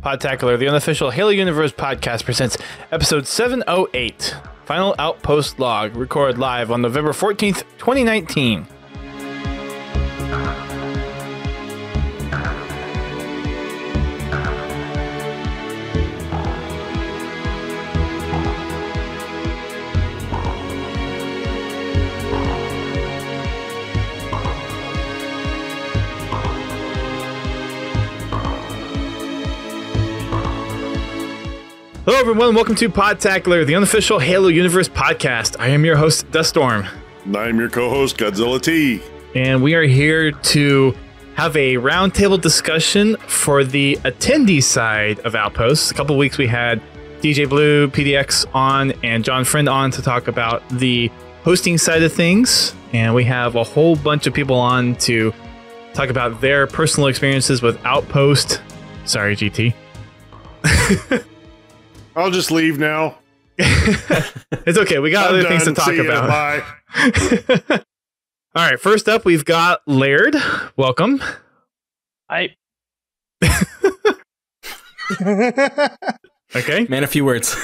Podtacular, the unofficial Halo Universe podcast, presents episode 708, Final Outpost Log, recorded live on November 14th, 2019. Hello everyone, welcome to Podtacular, the unofficial Halo Universe podcast. I am your host, Duststorm. And I'm your co-host, Godzilla T. And we are here to have a roundtable discussion for the attendee side of Outpost. A couple weeks we had DJ Blue, PDX on, and John Friend on to talk about the hosting side of things. And we have a whole bunch of people on to talk about their personal experiences with Outpost. Sorry, GT. I'll just leave now. It's okay. We got other things to talk about. Bye. All right. First up, we've got Laird. Welcome. Hi. Okay. Man, a few words.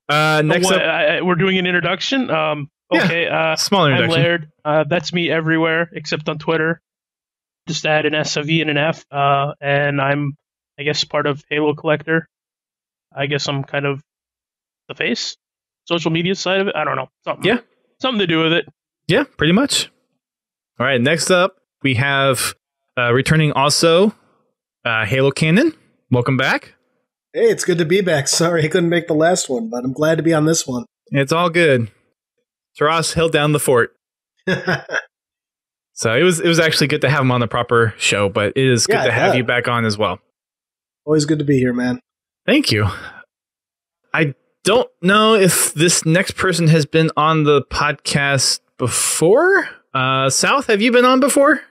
Next up, we're doing an introduction. Okay. Small introduction. I'm Laird. That's me everywhere except on Twitter. Just add an S, a V, and an F. And I'm, I guess, part of Halo Collector. I guess I'm kind of the face, social media side of it. I don't know. Something to do with it. Yeah, pretty much. All right. Next up, we have returning also Halo Cannon. Welcome back. Hey, it's good to be back. Sorry I couldn't make the last one, but I'm glad to be on this one. It's all good. Taras held down the fort. So it was actually good to have him on the proper show, but it is good to have you back on as well. Always good to be here, man. Thank you. I don't know if this next person has been on the podcast before. Sovth, have you been on before?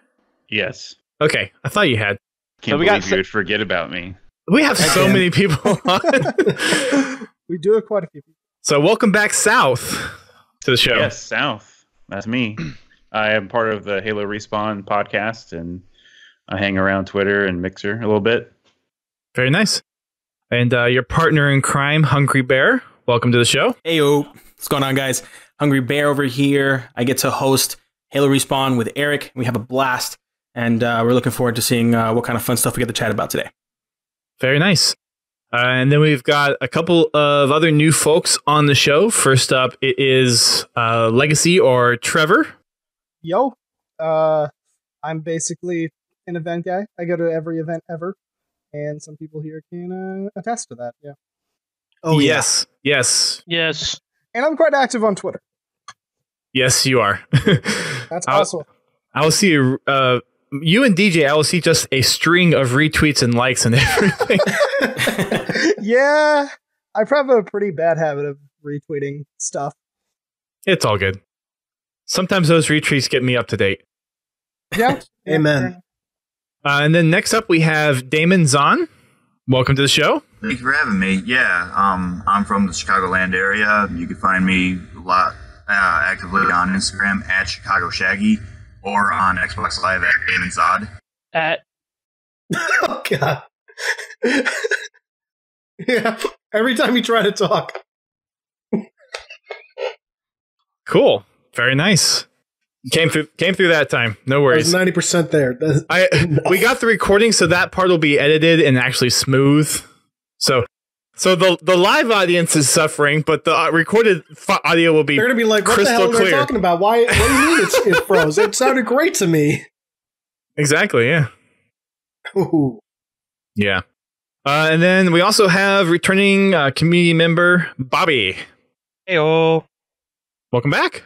Yes. Okay, I thought you had. Can't believe you would forget about me. We have so many people on. We do have quite a few people. So welcome back, Sovth, to the show. Yes, Sovth. That's me. I am part of the Halo Respawn podcast, and I hang around Twitter and Mixer a little bit. Very nice. And your partner in crime, Hungry Bear. Welcome to the show. Heyo. What's going on, guys? Hungry Bear over here. I get to host Halo Respawn with Eric. We have a blast, and we're looking forward to seeing what kind of fun stuff we get to chat about today. Very nice. And then we've got a couple of other new folks on the show. First up, it is Legacy or Trevor. Yo, I'm basically an event guy. I go to every event ever. And some people here can attest to that, yeah. Oh, yes. Yes. Yes. And I'm quite active on Twitter. Yes, you are. That's awesome. I will see you and DJ, I will see just a string of retweets and likes and everything. Yeah, I probably have a pretty bad habit of retweeting stuff. It's all good. Sometimes those retweets get me up to date. Yeah. Amen. And then next up, we have Daemon Zod. Welcome to the show. Thank you for having me. Yeah, I'm from the Chicagoland area. You can find me a lot actively on Instagram at Chicago Shaggy or on Xbox Live at Daemon Zod. Oh, God. Yeah, every time you try to talk. Cool. Very nice. Came through that time. No worries. 90% there. We got the recording, so that part will be edited and actually smooth. So the live audience is suffering, but the recorded audio will be. They're gonna be like, "What the hell are they talking about? Why? What do you mean it froze? It sounded great to me." Exactly. Yeah. Ooh. Yeah. And then we also have returning community member Bobby. Heyo. Welcome back.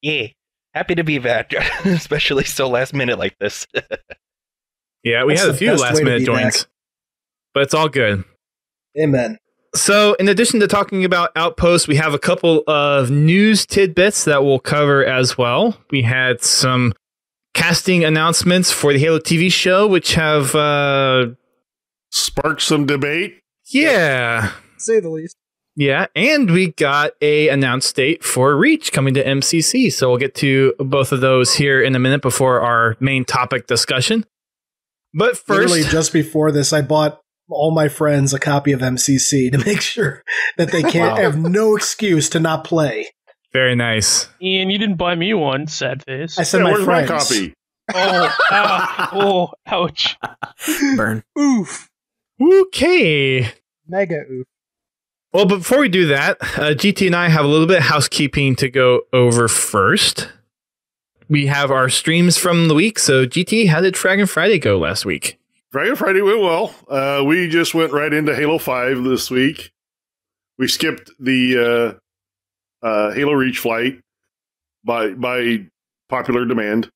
Yeah. Happy to be back, especially so last minute like this. Yeah, we had a few last minute joins, but it's all good. Amen. So in addition to talking about Outpost, we have a couple of news tidbits that we'll cover as well. We had some casting announcements for the Halo TV show, which have Sparked some debate. Yeah. To say the least. Yeah, and we got a announced date for Reach coming to MCC, so we'll get to both of those here in a minute before our main topic discussion. But first, literally just before this, I bought all my friends a copy of MCC to make sure that they can't have no excuse to not play. Very nice. Ian, you didn't buy me one, sad face. I said my where's friends. my copy? Oh, ouch. Burn. Oof. Okay. Mega oof. Well, before we do that, GT and I have a little bit of housekeeping to go over first. We have our streams from the week. So, GT, how did Fraggin' Friday go last week? Fraggin' Friday went well. We just went right into Halo 5 this week. We skipped the Halo Reach flight by popular demand.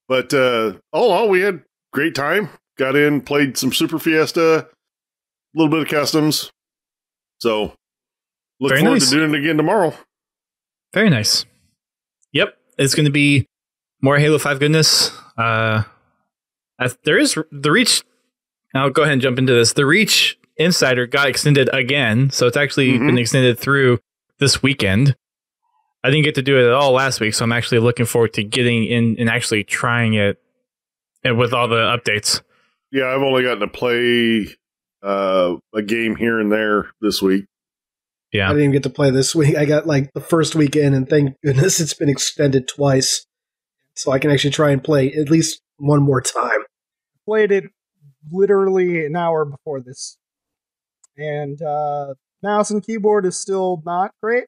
But all in all, we had great time. Got in, played some Super Fiesta, a little bit of customs. So, look Very forward nice. to doing it again tomorrow. Very nice. Yep, it's going to be more Halo 5 goodness. There is the Reach. I'll go ahead and jump into this. The Reach Insider got extended again, so it's actually been extended through this weekend. I didn't get to do it at all last week, so I'm actually looking forward to getting in and actually trying it with all the updates. Yeah, I've only gotten to play a game here and there this week. I Yeah. didn't even get to play this week. I got like the first weekend, and thank goodness it's been extended twice. So I can actually try and play at least one more time. Played it literally an hour before this. And mouse and keyboard is still not great.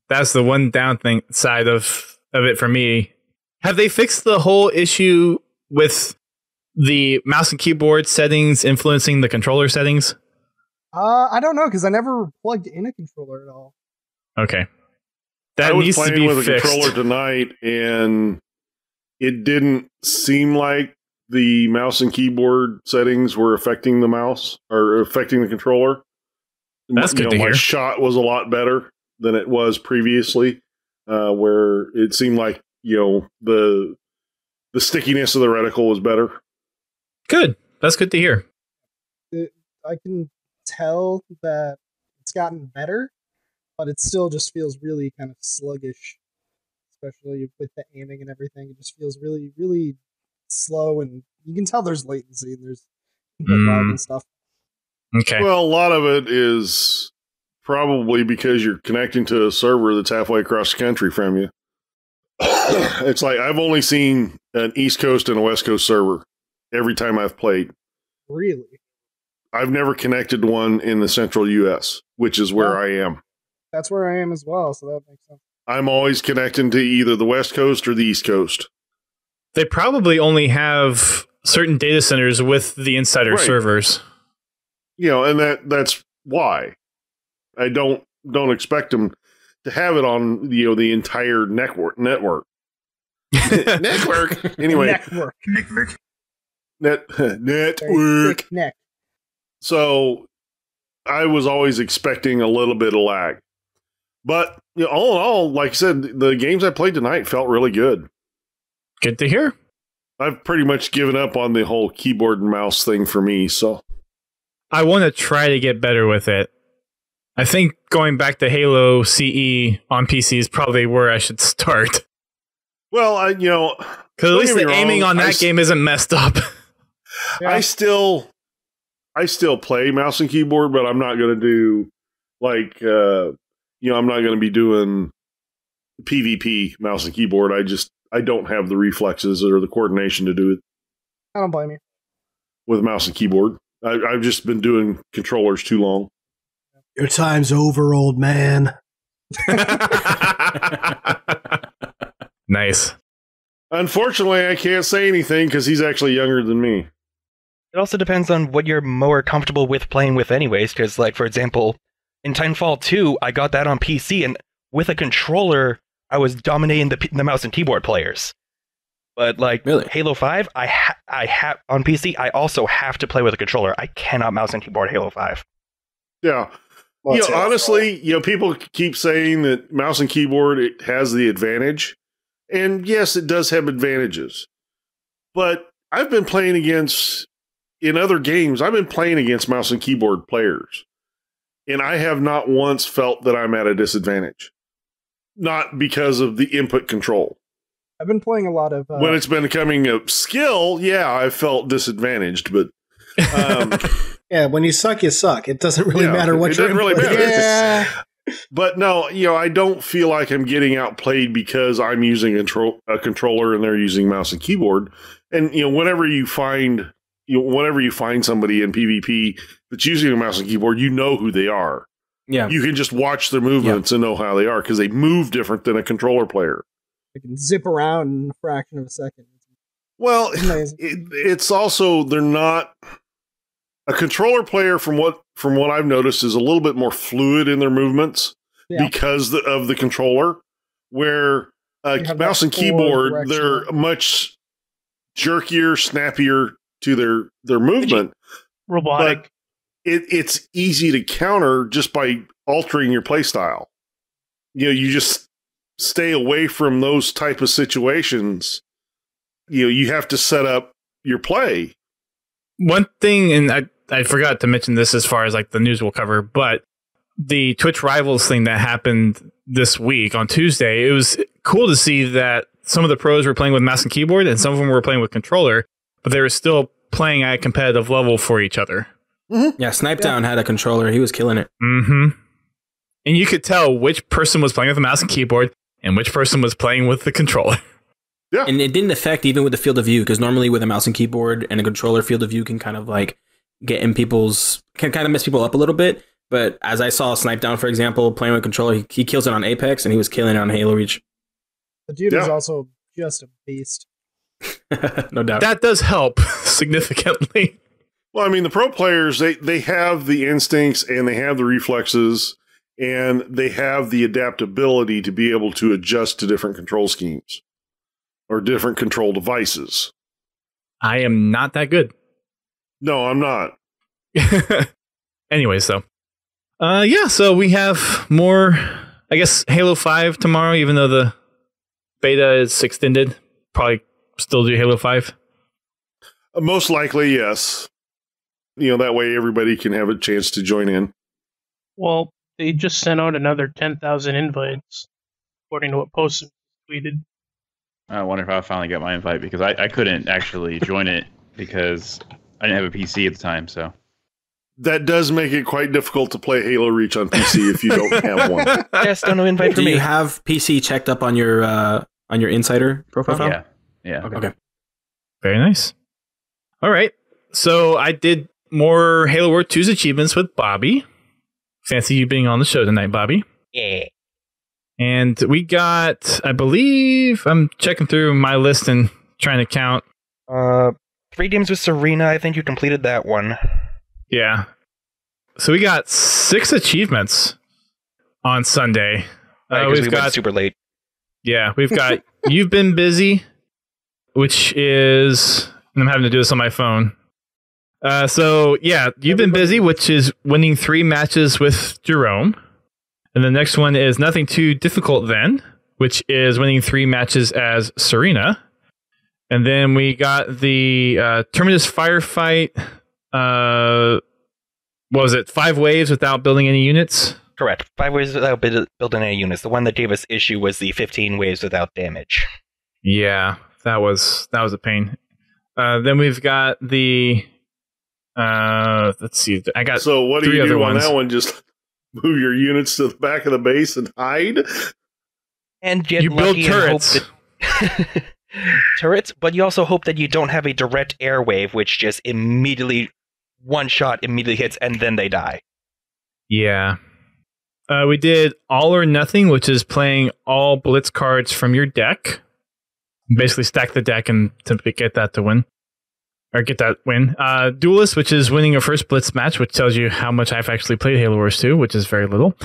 That's the one side of it for me. Have they fixed the whole issue with the mouse and keyboard settings influencing the controller settings? I don't know, because I never plugged in a controller at all. Okay. That I was needs to playing be with fixed. a controller tonight, and it didn't seem like the mouse and keyboard settings were affecting the mouse or affecting the controller. That's good to My hear. shot was a lot better than it was previously, where it seemed like the stickiness of the reticle was better. Good. That's good to hear. I can tell that it's gotten better, but it still just feels really kind of sluggish, especially with the aiming and everything. It just feels really, really slow, and you can tell there's latency and there's lag and stuff. Okay. Well, a lot of it is probably because you're connecting to a server that's halfway across the country from you. It's like I've only seen an East Coast and a West Coast server every time I've played. Really? I've never connected one in the central U.S., which is where I am. That's where I am as well, so that makes sense. I'm always connecting to either the West Coast or the East Coast. They probably only have certain data centers with the insider Right. servers. And that's why. I don't expect them to have it on the entire network. Network. Anyway, Network. network. Thick neck. So I was always expecting a little bit of lag. But all in all, like I said, the games I played tonight felt really good. Good to hear. I've pretty much given up on the whole keyboard and mouse thing for me. So I want to try to get better with it. I think going back to Halo CE on PC is probably where I should start. well, Because at least the aiming on that game isn't messed up. Yeah. I still play mouse and keyboard, but I'm not going to do I'm not going to be doing PvP mouse and keyboard. I don't have the reflexes or the coordination to do it I don't blame you. with mouse and keyboard. I've just been doing controllers too long. Your time's over, old man. Nice. Unfortunately, I can't say anything because he's actually younger than me. It also depends on what you're more comfortable with playing with anyways, because, like, for example, in Titanfall 2, I got that on PC, and with a controller, I was dominating the mouse and keyboard players. But, like, Really? Halo 5, I have on PC, I also have to play with a controller. I cannot mouse and keyboard Halo 5. Yeah. Well, Honestly, people keep saying that mouse and keyboard, it has the advantage. And yes, it does have advantages. But I've been playing in other games, I've been playing against mouse and keyboard players. And I have not once felt that I'm at a disadvantage. Not because of the input control. I've been playing a lot of... When it's been becoming a skill, yeah, I felt disadvantaged. But Yeah, when you suck, you suck. It doesn't really matter what you're really matter. Yeah. But no, I don't feel like I'm getting outplayed because I'm using a controller and they're using mouse and keyboard. And whenever you find somebody in PvP that's using a mouse and keyboard, you know who they are. Yeah. You can just watch their movements and know how they are because they move different than a controller player. They can zip around in a fraction of a second. Well, it's also they're not a controller player from what I've noticed is a little bit more fluid in their movements because of the controller, where mouse and keyboard they're much jerkier, snappier to their movement. Robotic. But it's easy to counter just by altering your play style. You just stay away from those type of situations. You have to set up your play. One thing, and I forgot to mention this as far as like the news we'll cover, but the Twitch Rivals thing that happened this week on Tuesday, it was cool to see that some of the pros were playing with mouse and keyboard and some of them were playing with controller, but they were still playing at a competitive level for each other. Mm-hmm. Yeah, Snipedown had a controller. He was killing it. Mm-hmm. And you could tell which person was playing with the mouse and keyboard and which person was playing with the controller. Yeah. And it didn't affect even with the field of view, because normally with a mouse and keyboard and a controller, field of view can kind of like can kind of mess people up a little bit. But as I saw Snipedown, for example, playing with controller, he kills it on Apex and he was killing it on Halo Reach. The dude is also just a beast. No doubt. That does help significantly. Well, I mean, the pro players, they have the instincts and they have the reflexes and they have the adaptability to be able to adjust to different control schemes or different control devices. I am not that good. No, I'm not. Anyways, so so we have more, I guess, Halo 5 tomorrow, even though the beta is extended. Probably still do Halo 5. Most likely, yes. That way everybody can have a chance to join in. Well, they just sent out another 10,000 invites, according to what Post tweeted. I wonder if I'll finally get my invite, because I couldn't actually join it because I didn't have a PC at the time. So that does make it quite difficult to play Halo Reach on PC if you don't have one. Yes, don't invite for me. Do you have PC checked up on your insider profile? Yeah. Okay. Very nice. All right. So I did more Halo World 2's achievements with Bobby. Fancy you being on the show tonight, Bobby. Yeah. And we got, I believe, I'm checking through my list and trying to count. 3 games with Serena. I think you completed that one. Yeah. So we got 6 achievements on Sunday. Because we went super late. Yeah, we've got You've Been Busy, which is, and I'm having to do this on my phone. You've Been Busy, which is winning 3 matches with Jerome. And the next one is Nothing Too Difficult Then, which is winning 3 matches as Serena. And then we got the Terminus Firefight. What was it? 5 waves without building any units? Correct. 5 waves without building any units. The one that gave us issue was the 15 waves without damage. Yeah, that was a pain. Then we've got the let's see. I got so what do 3 you other do on ones. that one? Just move your units to the back of the base and hide? And get you build lucky turrets. And hope that turrets, but you also hope that you don't have a direct air wave, which just immediately one shot immediately hits and then they die. Yeah. We did All or Nothing, which is playing all Blitz cards from your deck. Basically stack the deck and to get that to win. Or get that win. Duelist, which is winning a first Blitz match, which tells you how much I've actually played Halo Wars 2, which is very little.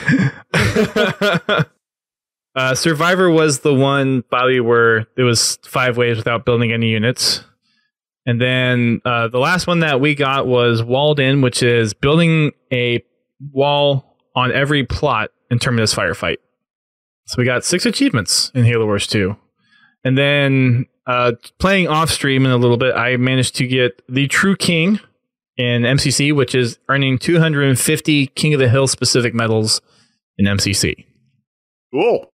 Survivor was the one, Bobby, where it was 5 waves without building any units. And then the last one that we got was Walled In, which is building a wall on every plot in Terminus Firefight. So we got 6 achievements in Halo Wars 2. And then playing off stream in a little bit, I managed to get the True King in MCC, which is earning 250 King of the Hill specific medals in MCC. Cool.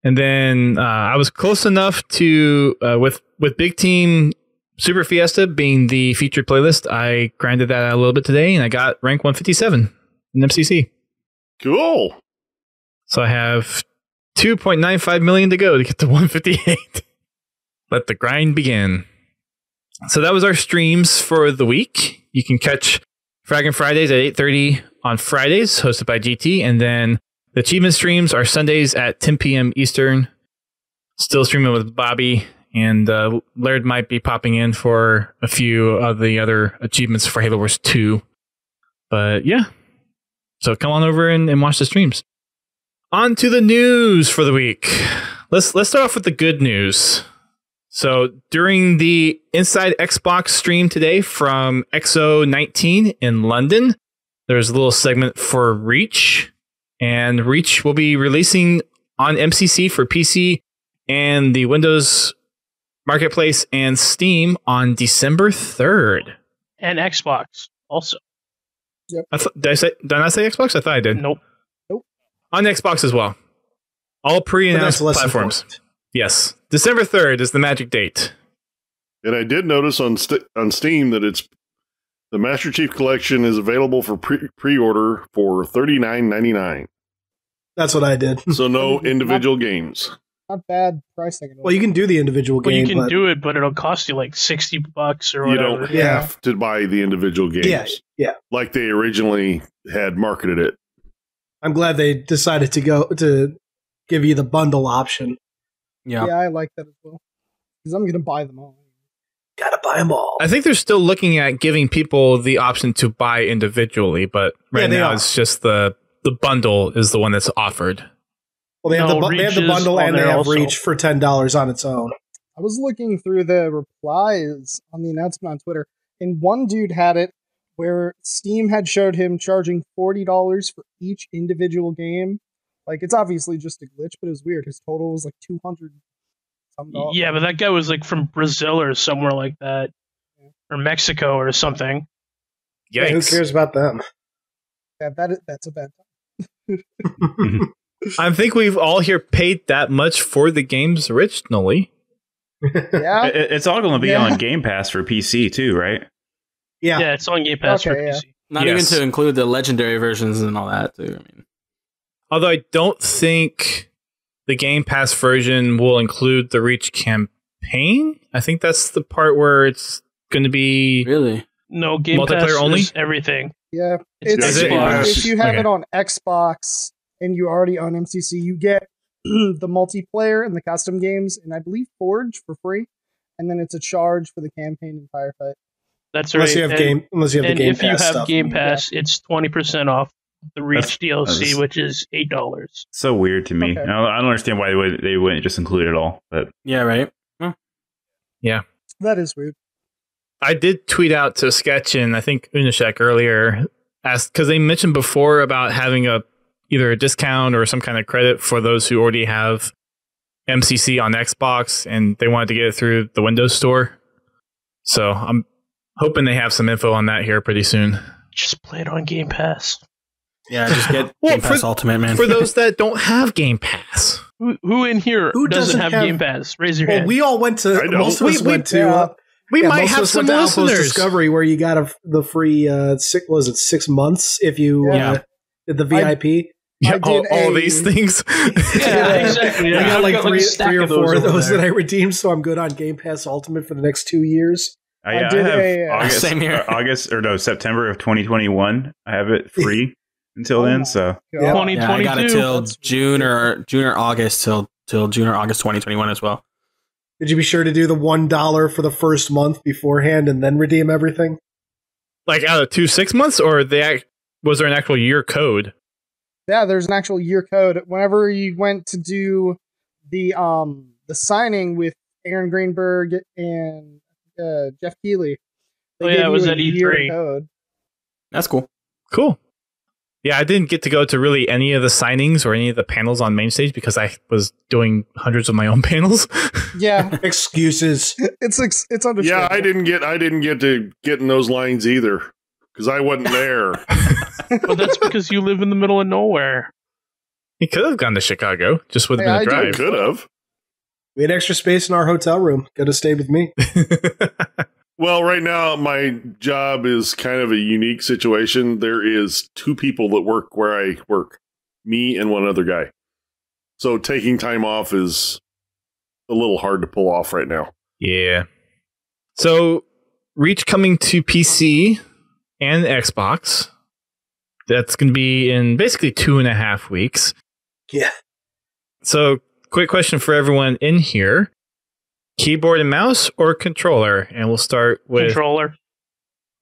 And then I was close enough to with Big Team Super Fiesta being the featured playlist, I grinded that out a little bit today, and I got rank 157 in MCC. Cool. So I have 2.95 million to go to get to 158. Let the grind begin. So that was our streams for the week. You can catch Fraggin' Fridays at 8:30 on Fridays, hosted by GT, and then the achievement streams are Sundays at 10 p.m. Eastern. Still streaming with Bobby, and Laird might be popping in for a few of the other achievements for Halo Wars 2. But yeah, so come on over and watch the streams. On to the news for the week. Let's start off with the good news. So during the Inside Xbox stream today from XO19 in London, there's a little segment for Reach, and Reach will be releasing on MCC for PC and the Windows Marketplace and Steam on December 3rd. And Xbox also. Yep. Did I not say Xbox? I thought I did. Nope. On Xbox as well. All pre-announced platforms. Important. Yes. December 3rd is the magic date. And I did notice on Steam that the Master Chief Collection is available for pre-order for $39.99. That's what I did. So no individual games. Not bad pricing at all. Well, you can do the individual Well, game. you can do it, but it'll cost you like $60 or You whatever. don't have to buy the individual games. Yeah. Like they originally had marketed it. I'm glad they decided to give you the bundle option. Yeah. Yeah, I like that as well. Because I'm going to buy them all. Gotta buy them all. I think they're still looking at giving people the option to buy individually, but right now it's just the bundle is the one that's offered. Well, they have the bundle and they have Reach for $10 on its own. I was looking through the replies on the announcement on Twitter, and one dude had it where Steam had showed him charging $40 for each individual game. Like, it's obviously just a glitch, but it was weird. His total was like $200 some dollars. Yeah, but that guy was like from Brazil or somewhere like that, or Mexico or something. Yikes. Yeah, who cares about them? Yeah, that's a bad time. I think we've all here paid that much for the games originally. Yeah, It's all going to be on Game Pass for PC too, right? Yeah. Yeah, it's on Game Pass for Okay, PC. Not Yes. even to include the legendary versions and all that too. I mean, Although I don't think the Game Pass version will include the Reach campaign. I think that's the part where it's going to be really? No, Game Multiplayer Pass only? is everything. yeah. It's Is it? Xbox. If you have Okay. it on Xbox and you already own MCC, you get the multiplayer and the custom games, and I believe Forge for free, and then it's a charge for the campaign and firefight. That's Unless right. you have and, unless you have the and Game if you Pass have stuff. Game Pass, it's 20% off the Reach That's DLC, which is $8. So weird to me. Okay. I don't understand why they wouldn't just include it all. But Yeah, right. That is weird. I did tweet out to Sketch and I think Unishek earlier, asked because they mentioned before about having either a discount or some kind of credit for those who already have MCC on Xbox, and they wanted to get it through the Windows Store. So I'm hoping they have some info on that here pretty soon. Just play it on Game Pass. Yeah, just get Well, Game Pass Ultimate, man. For those that don't have Game Pass. Who in here Who doesn't doesn't have Game Pass? Raise your Well, hand. we all went to. I don't. Most of us went to. We yeah, might most of have us some went to Outpost listeners. Discovery where you got the free 6 months if you did the VIP. Yeah, I did all a- these things. Yeah, exactly. I got like a stack three or of four of over those there. that I redeemed, so I'm good on Game Pass Ultimate for the next 2 years. I did have a- August, Same here. September of 2021. I have it free until then. So Yeah. 2022. Yeah, I got it till That's June or August till June or August 2021 as well. Did you be sure to do the $1 for the first month beforehand and then redeem everything? Like out of 2 6 months, or was there an actual year code? Yeah, there's an actual year code. Whenever you went to do the signing with Aaron Greenberg and Jeff Keighley, they Oh, yeah, gave it was you a at year E3. code. That's cool. Cool. Yeah, I didn't get to go to really any of the signings or any of the panels on main stage because I was doing hundreds of my own panels. Yeah, Excuses. it's understandable. Yeah, I didn't get to get in those lines either because I wasn't there. But that's because you live in the middle of nowhere. He could have gone to Chicago, just would have Hey, been a I drive. did. Could have. We had extra space in our hotel room. Could have stayed with me. Well, right now, my job is kind of a unique situation. There is 2 people that work where I work, me and one other guy. So taking time off is a little hard to pull off right now. Yeah. So, Reach coming to PC and Xbox. That's going to be in basically 2.5 weeks. Yeah. So, quick question for everyone in here. Keyboard and mouse or controller? And we'll start with... Controller.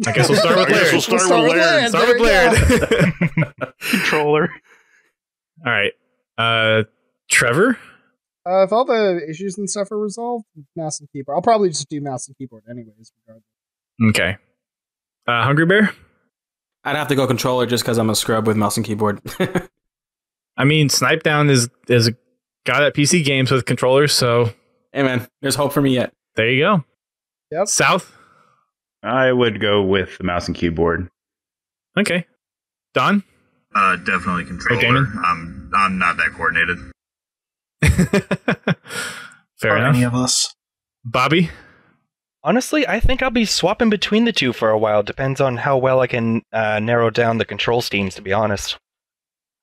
I guess we'll start with Laird. We'll start with Laird. Start with Laird. Controller. All right. Trevor? If all the issues and stuff are resolved, mouse and keyboard. I'll probably just do mouse and keyboard anyways. Regardless. Okay. Hungry Bear? I'd have to go controller just because I'm a scrub with mouse and keyboard. I mean, Snipedown is a guy at PC games with controllers, so... Hey, man, there's hope for me yet. There you go. Yep. Sovth? I would go with the mouse and keyboard. Okay. Don? Definitely controller. Damon? I'm not that coordinated. Fair Or enough. any of us. Bobby? Honestly, I think I'll be swapping between the two for a while. Depends on how well I can narrow down the control schemes, to be honest.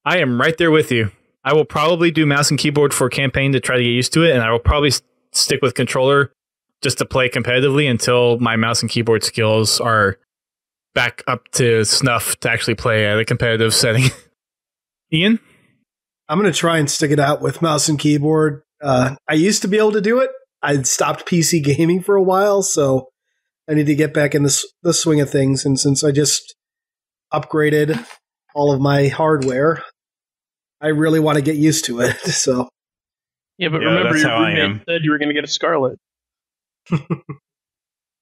I am right there with you. I will probably do mouse and keyboard for campaign to try to get used to it, and I will probably stick with controller just to play competitively until my mouse and keyboard skills are back up to snuff to actually play at a competitive setting. Ian? I'm going to try and stick it out with mouse and keyboard. I used to be able to do it. I stopped PC gaming for a while, so I need to get back in the swing of things. And since I just upgraded all of my hardware, I really want to get used to it. So, Yeah, but remember that's your how I roommate am. said you were going to get a Scarlet.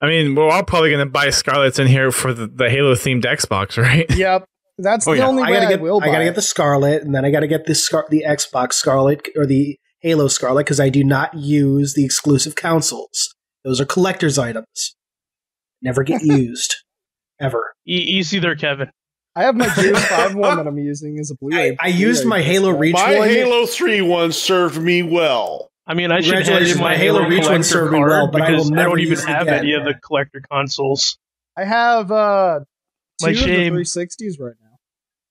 I mean, we're all probably going to buy Scarlets in here for the Halo-themed Xbox, right? Yep. That's the only way I will buy I gotta it. get the Scarlet, and then I gotta get the Xbox Scarlet or the Halo Scarlet because I do not use the exclusive consoles. Those are collector's items. Never get used. Ever. Easy there, Kevin. I have my Gears 5 one that I'm using as a Blu-ray. I used my Halo Reach My one. Halo 3 one served me well. I mean, I should hand Congratulations, in my my Halo Halo Reach one collector served me card well, but I will because I never don't even use it have again. any of the collector consoles. I have two My of the shame. 360s right now.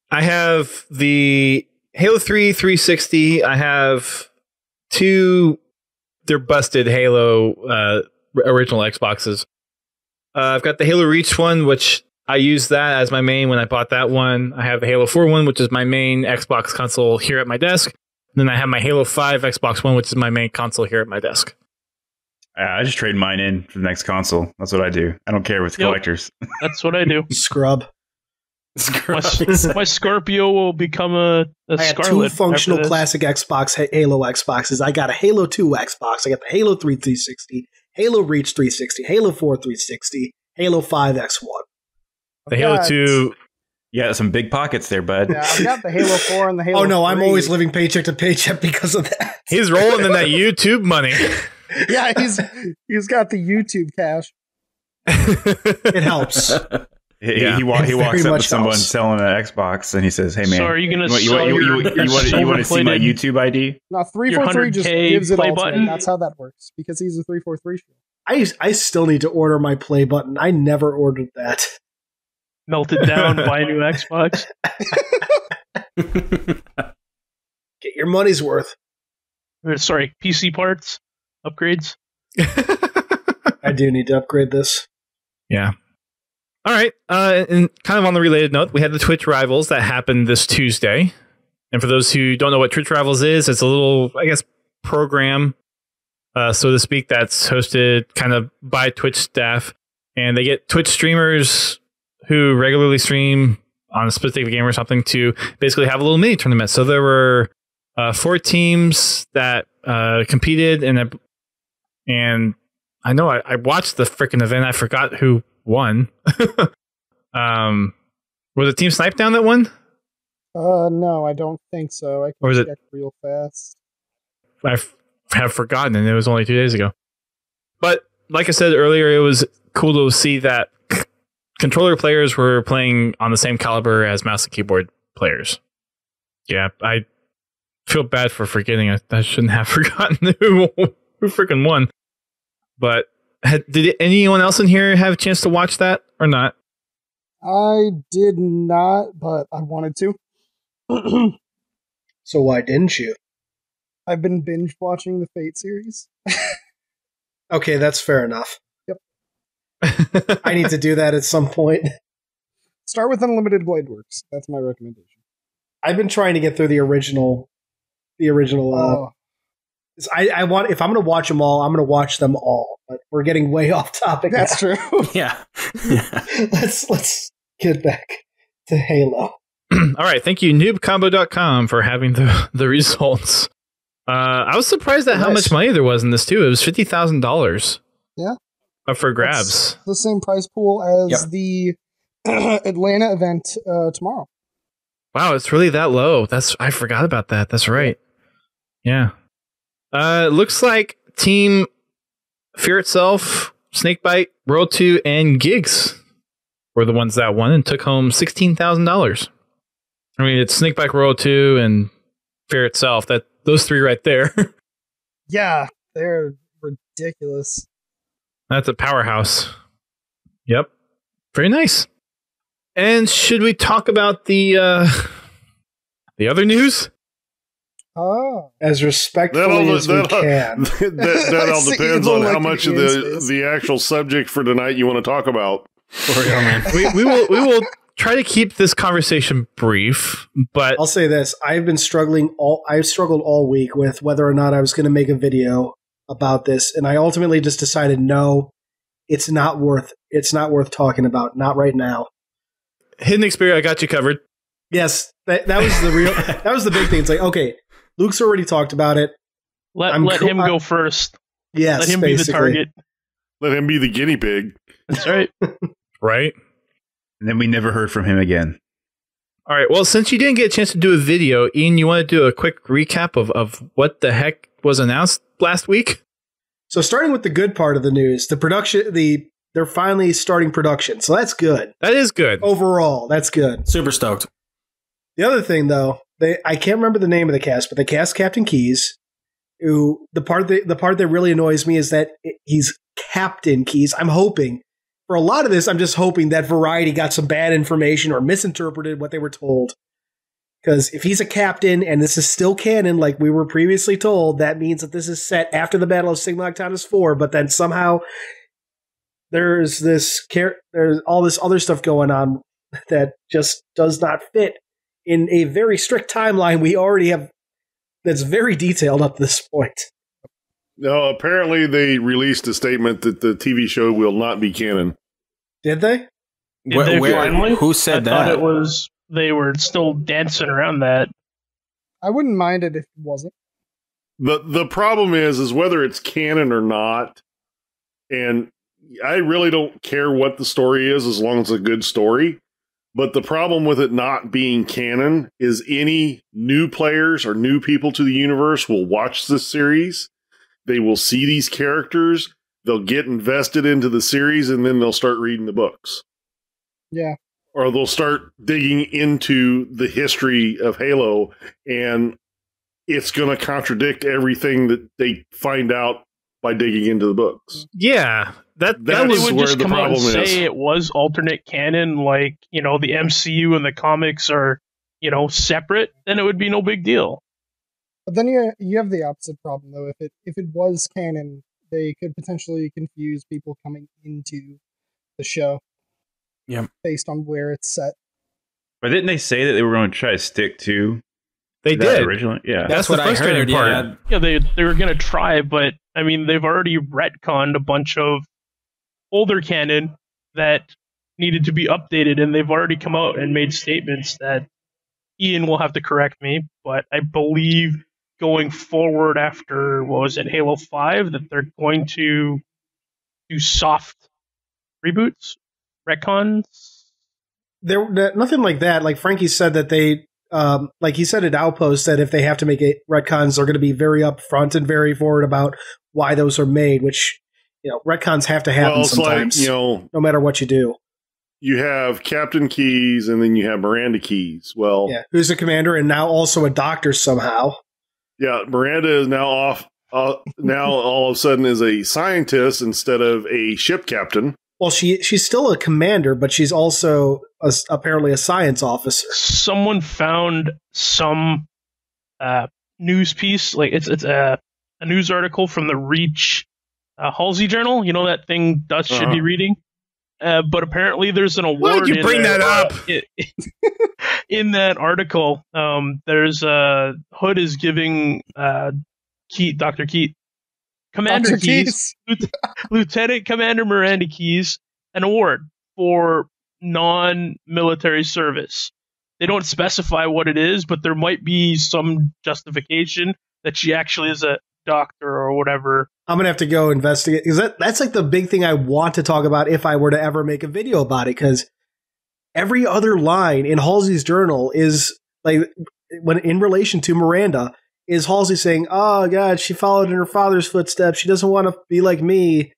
I have the Halo 3 360. I have 2... They're busted Halo original Xboxes. I've got the Halo Reach one, which I used that as my main when I bought that one. I have the Halo 4 one, which is my main Xbox console here at my desk. And then I have my Halo 5 Xbox One, which is my main console here at my desk. I just trade mine in for the next console. That's what I do. I don't care with Yep. collectors. That's what I do. Scrub. My Scorpio will become a I had Scarlet. two functional after this. classic Xbox Halo Xboxes. I got a Halo 2 Xbox. I got the Halo 3 360, Halo Reach 360, Halo 4 360, Halo 5 X1. The Halo 2... You got some big pockets there, bud. Yeah, I've got the Halo 4 and the Halo Oh no, I'm 3. always living paycheck to paycheck because of that. He's rolling in that YouTube money. Yeah, he's got the YouTube cash. It helps. He walks very up to much someone helps. selling an Xbox and he says, "Hey man, So are you going to you sell your want to see my silver-plated- YouTube ID?" No, 343 just 100K gives it play all to button? him. That's how that works because he's a 343 show. I still need to order my play button. I never ordered that. melted down, buy a new Xbox? Get your money's worth. Sorry, PC parts, upgrades. I do need to upgrade this. Yeah. All right. And kind of on the related note, we had the Twitch Rivals that happened this Tuesday. And for those who don't know what Twitch Rivals is, it's a little, I guess, program, so to speak, that's hosted kind of by Twitch staff. And they get Twitch streamers who regularly stream on a specific game or something to basically have a little mini tournament. So there were 4 teams that competed, and I know I watched the freaking event. I forgot who won. Was it Team Snipedown that won? No, I don't think so. I Or is can it- check real fast. I have forgotten, and it was only 2 days ago. But like I said earlier, it was cool to see that controller players were playing on the same caliber as mouse and keyboard players. Yeah, I feel bad for forgetting. I shouldn't have forgotten who who freaking won? But did anyone else in here have a chance to watch that or not? I did not, but I wanted to. So why didn't you? I've been binge watching the Fate series. Okay, that's fair enough. Yep. I need to do that at some point. Start with Unlimited Blade Works. That's my recommendation. I've been trying to get through the original. I want, if I'm going to watch them all, I'm going to watch them all. But we're getting way off topic. That's now. true. Yeah. Let's get back to Halo. All right, thank you, noobcombo.com, for having the results. I was surprised at how much money there was in this too. It was $50,000. Yeah, up for grabs. That's the same price pool as the Atlanta event tomorrow. Wow, it's really that low. I forgot about that. That's right. Yeah. Looks like Team Fear Itself, Snakebite, World 2, and Gigs were the ones that won and took home $16,000. I mean, it's Snakebite, World 2, and Fear Itself. Those three right there. Yeah, they're ridiculous. That's a powerhouse. Yep. Very nice. And should we talk about the other news? Oh. As respectfully as we can. That all depends on how much of the actual subject for tonight you want to talk about. we will try to keep this conversation brief, but I'll say this: I've struggled all week with whether or not I was going to make a video about this, and I ultimately just decided no, it's not worth talking about. Not right now. Hidden Experience, I got you covered. Yes, that was that was the big thing. It's like, okay, Luke's already talked about it. Let him go first. Yes, let him basically be the target. Let him be the guinea pig. That's right. Right. And then we never heard from him again. All right. Well, since you didn't get a chance to do a video, Ian, you want to do a quick recap of what the heck was announced last week? So starting with the good part of the news, the production, they're finally starting production. So that's good. That is good. Overall, that's good. Super stoked. The other thing, though, I can't remember the name of the cast, but they cast Captain Keyes, who the part that really annoys me is that he's Captain Keyes. I'm hoping. For a lot of this, I'm just hoping that Variety got some bad information or misinterpreted what they were told. Because if he's a captain and this is still canon, like we were previously told, that means that this is set after the Battle of Sigma Octantis 4, but then somehow there's all this other stuff going on that just does not fit in a very strict timeline we already have that's very detailed up to this point. No, apparently they released a statement that the TV show will not be canon. Did they? Who said that? It was they were still dancing around that. I wouldn't mind it if it wasn't. The problem is whether it's canon or not, and I really don't care what the story is as long as it's a good story. But the problem with it not being canon is any new players or new people to the universe will watch this series. They will see these characters, they'll get invested into the series, and then they'll start reading the books. Yeah. Or they'll start digging into the history of Halo, and it's going to contradict everything that they find out by digging into the books. Yeah. That was would where just the come out problem and is. say it was alternate canon, like, the MCU and the comics are, separate, then it would be no big deal. But then you have the opposite problem, though. If it was canon, they could potentially confuse people coming into the show. Yeah. Based on where it's set. But didn't they say that they were going to try to stick to They that did. originally? Yeah. That's what the I frustrating heard. part. Yeah. Yeah, they were going to try, but, I mean, they've already retconned a bunch of older canon that needed to be updated, and they've already come out and made statements that Ian will have to correct me, but I believe going forward after, Halo 5, that they're going to do soft reboots, retcons. There nothing like that. Like Frankie said that they, like he said at Outpost, that if they have to make retcons, they're going to be very upfront and very forward about why those are made, which, retcons have to happen sometimes, no matter what you do. You have Captain Keyes and then you have Miranda Keyes. Well, yeah, who's a commander and now also a doctor somehow. Yeah, Miranda is now off now all of a sudden is a scientist instead of a ship captain. Well, she's still a commander, but she's also apparently a science officer. Someone found some news piece, like it's a news article from the Reach Halsey Journal. You know that thing Dust should be reading. But apparently there's an award. Why did you bring that up? In that article, there's Hood is giving Dr. Keat, Commander Dr. Keyes, Lieutenant Commander Miranda Keyes, an award for non-military service. They don't specify what it is, but there might be some justification that she actually is a doctor or whatever. I'm gonna have to go investigate, because that's like the big thing I want to talk about if I were to ever make a video about it, because every other line in Halsey's journal is like, when in relation to Miranda, is Halsey saying, "Oh God, she followed in her father's footsteps. She doesn't want to be like me.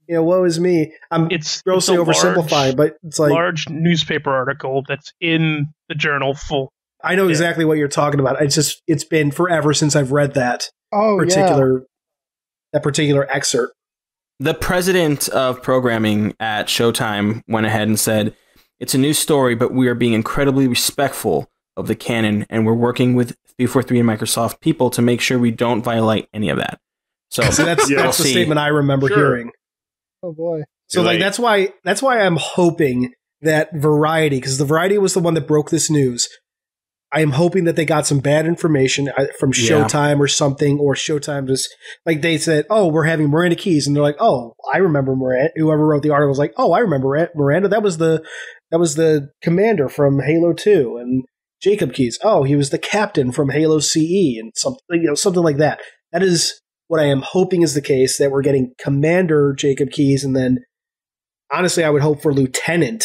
Woe is me." It's grossly oversimplifying, but it's like large newspaper article that's in the journal full. I know exactly what you're talking about. It's been forever since I've read that particular excerpt. The president of programming at Showtime went ahead and said, "It's a new story, but we are being incredibly respectful of the canon, and we're working with 343 and Microsoft people to make sure we don't violate any of that." So that's the statement I remember hearing. Oh boy. So that's why I'm hoping that Variety, because the Variety was the one that broke this news, I am hoping that they got some bad information from Showtime or something, or Showtime just, like, they said, "Oh, we're having Miranda Keyes," and they're like, "Oh, I remember Miranda." Whoever wrote the article was like, "Oh, I remember Miranda. That was the commander from Halo 2, and Jacob Keyes. Oh, he was the captain from Halo CE," and something like that. That is what I am hoping is the case, that we're getting Commander Jacob Keyes, and then honestly, I would hope for Lieutenant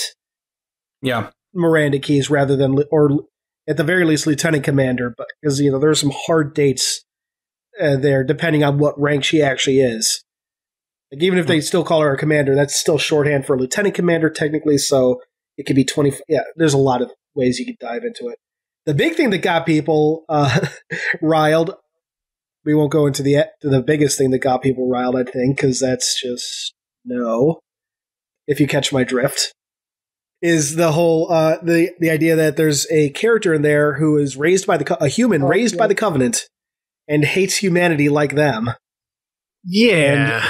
Miranda Keyes rather than, or at the very least, Lieutenant Commander, but because there's some hard dates there, depending on what rank she actually is. Like, even if they still call her a commander, that's still shorthand for Lieutenant Commander technically. So it could be 20. Yeah, there's a lot of ways you could dive into it. The big thing that got people riled. We won't go into the biggest thing that got people riled, I think, because that's just if you catch my drift. Is the whole the idea that there's a character in there who is raised by a human raised by the Covenant and hates humanity like them. Yeah, and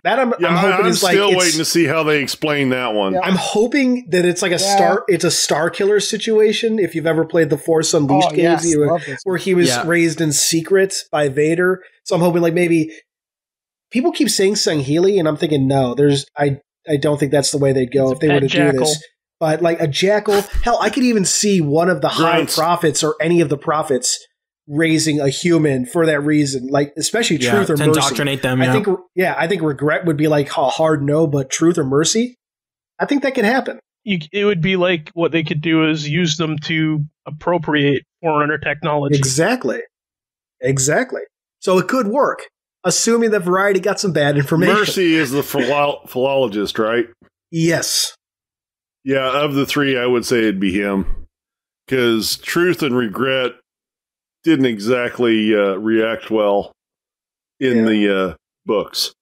that I'm hoping is like, still waiting to see how they explain that one. Yeah. I'm hoping that it's like it's a Star Killer situation. If you've ever played the Force Unleashed games, where he was raised in secret by Vader. So I'm hoping, like, maybe people keep saying Sangheili, and I'm thinking no. I don't think that's the way they'd go if they were to do this. But like a jackal, hell, I could even see one of the high prophets or any of the prophets raising a human for that reason, like especially truth or mercy. Indoctrinate them. I think regret would be like a hard no, but truth or mercy, I think that could happen. It would be like what they could do is use them to appropriate Forerunner technology. Exactly. So it could work, assuming that Variety got some bad information. Mercy is the philologist, right? Yes. Yeah, of the three, I would say it'd be him. Because Truth and Regret didn't exactly react well in the books.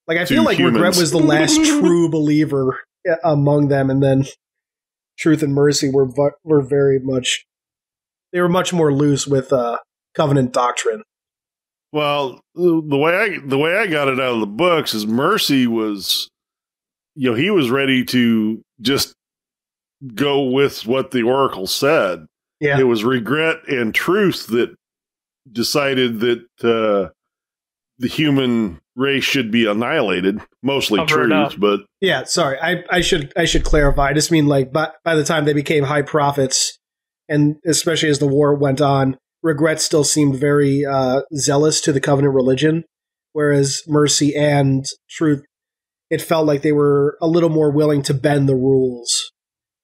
Like, I feel like Regret was the last true believer among them, and then Truth and Mercy were very much... They were much more loose with Covenant doctrine. Well, the way I got it out of the books is Mercy was... he was ready to just go with what the Oracle said. Yeah. It was Regret and Truth that decided that the human race should be annihilated. Mostly Truth, but... Yeah, sorry. I should clarify. I just mean, like, by the time they became high prophets, and especially as the war went on, Regret still seemed very zealous to the Covenant religion, whereas Mercy and Truth, it felt like they were a little more willing to bend the rules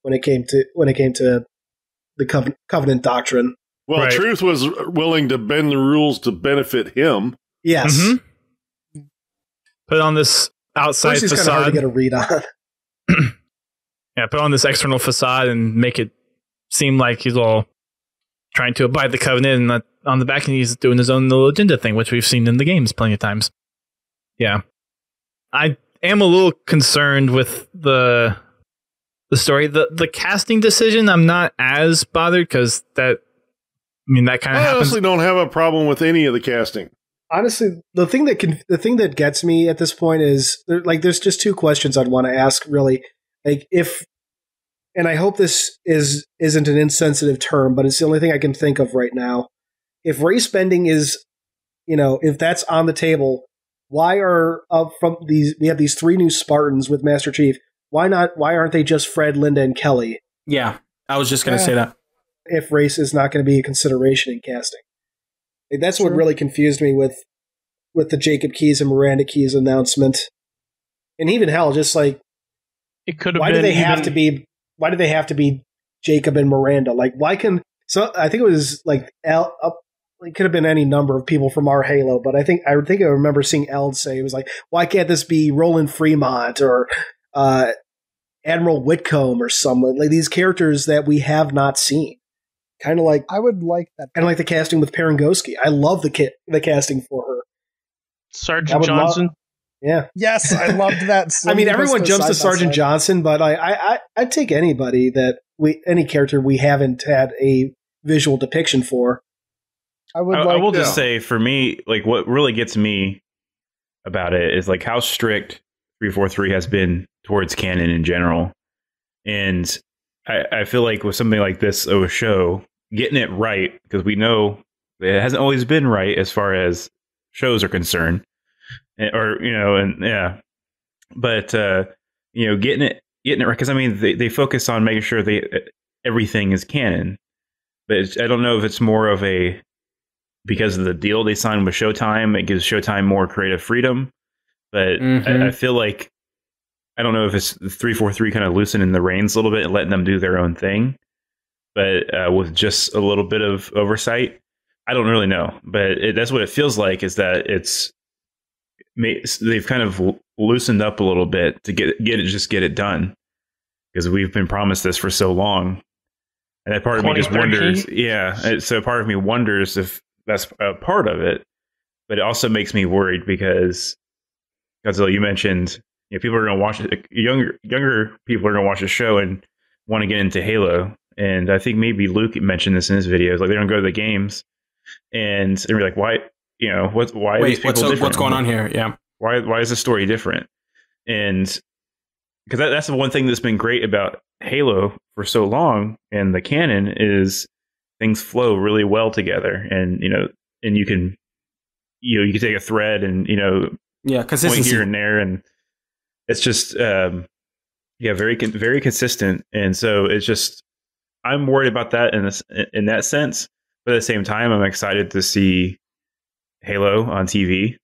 when it came to the Covenant doctrine. Well, right. Truth was willing to bend the rules to benefit him. Yes. Mm-hmm. Put on this outside facade. Kind of hard to get a read on. Yeah, put on this external facade and make it seem like he's all trying to abide the Covenant and on the back and he's doing his own little agenda thing, which we've seen in the games plenty of times. Yeah. I am a little concerned with the story. The casting decision, I'm not as bothered because that kind of happens. I honestly don't have a problem with any of the casting. Honestly, the thing that gets me at this point is there's just two questions I'd want to ask really. Like and I hope this isn't an insensitive term, but it's the only thing I can think of right now. If race bending is, if that's on the table, why we have these 3 new Spartans with Master Chief? Why aren't they just Fred, Linda, and Kelly? Yeah, I was just going to say that. If race is not going to be a consideration in casting. That's what really confused me with the Jacob Keyes and Miranda Keyes announcement. And even hell, just like it could have why do they have to be Jacob and Miranda? Like I think it was like it could have been any number of people from our Halo, but I think I remember seeing Eld say it was like, why can't this be Roland Fremont or Admiral Whitcomb or someone like these characters that we have not seen? Kind of like I would like that. Kind of like the casting with Parangoski. I love the casting for her. Sergeant Johnson. Yeah. Yes, I loved that. Everyone jumps to Sergeant Johnson, but I'd take anybody any character we haven't had a visual depiction for. I will just say, for me, like what really gets me about it is like how strict 343 has been towards canon in general, and I feel like with something like this of a show, getting it right, because we know it hasn't always been right as far as shows are concerned, but getting it right, because they focus on making sure everything is canon, but I don't know if it's more of because of the deal they signed with Showtime, it gives Showtime more creative freedom, but I feel like, I don't know if it's 343 kind of loosening the reins a little bit and letting them do their own thing, but with just a little bit of oversight. I don't really know, but that's what it feels like, is that they've kind of loosened up a little bit to get it done, because we've been promised this for so long. And that part of me just wonders, so part of me wonders if that's a part of it, but it also makes me worried because, Godzilla, you mentioned, people are going to watch it. Younger people are going to watch the show and want to get into Halo. And I think maybe Luke mentioned this in his videos. Like, they're going to go to the games and be like, why? Why are these people different? What's going on here? Yeah. Why is the story different? And because that's the one thing that's been great about Halo for so long, and the canon, is things flow really well together. And and you can take a thread and point here and there, and it's just very consistent. And so it's just, I'm worried about that in that sense, but at the same time I'm excited to see Halo on TV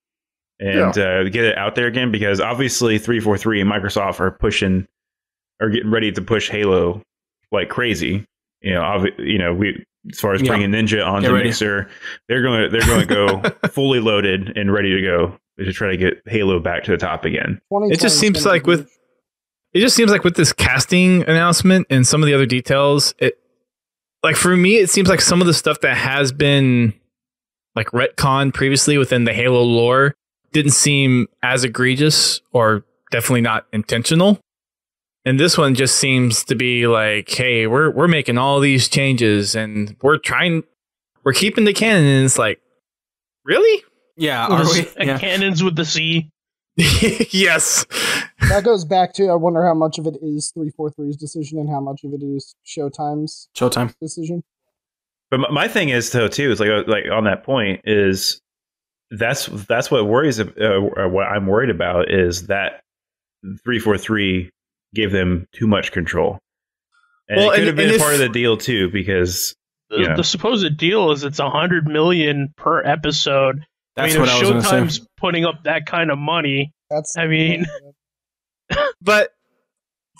and get it out there again, because obviously 343 and Microsoft are getting ready to push Halo like crazy. As far as bringing Ninja onto Mixer, they're going to go fully loaded and ready to go to try to get Halo back to the top again. It just seems like with this casting announcement and some of the other details, for me, it seems like some of the stuff that has been like retconned previously within the Halo lore didn't seem as egregious, or definitely not intentional. And this one just seems to be like, hey, we're making all these changes and we're keeping the canon. And it's like, really? Yeah. Are we? Yeah. Cannons with the C. Yes. That goes back to, I wonder how much of it is 343's decision and how much of it is Showtime's decision. But my thing is, though, too, is like on that point, is that's what worries, what I'm worried about, is that 343 gave them too much control. And it could have been part of the deal too, because the supposed deal is it's $100 million per episode. That's what I was Showtime's putting up that kind of money. But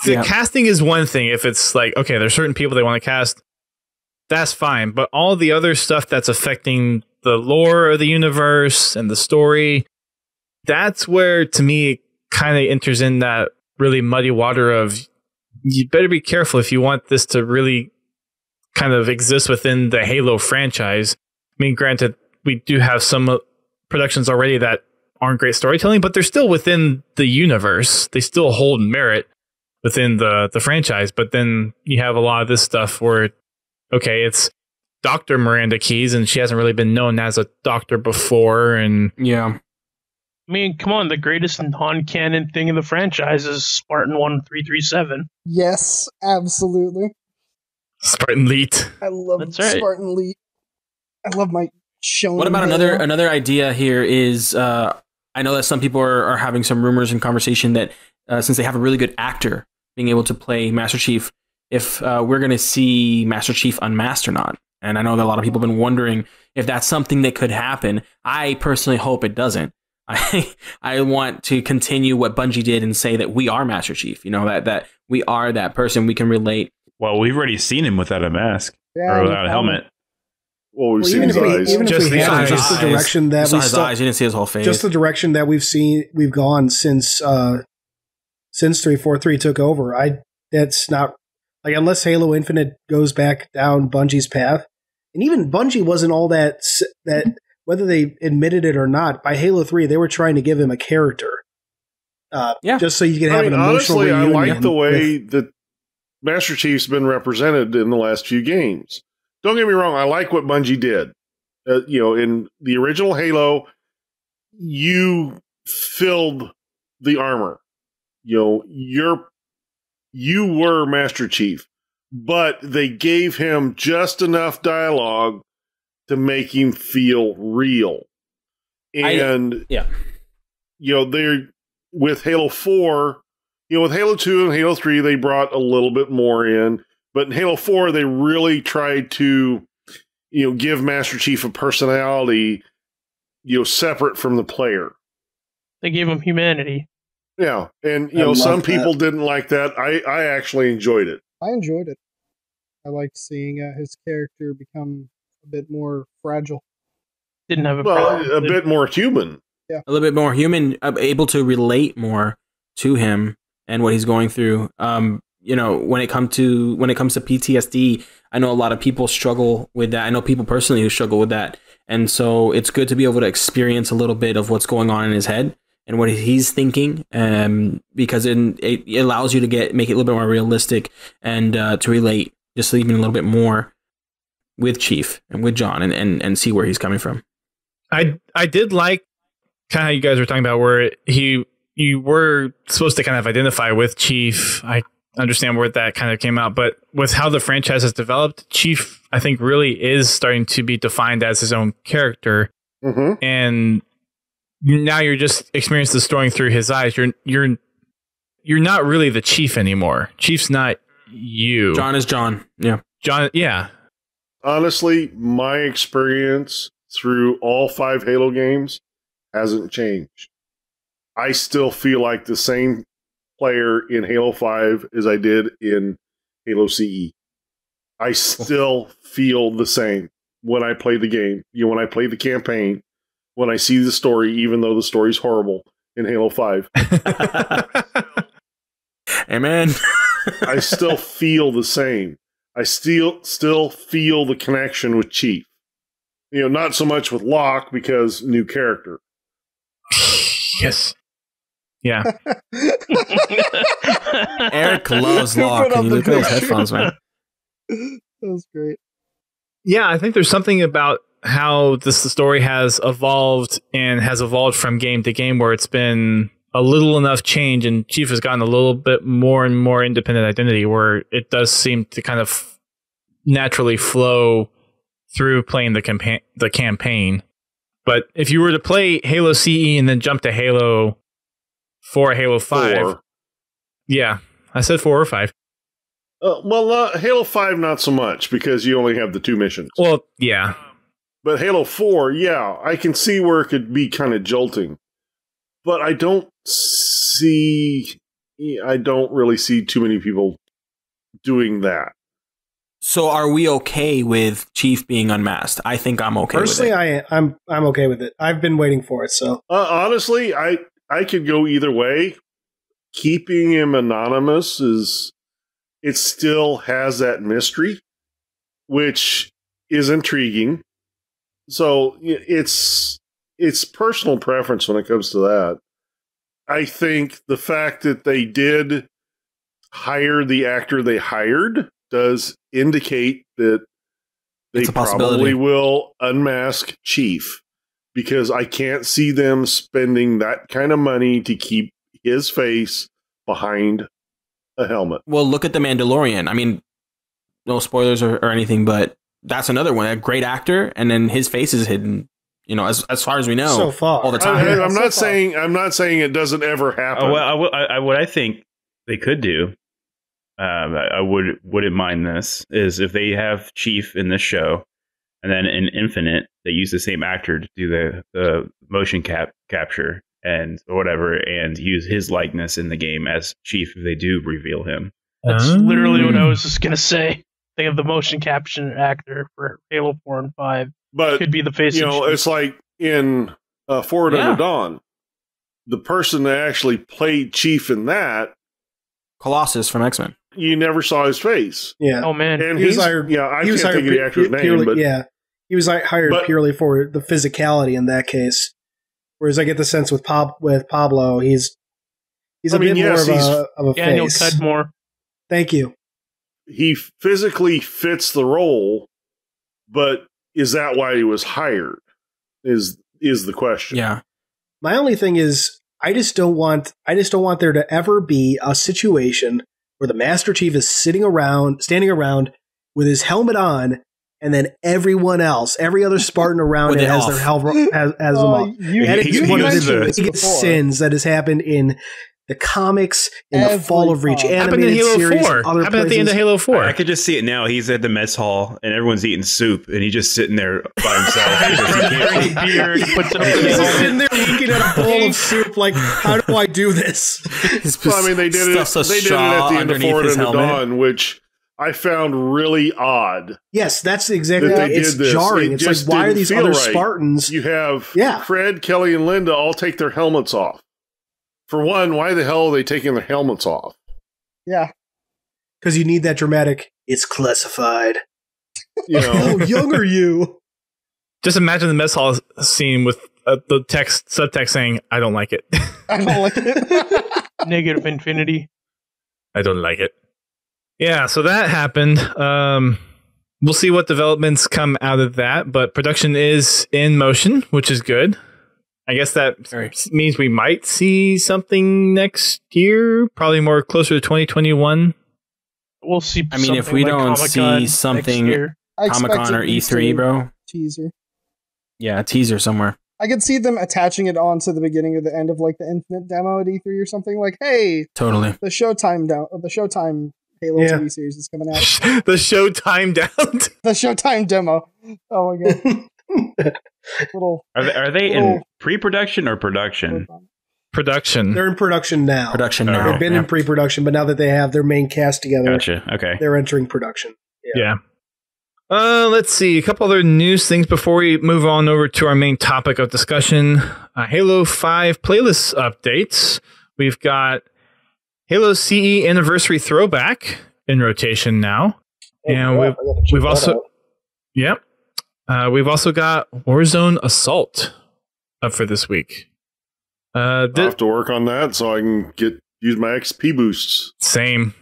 the casting is one thing. If it's like, okay, there's certain people they want to cast, that's fine. But all the other stuff that's affecting the lore of the universe and the story, that's where, to me, it kind of enters in that really muddy water of, you better be careful if you want this to really kind of exist within the Halo franchise. mean, granted, we do have some productions already that aren't great storytelling, but they're still within the universe. They still hold merit within the franchise. But then you have a lot of this stuff where, okay, it's Dr. Miranda Keyes, and she hasn't really been known as a doctor before. And Yeah. I mean, come on, the greatest non-canon thing in the franchise is Spartan 1337. Yes, absolutely. Spartan Leet. I love That's right. Spartan Lee. I love my shonen. What about another idea here is I know that some people are having some rumors and conversation that since they have a really good actor being able to play Master Chief, if we're going to see Master Chief unmasked or not. And I know that a lot of people have been wondering if that's something that could happen. I personally hope it doesn't. I want to continue what Bungie did and say that we are Master Chief. You know, that we are that person. We can relate. Well, we've already seen him without a mask Yeah, or without a helmet. Well, we've seen even his if eyes. we Just the have eyes. just the direction You that saw we his start, eyes. You didn't see his whole face. just the direction that we've gone since 343 took over. That's not like, unless Halo Infinite goes back down Bungie's path, and even Bungie wasn't all that whether they admitted it or not. By Halo 3, they were trying to give him a character, just so you could have an emotional honestly, I reunion. like the way that Master Chief's been represented in the last few games. Don't get me wrong, I like what Bungie did. In the original Halo, you filled the armor. You were Master Chief, but they gave him just enough dialogue to make him feel real. And they're with Halo 4, with Halo 2 and Halo 3, they brought a little bit more in. But in Halo 4, they really tried to, give Master Chief a personality, separate from the player. They gave him humanity. Yeah. And, I some love people that. didn't like that. I actually enjoyed it. I enjoyed it. I liked seeing his character become a bit more fragile. Didn't have a Well, problem. a bit more human. a little bit more human, able to relate more to him and what he's going through. When it comes to PTSD, I know a lot of people struggle with that. I know people personally who struggle with that. And so it's good to be able to experience a little bit of what's going on in his head and what he's thinking, because it allows you to make it a little bit more realistic and to relate just even a little bit more with Chief and with John and see where he's coming from. I did like kind of how you guys were talking about where you were supposed to kind of identify with Chief. I understand where that kind of came out, but with how the franchise has developed, Chief, I think, really is starting to be defined as his own character. Mm-hmm. And now you're just experiencing the story through his eyes. You're not really the Chief anymore. Chief's not you. John is John. Yeah. John. Yeah. Honestly, my experience through all 5 Halo games hasn't changed. I still feel like the same player in Halo 5 as I did in Halo CE. I still feel the same when I play the game. When I play the campaign, when I see the story, even though the story's horrible in Halo 5. Amen. I still feel the same. I still feel the connection with Chief. Not so much with Locke because new character. Yes. Yeah. Eric loves Locke. Can you look at those headphones, man? That was great. Yeah, I think there's something about how the story has evolved and has evolved from game to game where it's been a little enough change and Chief has gotten a little bit more and more independent identity where it does seem to kind of naturally flow through playing the campaign. But if you were to play Halo CE and then jump to Halo 4, Halo 5. 4. Yeah, I said 4 or 5. Halo 5 not so much because you only have the 2 missions. Well, yeah. But Halo 4, yeah, I can see where it could be kind of jolting. But I don't really see too many people doing that. So are we okay with Chief being unmasked? I think I'm okay Personally, with it. I'm okay with it. I've been waiting for it, so. Honestly, I could go either way. Keeping him anonymous it still has that mystery, which is intriguing. So it's personal preference when it comes to that. I think the fact that they did hire the actor they hired does indicate that they probably will unmask Chief, because I can't see them spending that kind of money to keep his face behind a helmet. Well, look at The Mandalorian. I mean, no spoilers or anything, but that's another one. A great actor, and then his face is hidden. You know, as far as we know, so far all the time. I'm not saying it doesn't ever happen. What I think they could do, I wouldn't mind this, is if they have Chief in this show, and then in Infinite they use the same actor to do the motion capture and whatever, and use his likeness in the game as Chief if they do reveal him. That's literally what I was just gonna say. They have the motion capture actor for Halo 4 and 5. But could be the face. It's like in Forward Unto Dawn, the person that actually played Chief in that, Colossus from X-Men. You never saw his face. Yeah. Oh man. And he was hired. Yeah, I can't think of the actor's name, but he was hired purely for the physicality in that case. Whereas I get the sense with Pablo, he's a bit more of a Daniel face. Cudmore. Thank you. He physically fits the role, but is that why he was hired? Is the question? Yeah. My only thing is, I just don't want there to ever be a situation where the Master Chief is standing around with his helmet on, and then everyone else, every other Spartan around it has their helmet has them off. It's one of the biggest sins that has happened in the comics, in the Fall of Reach animated series, happened at the end of Halo 4. I could just see it now. He's at the mess hall, and everyone's eating soup, and he's just sitting there by himself. He's sitting there looking at a bowl of soup, like, how do I do this? Well, I mean, they did it. They did it at the end of Forward Unto Dawn, which I found really odd. Yes, that's exactly right. It's jarring. It's like, why are these other Spartans? You have Fred, Kelly, and Linda all take their helmets off. For one, why the hell are they taking their helmets off? Yeah. Because you need that dramatic, it's classified. You know, how young are you? Just imagine the mess hall scene with the subtext saying, I don't like it. I don't like it. Negative infinity. I don't like it. Yeah, so that happened. We'll see what developments come out of that, but production is in motion, which is good. I guess that means we might see something next year, probably more closer to 2021. We'll see. I mean, if we don't see something Comic-Con or E3, bro. Teaser. Yeah, a teaser somewhere. I could see them attaching it on to the beginning or the end of like the Infinite demo at E3 or something. Like, hey, totally. The Showtime Halo TV series is coming out. The Showtime down. The Showtime demo. Oh my god. Are they in pre-production or production? Production. They're in production now. They've been in pre-production, but now that they have their main cast together, gotcha. Okay, they're entering production. Yeah. Let's see a couple other news things before we move on over to our main topic of discussion. Halo 5 playlist updates. We've got Halo CE Anniversary Throwback in rotation now, and we've also we've also got Warzone Assault up for this week. I'll have to work on that so I can use my XP boosts. Same.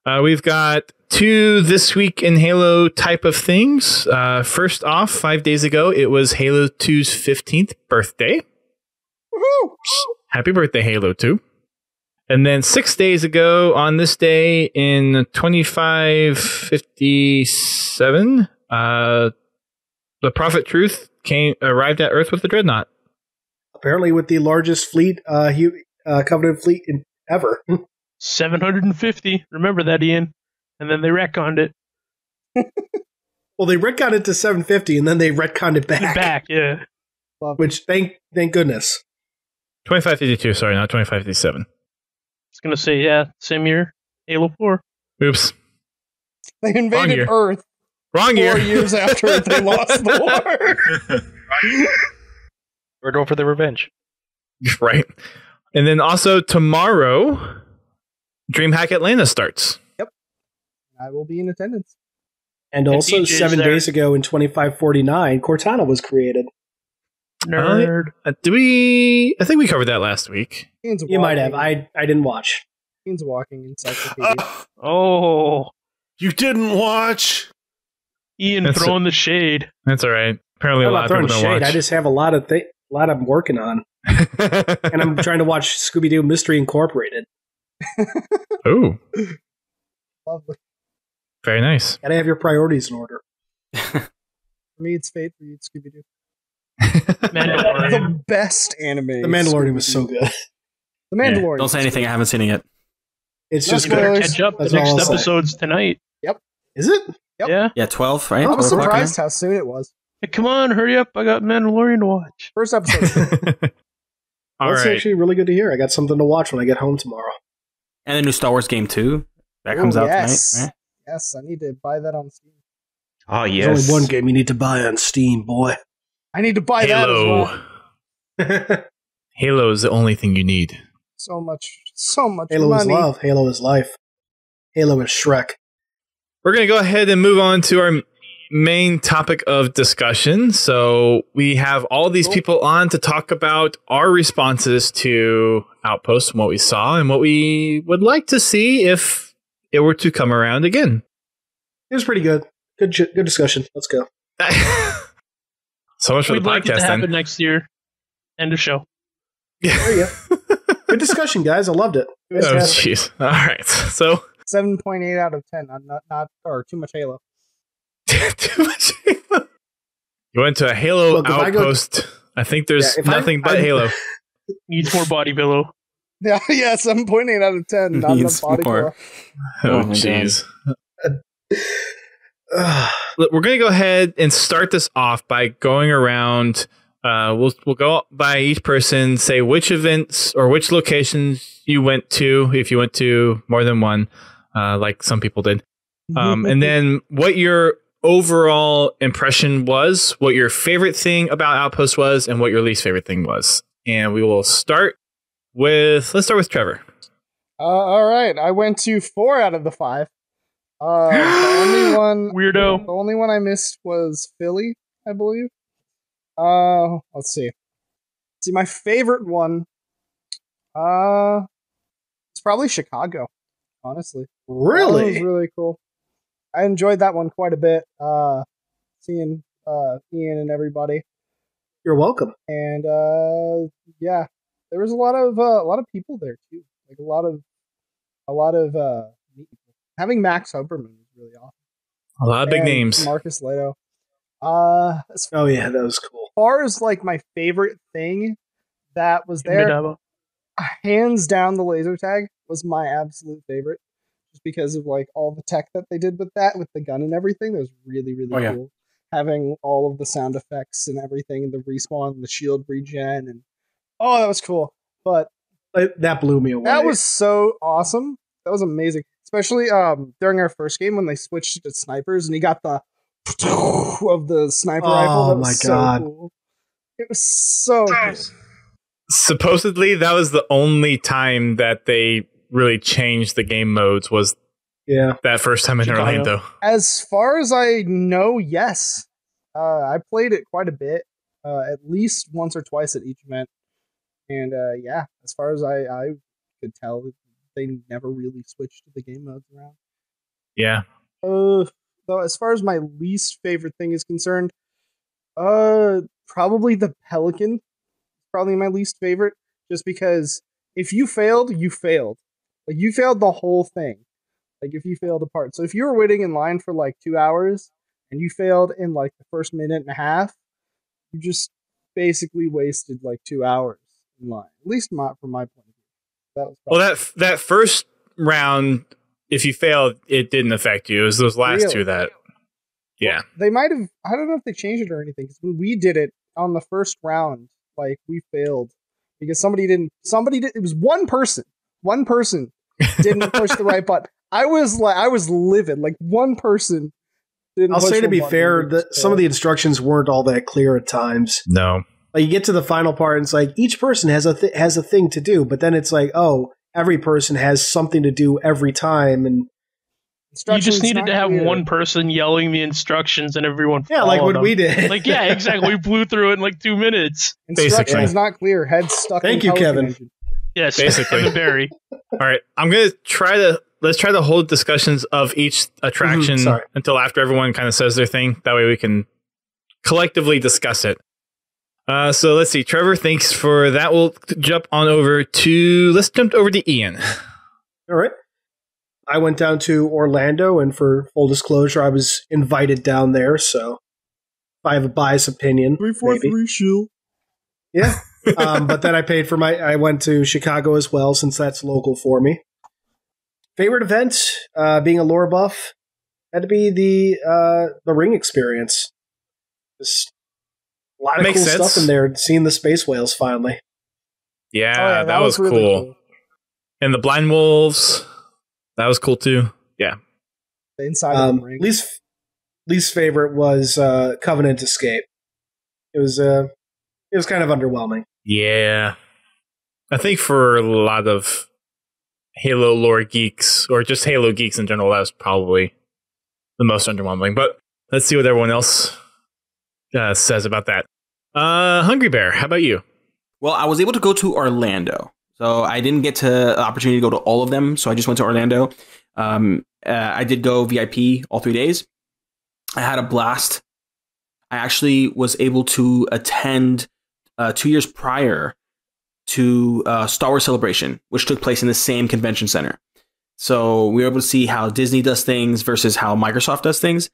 We've got 2 this week in Halo type of things. First off, 5 days ago, it was Halo 2's 15th birthday. Woohoo! Happy birthday, Halo 2. And then 6 days ago, on this day in 2557, the Prophet Truth arrived at Earth with the Dreadnought. Apparently with the largest fleet, Covenant fleet ever. 750. Remember that, Ian. And then they retconned it. Well, they retconned it to 750, and then they retconned it back. Yeah. Which, thank goodness. 2552, sorry, not 2557. I was going to say, same year. Halo 4. Oops. They invaded Earth. Wrong year. 4 years after they lost the war. We're going for the revenge. Right. And then also tomorrow, DreamHack Atlanta starts. Yep. I will be in attendance. And also, DJ's 7 there. days ago in 2549, Cortana was created. Nerd. I think we covered that last week. Ian's You might have. walking- I didn't watch. Ian's walking encyclopedia. Oh, You didn't watch? Ian That's throwing the shade. That's all right. Apparently, a I'm lot not of throwing people shade. don't I watch. just have a lot I'm working on. And I'm trying to watch Scooby-Doo Mystery Incorporated. Oh, Lovely. very nice. Gotta have your priorities in order. For me, it's Fate. For you, it's Scooby-Doo. Mandalorian. The best anime. The Mandalorian was so good. The Mandalorian. Don't say anything. I haven't seen it yet. It's No just spoilers. good. Catch up. The That's all next I'll say. episode's tonight. Is it? Yep. Yeah. Yeah, 12, right? I was 12 o'clock, surprised how soon it was. Hey, come on, hurry up! I got Mandalorian to watch. First episode. All That's right. actually really good to hear. I got something to watch when I get home tomorrow. yeah. And the new Star Wars game, too. That comes Oh, out yes. tonight, right? Yes, I need to buy that on Steam. Oh, There's yes. only one game you need to buy on Steam, boy. I need to buy that as well. Halo. Halo is the only thing you need. So much Halo is money. love. Halo is life. Halo is Shrek. We're going to go ahead and move on to our main topic of discussion. So we have all these people on to talk about our responses to Outpost and what we saw and what we would like to see if it were to come around again. It was pretty good. Good discussion. Let's go. So much for We'd the like it to podcast happen then. next year. End of show. There you go. Good discussion, guys. I loved it. Oh, jeez. All right. So 7.8 out of 10. Not or too much Halo. too much Halo. You went to a Halo Look, if I go- Outpost. I think there's Yeah, if nothing but I- Halo. Needs more body pillow. Yeah, 7.8 out of 10. Not enough Needs body more. pillow. Oh, Oh my jeez. Look, we're going to go ahead and start this off by going around. We'll go by each person, say which events or which locations you went to, if you went to more than one, like some people did. And then what your overall impression was, what your favorite thing about Outpost was, and what your least favorite thing was. And we will let's start with Trevor. All right. I went to 4 out of the 5. The only one Weirdo. The only one I missed was Philly, I believe. Let's see. See, my favorite one, it's probably Chicago. Honestly, that one was Really? really cool. I enjoyed that one quite a bit. Seeing Ian and everybody, You're welcome. and yeah, there was a lot of people there too. Like a lot of neat people. Having Max Hoberman was really awesome. A lot of big And names. Marcus Leto. As Oh, yeah, that was cool. far as like my favorite thing that was there, Midaba. hands down, the laser tag was my absolute favorite, just because of like all the tech that they did with that, with the gun and everything. That was really Oh, yeah. cool. Having all of the sound effects and everything, and the respawn, and the shield regen, and that was cool. But That blew me away. that was so awesome. That was amazing, especially during our first game when they switched to snipers and he got the of the sniper rifle. That was my so God. cool. It was so cool. Supposedly, that was the only time that they really changed the game modes, was Yeah. that first time in Chicago. Orlando. As far as I know, yes. I played it quite a bit, at least once or twice at each event. And yeah, as far as I could tell, they never really switched the game modes around. Yeah. Though as far as my least favorite thing is concerned, probably the Pelican. Probably my least favorite, just because if you failed, you failed. Like you failed the whole thing. Like if you failed a part. So if you were waiting in line for like 2 hours and you failed in like the first minute and a half, you just basically wasted like 2 hours in line. At least from my point of view. That was Well, that first round, if you failed, it didn't affect you. It was those last Really? two that. Yeah. they might have. I don't know if they changed it or anything. Because when we did it on the first round, like we failed because somebody did. It was one person. One person didn't push the right button. I was livid. Like one person didn't. I'll push say to the be button. fair, We just some of the failed. instructions weren't all that clear at times. No. Like you get to the final part, and it's like each person has a thing to do, but then it's like, oh, every person has something to do every time, and You just Instructions needed not to have clear. one person yelling the instructions and everyone Yeah, like followed what them. we did. Like, yeah, exactly. We blew through it in like 2 minutes. Instructions Basically. not clear. Head stuck. Thank in you, Pelican Kevin. Engine. Yes, Basically. Kevin Barry. All right, I'm gonna let's try to hold discussions of each attraction Sorry. until after everyone kind of says their thing. That way we can collectively discuss it. So let's see. Trevor, thanks for that. We'll jump over to Ian. All right. I went down to Orlando, and for full disclosure, I was invited down there, so if I have a biased opinion, maybe. shield. Yeah. But then I paid for I went to Chicago as well, since that's local for me. Favorite event, being a lore buff, had to be the ring experience. Just a lot of Makes cool sense. stuff in there. Seeing the space whales finally. Yeah, that was really cool. And the blind wolves, that was cool too. Yeah. The inside of the ring. Least favorite was Covenant Escape. It was kind of underwhelming. Yeah. I think for a lot of Halo lore geeks, or just Halo geeks in general, that was probably the most underwhelming. But let's see what everyone else says about that. Hungry Bear, how about you? Well, I was able to go to Orlando. So I didn't get the opportunity to go to all of them. So I just went to Orlando. I did go VIP all 3 days. I had a blast. I actually was able to attend 2 years prior to Star Wars Celebration, which took place in the same convention center. So we were able to see how Disney does things versus how Microsoft does things.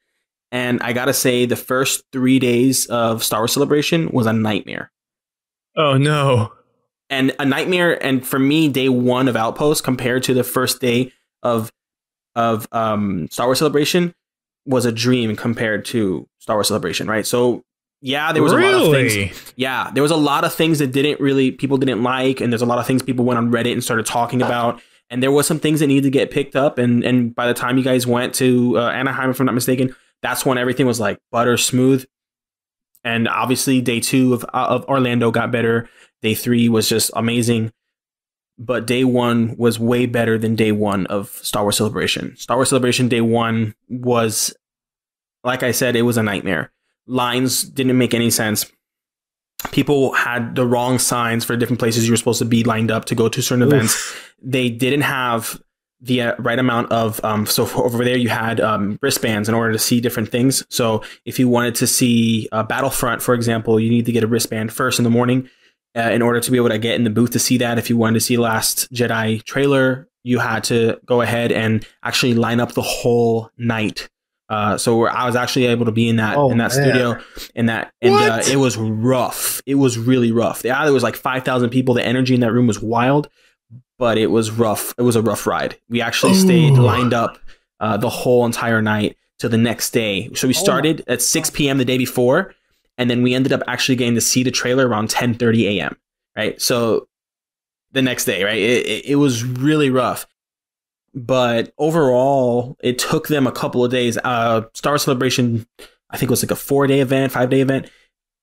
And I got to say, the first 3 days of Star Wars Celebration was a nightmare. Oh, no. And a nightmare, and for me, day one of Outpost compared to the first day of Star Wars Celebration was a dream compared to Star Wars Celebration, right? So yeah, there was a lot of things. Yeah, there was a lot of things that people didn't like, and there's a lot of things people went on Reddit and started talking about. And there was some things that needed to get picked up. And by the time you guys went to Anaheim, if I'm not mistaken, that's when everything was like butter smooth. And obviously, day two of Orlando got better. Day 3 was just amazing. But day 1 was way better than day 1 of Star Wars Celebration. Star Wars Celebration day 1 was, like I said, it was a nightmare. Lines didn't make any sense. People had the wrong signs for different places you were supposed to be lined up to go to certain events. They didn't have the right amount of so over there you had wristbands in order to see different things. So if you wanted to see Battlefront, for example, you need to get a wristband first in the morning in order to be able to get in the booth to see that. If you wanted to see Last Jedi trailer, you had to go ahead and actually line up the whole night. So I was actually able to be in that studio and it was rough. It was really rough. Yeah, there was like 5,000 people. The energy in that room was wild, but it was rough. It was a rough ride. We actually stayed lined up the whole entire night till the next day. So we started at 6 p.m. the day before, and then we ended up actually getting to see the trailer around 10:30 a.m. Right. So the next day, right, it was really rough. But overall, it took them a couple of days. Star Wars Celebration, I think it was like a 4-day event, 5-day event.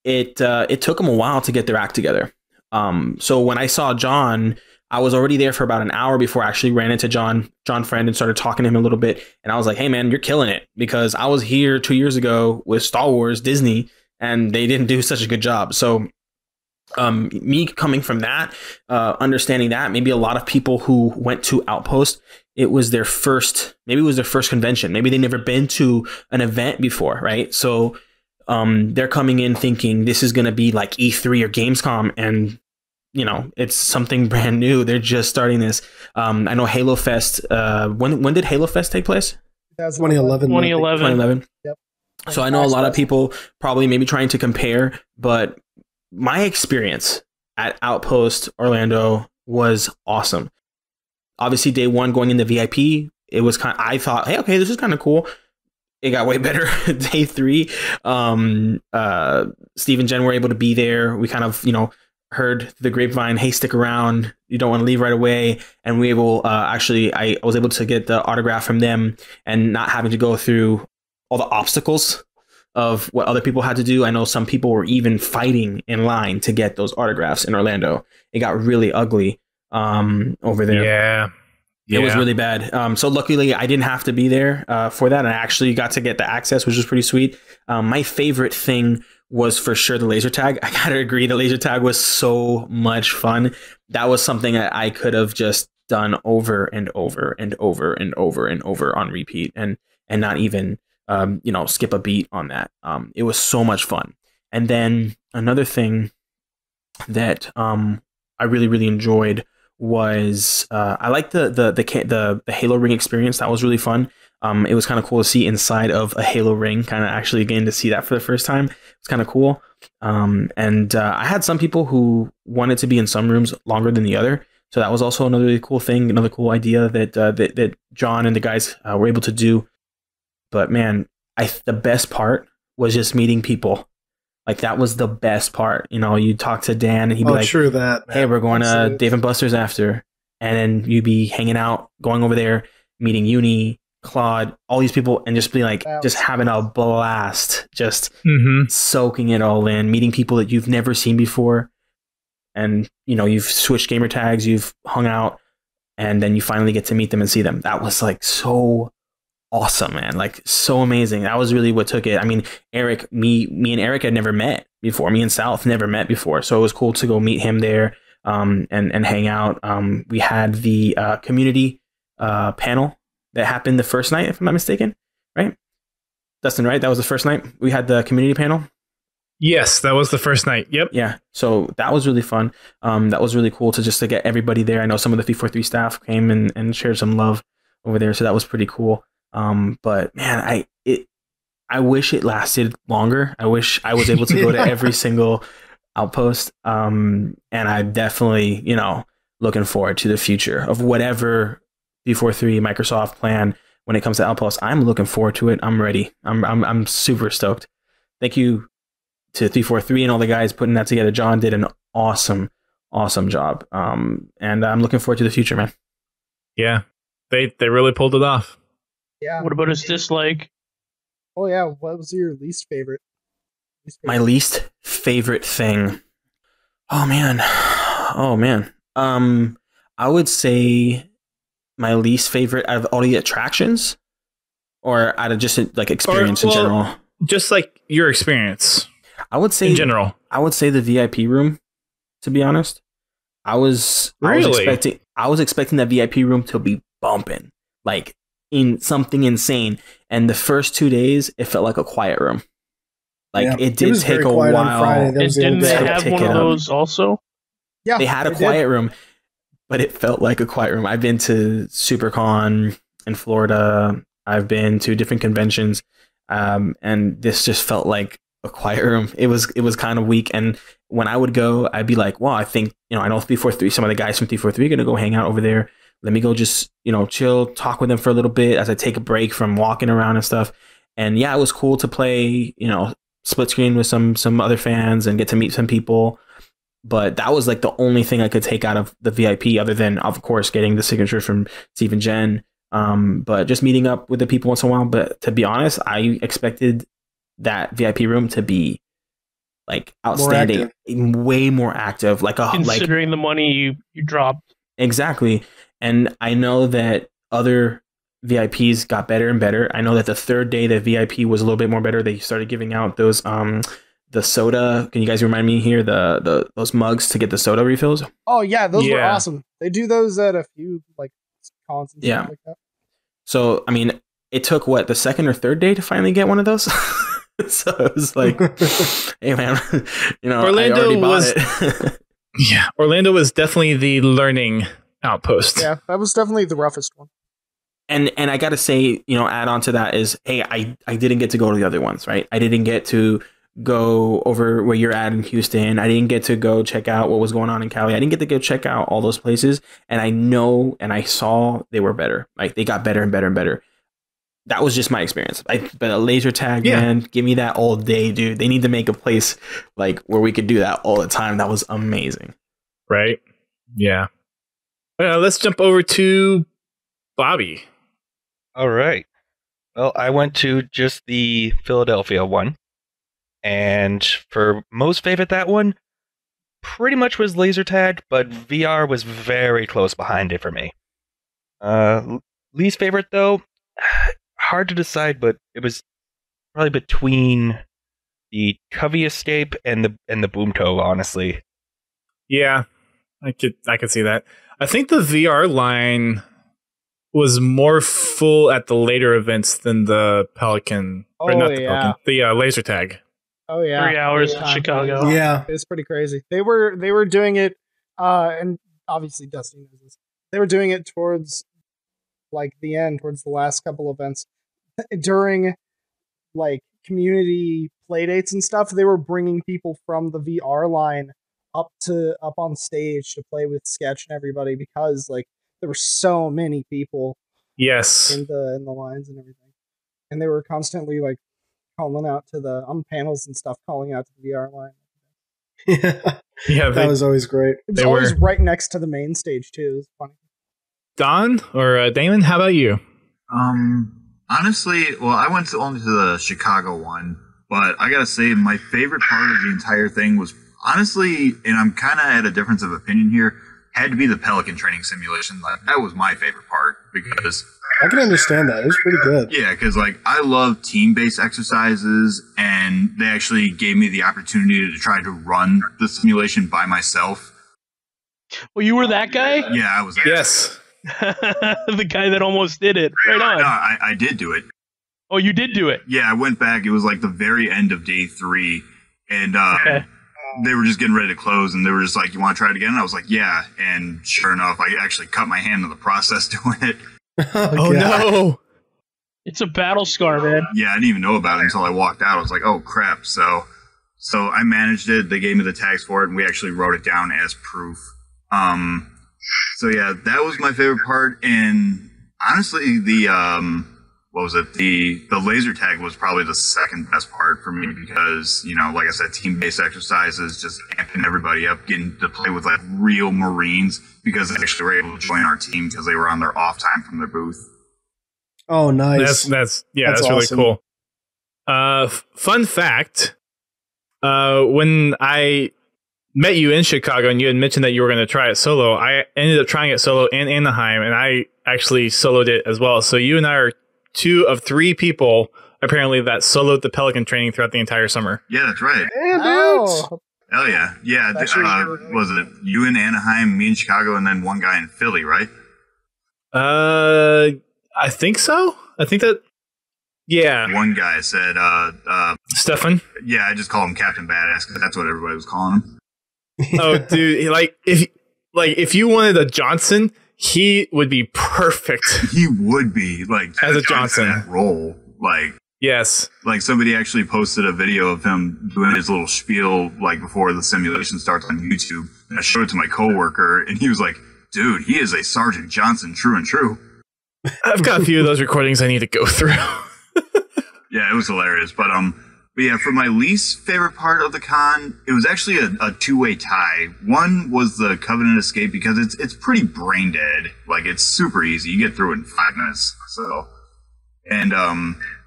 It took them a while to get their act together. So when I saw John, I was already there for about an hour before I actually ran into John Friend and started talking to him a little bit. And I was like, hey, man, you're killing it, because I was here 2 years ago with Star Wars, Disney, and they didn't do such a good job. So me coming from that, understanding that, maybe a lot of people who went to Outpost, it was their first convention. Maybe they've never been to an event before, right? So they're coming in thinking this is going to be like E3 or Gamescom, and you know, it's something brand new. They're just starting this. I know Halo Fest. When did Halo Fest take place? 2011. 2011. Yep. So I know a lot of people probably maybe trying to compare, but my experience at Outpost Orlando was awesome. Obviously, day 1 going into VIP, it was I thought, hey, okay, this is kind of cool. It got way better. Day 3, Steve and Jen were able to be there. We kind of, heard the grapevine, hey, stick around. You don't want to leave right away. And we able, I was able to get the autograph from them and not having to go through all the obstacles of what other people had to do. I know some people were even fighting in line to get those autographs in Orlando. It got really ugly over there. It was really bad. So luckily, I didn't have to be there for that. And I actually got to get the access, which was pretty sweet. My favorite thing was for sure the laser tag. I gotta agree, the laser tag was so much fun. That was something that I could have just done over and over and over and over and over on repeat, and not even skip a beat on that. It was so much fun. And then another thing that I really, really enjoyed was I liked the Halo ring experience. That was really fun. It was kind of cool to see inside of a Halo ring, kind of actually getting to see that for the first time. It's kind of cool. And I had some people who wanted to be in some rooms longer than the other. So that was also another really cool thing, another cool idea that John and the guys were able to do. But man, the best part was just meeting people. Like, that was the best part. You talk to Dan and he'd be like, true that, man. Hey, we're going to Dave and Buster's after. And then you'd be hanging out, going over there, meeting Uni, Claude, all these people, and just be like, just having a blast, just soaking it all in, meeting people that you've never seen before. And, you've switched gamer tags, you've hung out, and then you finally get to meet them and see them. That was like so awesome, man. Like, so amazing. That was really what took it. I mean, Eric, me and Eric had never met before. Me and Sovth never met before. So it was cool to go meet him there and hang out. We had the community panel that happened the first night, if I'm not mistaken, right? Dustin, right? That was the first night we had the community panel. Yes, that was the first night. Yep. Yeah. So that was really fun. That was really cool to get everybody there. I know some of the 343 staff came and shared some love over there. So that was pretty cool. But man, I wish it lasted longer. I wish I was able to go to every single outpost. And I'm definitely, looking forward to the future of whatever 343 Microsoft plan when it comes to outposts. I'm looking forward to it. I'm ready. I'm super stoked. Thank you to 343 and all the guys putting that together. John did an awesome job. And I'm looking forward to the future, man. Yeah, they really pulled it off. Yeah. What about his dislike? Oh yeah, what was your least favorite? My least favorite thing. Oh man. I would say my least favorite out of all the attractions, or out of just like experience in general. Just like your experience. I would say in general. I would say the VIP room, to be honest. I was expecting that VIP room to be bumping, like in something insane. And the first 2 days, it felt like a quiet room. Like, it did take a while. Didn't they have one of those also? Yeah, they had a quiet room, but it felt like a quiet room. I've been to SuperCon in Florida. I've been to different conventions, and this just felt like a quiet room. It was kind of weak. And when I would go, I'd be like, well, I think, I know 343, some of the guys from 343 are going to go hang out over there. Let me go just, chill, talk with them for a little bit as I take a break from walking around and stuff. And yeah, it was cool to play, split screen with some other fans and get to meet some people. But that was like the only thing I could take out of the VIP, other than, of course, getting the signature from Steve and Jen. But just meeting up with the people once in a while. But to be honest, I expected that VIP room to be like outstanding, way more active, Considering the money you dropped. Exactly. And I know that other VIPs got better and better. I know that the third day that VIP was a little bit more better. They started giving out those the soda. Can you guys remind me here those mugs to get the soda refills? Oh yeah, those were awesome. They do those at a few cons and stuff like that. So I mean, it took the second or third day to finally get one of those. So it was like, hey man, Orlando I already bought it. Yeah, Orlando was definitely the learning outpost. Yeah, that was definitely the roughest one. And I got to say, add on to that is, hey, I didn't get to go to the other ones, right? I didn't get to go over where you're at in Houston. I didn't get to go check out what was going on in Cali. I didn't get to go check out all those places. And I know and I saw they were better. Like, they got better and better and better. That was just my experience. But a laser tag, man, give me that all day, dude. They need to make a place where we could do that all the time. That was amazing. Right? Yeah. Let's jump over to Bobby. All right. Well, I went to just the Philadelphia one. And for most favorite, that one pretty much was laser tag, but VR was very close behind it for me. Least favorite though, hard to decide, but it was probably between the Covey Escape and the Boomtoe, honestly. Yeah, I could see that. I think the VR line was more full at the later events than the Pelican. Or not the Pelican, the laser tag. Oh yeah, 3 hours in Chicago. Yeah, it was pretty crazy. They were doing it, and obviously Dusty knows this. They were doing it towards like the end, towards the last couple events, during like community playdates and stuff. They were bringing people from the VR line up on stage to play with Sketch and everybody because like there were so many people. Yes, in the lines and everything, and they were constantly like calling out to the on panels and stuff, calling out to the VR line. Yeah, that was always great. It was always right next to the main stage too. It was funny. Don or Damon, how about you? Honestly, well, I went only to the Chicago one, but I gotta say my favorite part of the entire thing was honestly, and I'm kind of at a difference of opinion here, had to be the Pelican training simulation. Like that was my favorite part because I can understand that. It was pretty good. Yeah, because like I love team-based exercises, and they actually gave me the opportunity to try to run the simulation by myself. Well, you were that guy? Yeah, I was. Yes. The guy that almost did it. Right on. No, I did do it. Oh, you did do it? Yeah, I went back. It was like the very end of day 3, and they were just getting ready to close, and they were just like, "You want to try it again?" And I was like, "Yeah." And sure enough, I actually cut my hand in the process doing it. Oh no! It's a battle scar, man. Yeah, I didn't even know about it until I walked out. I was like, "Oh crap!" So I managed it. They gave me the tags for it, and we actually wrote it down as proof. So yeah, that was my favorite part. And honestly, the what was it? The laser tag was probably the second best part for me because, you know, like I said, team-based exercises, just amping everybody up, getting to play with like real Marines because they actually were able to join our team because they were on their off time from their booth. Oh, nice. That's really awesome. cool. Fun fact, when I met you in Chicago and you had mentioned that you were going to try it solo, I ended up trying it solo in Anaheim, and I actually soloed it as well. So you and I are 2 of 3 people apparently that soloed the Pelican training throughout the entire summer. Yeah, that's right. Oh. Hell yeah. Yeah, was it you in Anaheim, me in Chicago, and then one guy in Philly, right? I think so. I think that, yeah. One guy said, Stefan? Yeah, I just call him Captain Badass because that's what everybody was calling him. Oh, dude, if you wanted a Johnson, he would be perfect. He would be like as a Johnson that role. Like, yes, like somebody actually posted a video of him doing his little spiel like before the simulation starts on YouTube, and I showed it to my coworker, and he was like, "Dude, he is a Sergeant Johnson, true and true." I've got a few of those recordings I need to go through. Yeah, it was hilarious, but yeah, for my least favorite part of the con, it was actually a two-way tie. One was the Covenant Escape because it's pretty brain dead. Like, it's super easy. You get through it in 5 minutes. So, and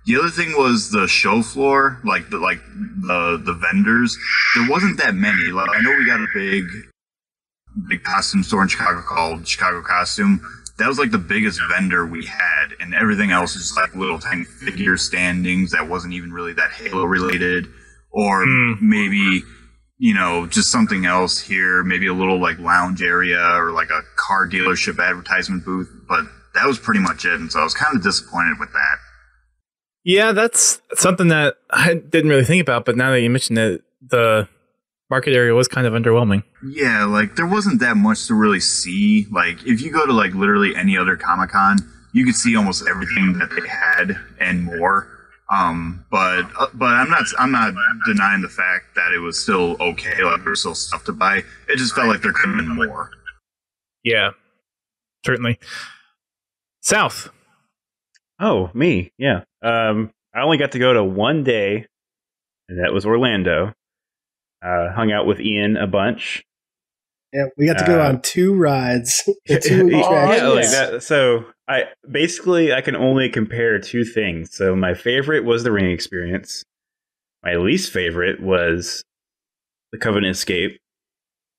the other thing was the show floor, like the vendors. There wasn't that many. Like, I know we got a big costume store in Chicago called Chicago Costume. That was like the biggest vendor we had, and everything else is like little tiny figure standings that wasn't even really that Halo related, or maybe, you know, just something else here, maybe a little like lounge area or like a car dealership advertisement booth, but that was pretty much it, and so I was kind of disappointed with that. Yeah, that's something that I didn't really think about, but now that you mentioned it, the market area was kind of underwhelming. Yeah, like there wasn't that much to really see. Like if you go to like literally any other Comic-Con, you could see almost everything that they had and more. But I'm not denying the fact that it was still okay. Like there was still stuff to buy. It just felt like there could have been more. Yeah, certainly. Sovth. Oh, me. Yeah. I only got to go to one day, and that was Orlando. Hung out with Ian a bunch. Yeah, we got to go on 2 rides. 2 attractions. Yeah, like that. So I can only compare 2 things. So my favorite was the ring experience. My least favorite was the Covenant Escape.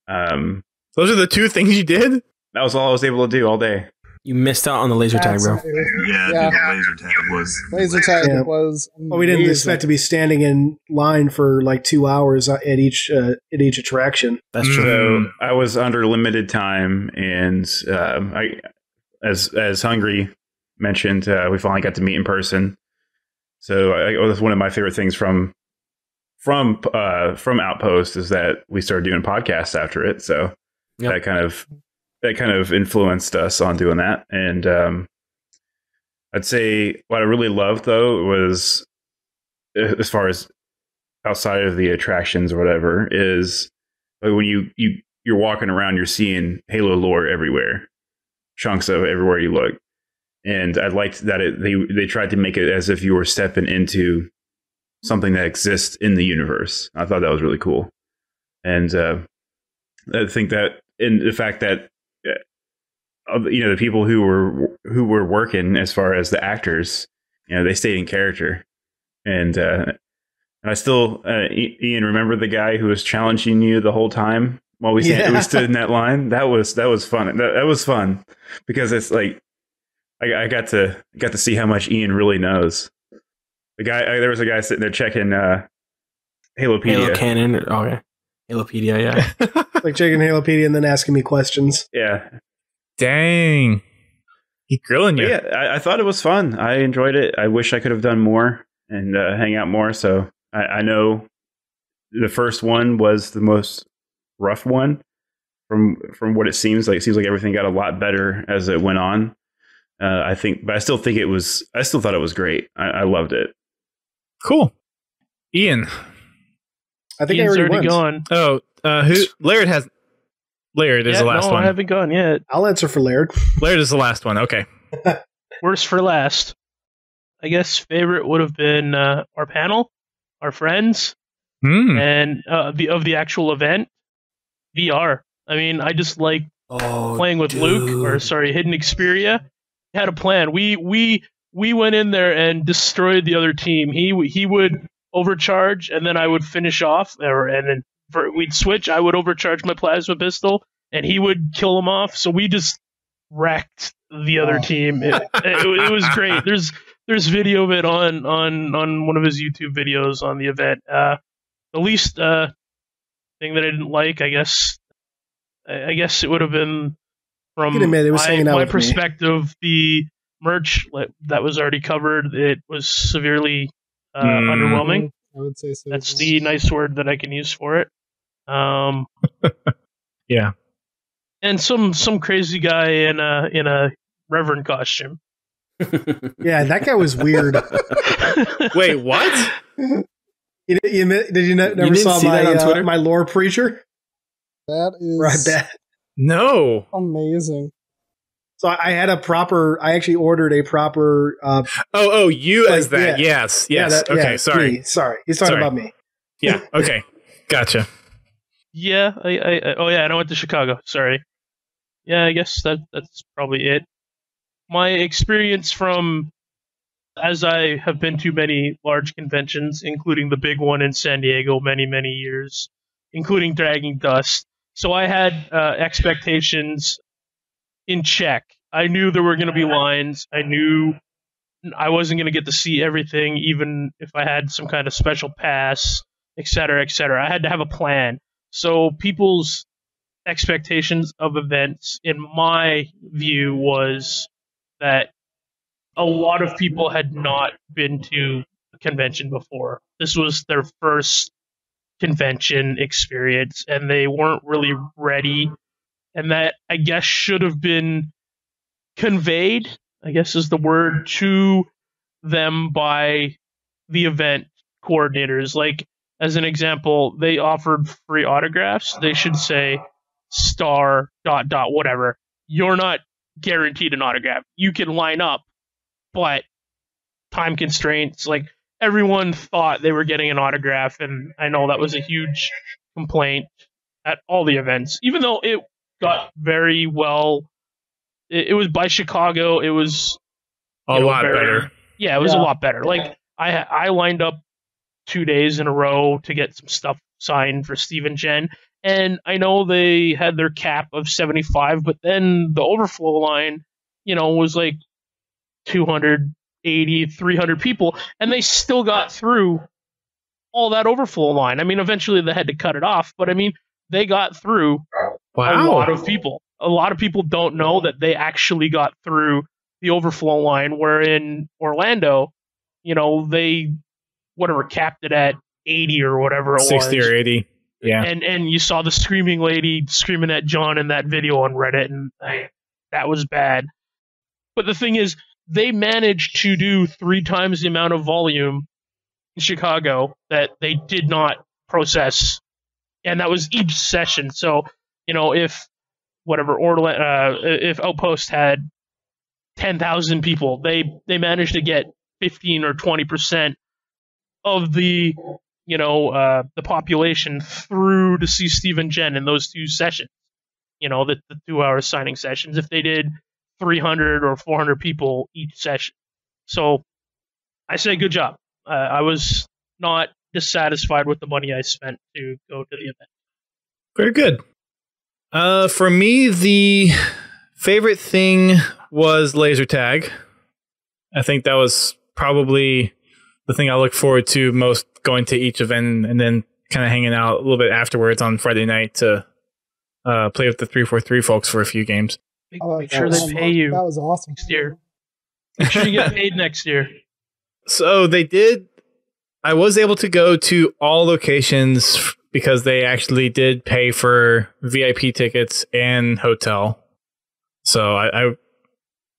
Those are the 2 things you did? That was all I was able to do all day. You missed out on the laser tag, bro. Yeah, the laser tag was Laser tag Yeah. was. Well, we didn't amazing. expect to be standing in line for like 2 hours at each attraction. That's true. So I was under limited time, and as Hungry mentioned, we finally got to meet in person. So it was one of my favorite things from Outpost is that we started doing podcasts after it. So that kind of influenced us on doing that. And I'd say what I really loved though was, as far as outside of the attractions or whatever, is like when you're walking around, you're seeing Halo lore everywhere, chunks of it everywhere you look. And I liked that they tried to make it as if you were stepping into something that exists in the universe. I thought that was really cool. And I think that in the fact that the people who were working, as far as the actors, they stayed in character. And I still, Ian, remember the guy who was challenging you the whole time while we stood in that line? That was fun. That was fun because it's like I got to see how much Ian really knows. There was a guy sitting there checking Halopedia. Halo Canon. Okay. Halopedia, yeah. Like checking Halopedia and then asking me questions. Yeah. Dang. He grilling you. But yeah, I thought it was fun. I enjoyed it. I wish I could have done more and hang out more. So I know the first one was the most rough one from what it seems like. It seems like everything got a lot better as it went on. But I still thought it was great. I loved it. Cool. Ian. I think Ian's I already went. gone. Oh, Laird has. Laird is the last one. I haven't gone yet. I'll answer for Laird. Laird is the last one. Okay. Worst for last. I guess favorite would have been our panel, our friends, and of the actual event, VR. I mean, I just like playing with Hidden Xperia. He had a plan. We went in there and destroyed the other team. He would overcharge, and then I would finish off, and then we'd switch. I would overcharge my plasma pistol, and he would kill him off. So we just wrecked the other team. It was great. There's video of it on one of his YouTube videos on the event. The least thing that I didn't like, I guess it would have been from my perspective, the merch that was already covered. It was severely underwhelming. I would say so. That's the nice word that I can use for it. Yeah. And some crazy guy in a reverend costume. Yeah, that guy was weird. Wait, what? Did you never saw my lore preacher? That is right. No. Amazing. So I actually ordered a proper. You as that? Yeah. Yes. Okay. Sorry. Me. Sorry. He's talking about me. Yeah. Okay. Gotcha. Yeah. I went to Chicago. Sorry. Yeah. I guess that's probably it. My experience from, as I have been to many large conventions, including the big one in San Diego many, many years, including Dragging Dust. So I had expectations in check. I knew there were going to be lines. I knew I wasn't going to get to see everything, even if I had some kind of special pass, et cetera, et cetera. I had to have a plan. So people's expectations of events, in my view, was that a lot of people had not been to a convention before. This was their first convention experience, and they weren't really ready. And that, I guess, should have been conveyed, I guess is the word, to them by the event coordinators. Like, as an example, they offered free autographs. They should say star ... whatever. You're not guaranteed an autograph. You can line up, but time constraints. Like, everyone thought they were getting an autograph, and I know that was a huge complaint at all the events, even though it got very well. It was by Chicago. It was a lot better. Yeah, it was a lot better. Like, I lined up 2 days in a row to get some stuff signed for Steve and Jen, and I know they had their cap of 75, but then the overflow line was like 280, 300 people, and they still got through all that overflow line. I mean, eventually they had to cut it off, but I mean, they got through a lot of people. A lot of people don't know that they actually got through the overflow line, where in Orlando, they capped it at 80 or whatever it 60 was. or 80. Yeah. And you saw the screaming lady screaming at John in that video on Reddit, and that was bad. But the thing is, they managed to do 3 times the amount of volume in Chicago that they did not process, and that was each session. So, if if Outpost had 10,000 people, they managed to get 15 or 20% of the the population through to see Steve and Jen in those 2 sessions. The 2-hour signing sessions. If they did 300 or 400 people each session, so I say good job. I was not dissatisfied with the money I spent to go to the event. Very good. For me, the favorite thing was laser tag. I think that was probably the thing I look forward to most, going to each event and then kind of hanging out a little bit afterwards on Friday night to play with the 343 folks for a few games. Make sure they pay you. That was awesome. Next year. Make sure you get paid next year. So they did. I was able to go to all locations because they actually did pay for VIP tickets and hotel. So I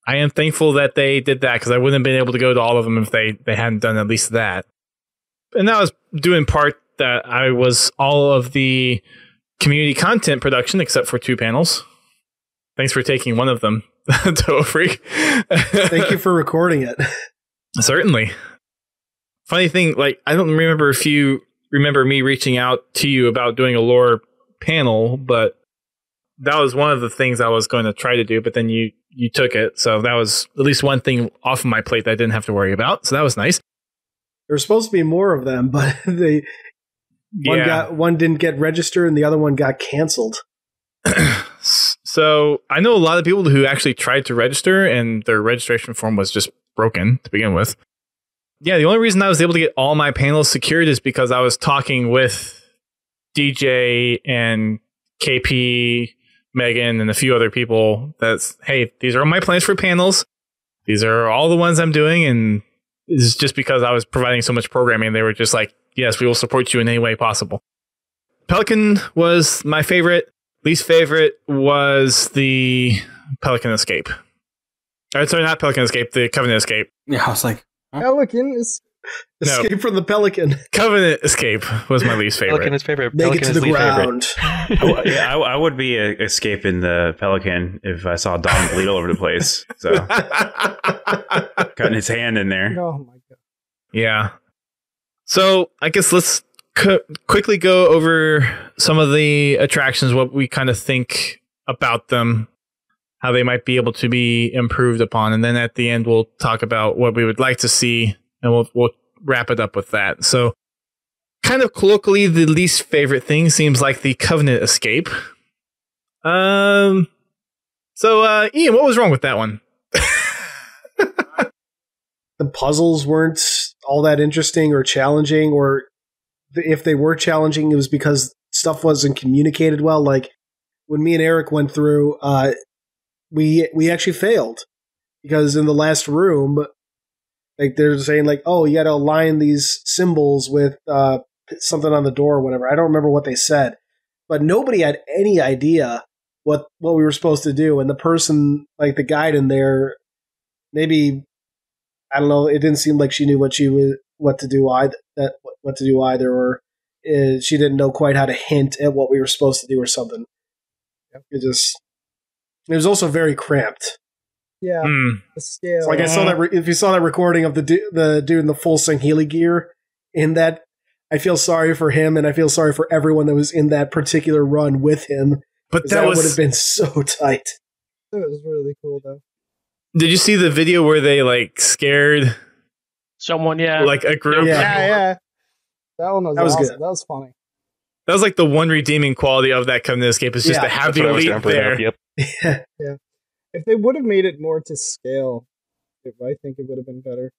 am thankful that they did that, because I wouldn't have been able to go to all of them if they hadn't done at least that. And that was due in part that I was all of the community content production except for 2 panels. Thanks for taking one of them, Toa Freak. Thank you for recording it. Certainly. Funny thing, I don't remember if you remember me reaching out to you about doing a lore panel, but that was one of the things I was going to try to do, but then you took it. So that was at least one thing off of my plate that I didn't have to worry about. So that was nice. There were supposed to be more of them, but one didn't get registered and the other one got canceled. So I know a lot of people who actually tried to register and their registration form was just broken to begin with. Yeah, the only reason I was able to get all my panels secured is because I was talking with DJ and KP, Megan, and a few other people. That's, hey, these are all my plans for panels. These are all the ones I'm doing, and it's just because I was providing so much programming. They were just like, yes, we will support you in any way possible. Pelican was my favorite. Least favorite was the Pelican Escape. Sorry, not Pelican Escape, the Covenant Escape. Yeah, I was like, Pelican is Escape from the Pelican. Covenant Escape was my least favorite. Pelican is favorite. Make Pelican it to is the least ground. I would be escaping the Pelican if I saw Don bleed all over the place. So cutting his hand in there. oh my god. Yeah. So I guess let's quickly go over some of the attractions, what we kind of think about them, how they might be able to be improved upon. And then at the end, we'll talk about what we would like to see, and we'll wrap it up with that. So kind of colloquially, the least favorite thing seems like the Covenant Escape. So Ian, what was wrong with that one? The puzzles weren't all that interesting or challenging, or if they were challenging, it was because stuff wasn't communicated well. Like when me and Eric went through, we actually failed because in the last room, like they're saying like, oh, you got to align these symbols with something on the door or whatever. I don't remember what they said, but nobody had any idea what we were supposed to do. And the person, like the guide in there, maybe, I don't know, it didn't seem like she knew what to do either, or she didn't know quite how to hint at what we were supposed to do or something. It was also very cramped. Yeah, the scale. It's like I saw that. If you saw that recording of the dude in the full Sangheili gear, in that, I feel sorry for him, and I feel sorry for everyone that was in that particular run with him. But that would have been so tight. It was really cool though. Did you see the video where they like scared someone? Yeah, like a group. Yeah. That one was awesome. good. That was funny. That was like the one redeeming quality of that Covenant Escape is just to have the elite there. Yep. Yeah. If they would have made it more to scale, I think it would have been better.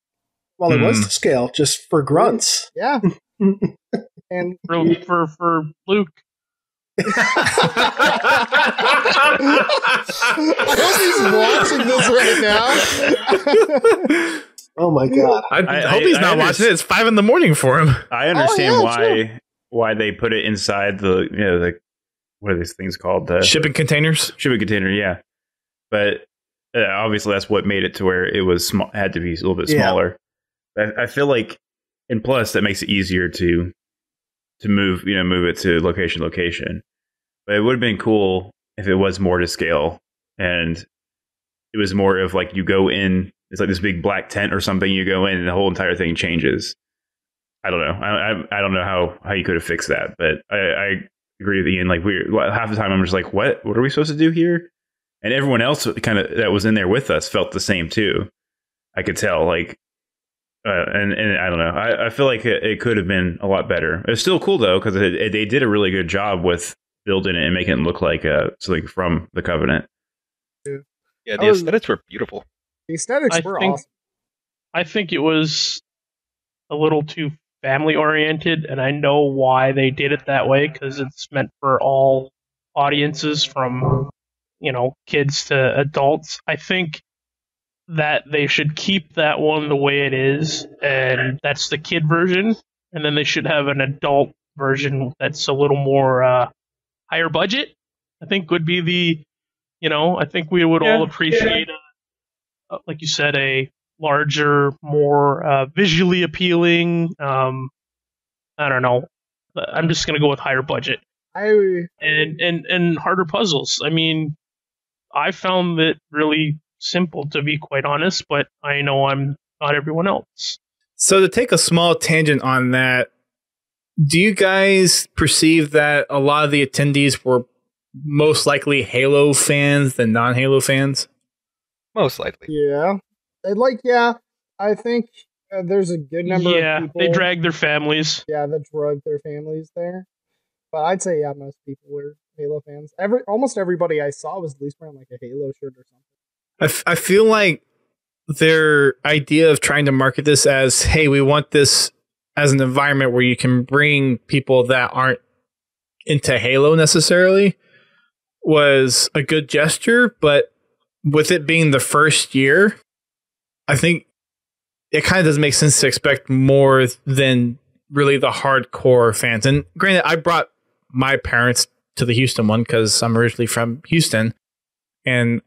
Well, it was to scale, just for grunts. Yeah. And For Luke. I hope he's watching this right now. Oh my god! I hope he's not watching it. It's 5 a.m. for him. I understand why they put it inside the what are these things called? The shipping containers. Shipping container, yeah. But obviously, that's what made it to where it was had to be a little bit smaller. I feel like, and plus, that makes it easier to move it to location. But it would have been cool if it was more to scale, and it was more of like you go in. It's like this big black tent or something. You go in, and the whole entire thing changes. I don't know. I don't know how you could have fixed that, but I agree with Ian. Like half the time, I'm just like, what are we supposed to do here? And everyone else kind of that was in there with us felt the same too. I could tell, like, and I don't know. I feel like it could have been a lot better. It's still cool though because they did a really good job with building it and making it look like something from the Covenant. Yeah, the aesthetics were beautiful. The aesthetics were awesome. I think it was a little too family oriented, and I know why they did it that way because it's meant for all audiences, from kids to adults. I think that they should keep that one the way it is, and that's the kid version, and then they should have an adult version that's a little more higher budget. I think would be the, I think we would all appreciate, like you said, a larger, more visually appealing. I don't know. I'm just gonna go with higher budget and harder puzzles. I mean, I found it really simple, to be quite honest, but I know I'm not everyone else. So to take a small tangent on that, do you guys perceive that a lot of the attendees were most likely Halo fans than non-Halo fans? Most likely. Yeah. I think there's a good number of people. They dragged their families. Yeah, they dragged their families there. But I'd say, most people were Halo fans. Almost everybody I saw was at least wearing like a Halo shirt or something. I feel like their idea of trying to market this as, hey, we want this as an environment where you can bring people that aren't into Halo necessarily was a good gesture, but with it being the first year, I think it kind of doesn't make sense to expect more than really the hardcore fans. And granted, I brought my parents to the Houston one because I'm originally from Houston, and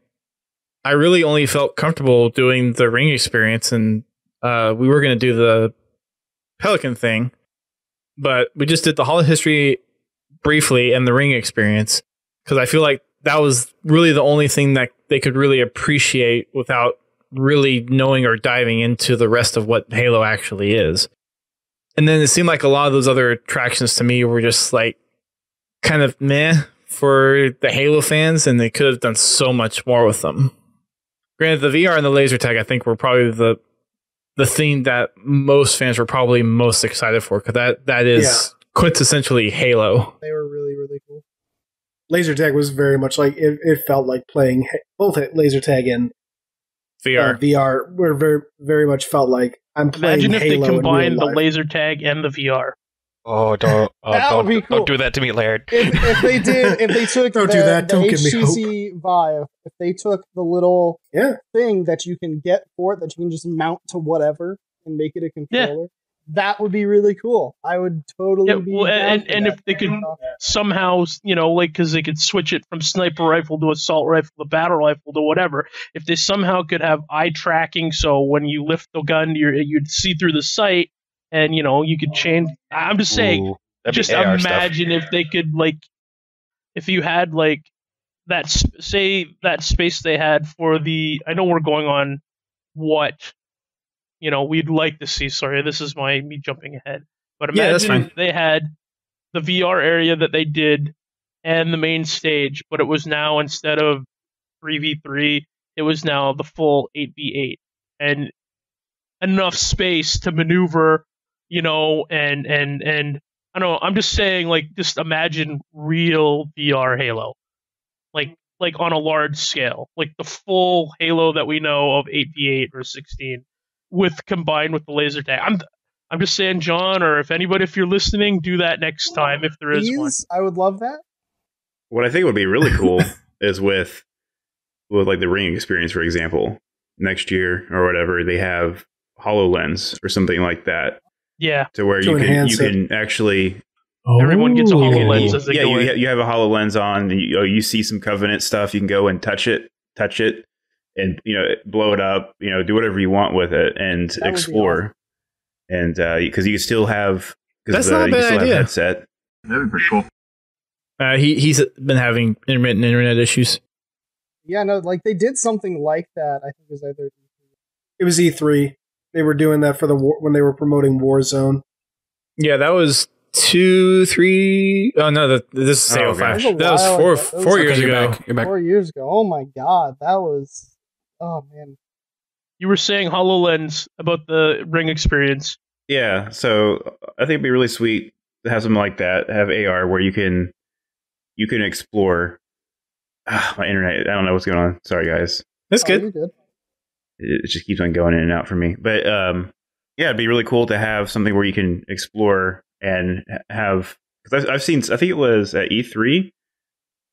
I really only felt comfortable doing the ring experience, and we were going to do the Pelican thing, but we just did the Hall of History briefly and the ring experience because I feel like that was really the only thing that they could really appreciate without really knowing or diving into the rest of what Halo actually is. And then it seemed like a lot of those other attractions to me were just like kind of meh for the Halo fans, and they could have done so much more with them. Granted, the VR and the laser tag, I think, were probably the thing that most fans were probably most excited for, because that is quintessentially Halo. They were really, really cool. Laser tag was very much like it felt like playing both laser tag and VR were very, very much felt like I'm playing Halo. Imagine if they combined the life. laser tag and the VR. Oh, don't do that to me, Laird. If they took don't the, do that. the Don't give me HTC Vive, if they took the little thing that you can get for it, that you can just mount to whatever and make it a controller, that would be really cool. I would totally be. Well, and if they could somehow, because they could switch it from sniper rifle to assault rifle to battle rifle to whatever, if they somehow could have eye tracking, so when you lift the gun, you'd see through the sight. And, you could change. I'm just saying, just imagine if they could, if you had, that space they had for the. I know we're going on what, we'd like to see. Sorry, this is me jumping ahead. But imagine if they had the VR area that they did and the main stage, but it was now, instead of 3v3, it was now the full 8v8. And enough space to maneuver. And I don't know, I'm just saying, just imagine real VR Halo. like on a large scale, like the full Halo that we know of 8v8 or 16, with combined with the laser tag. I'm just saying, John, or if you're listening, do that next time if there is one. Please, I would love that. What I think would be really cool is with like the Ring experience, for example, next year or whatever, they have HoloLens or something like that. Yeah. To where you can actually... Everyone gets a HoloLens as they go in. You have a HoloLens on, and you see some Covenant stuff, you can go and touch it, and blow it up, do whatever you want with it and explore. And because you still have... That's not a bad idea. Headset. That'd be pretty cool. He's been having intermittent internet issues. Yeah, no, like they did something like that. I think it was either it was E3. They were doing that for when they were promoting Warzone. Yeah, that was 2, 3. Oh no, this is Halo 5. That was 4 years ago. You're back. 4 years ago. Oh my god, that was. Oh man. You were saying HoloLens about the Ring experience. Yeah, so I think it'd be really sweet to have something like that. Have AR where you can explore. My internet. I don't know what's going on. Sorry, guys. That's good. You're good. It just keeps on going in and out for me. But yeah, it'd be really cool to have something where you can explore and have. Because I've seen. I think it was at E3.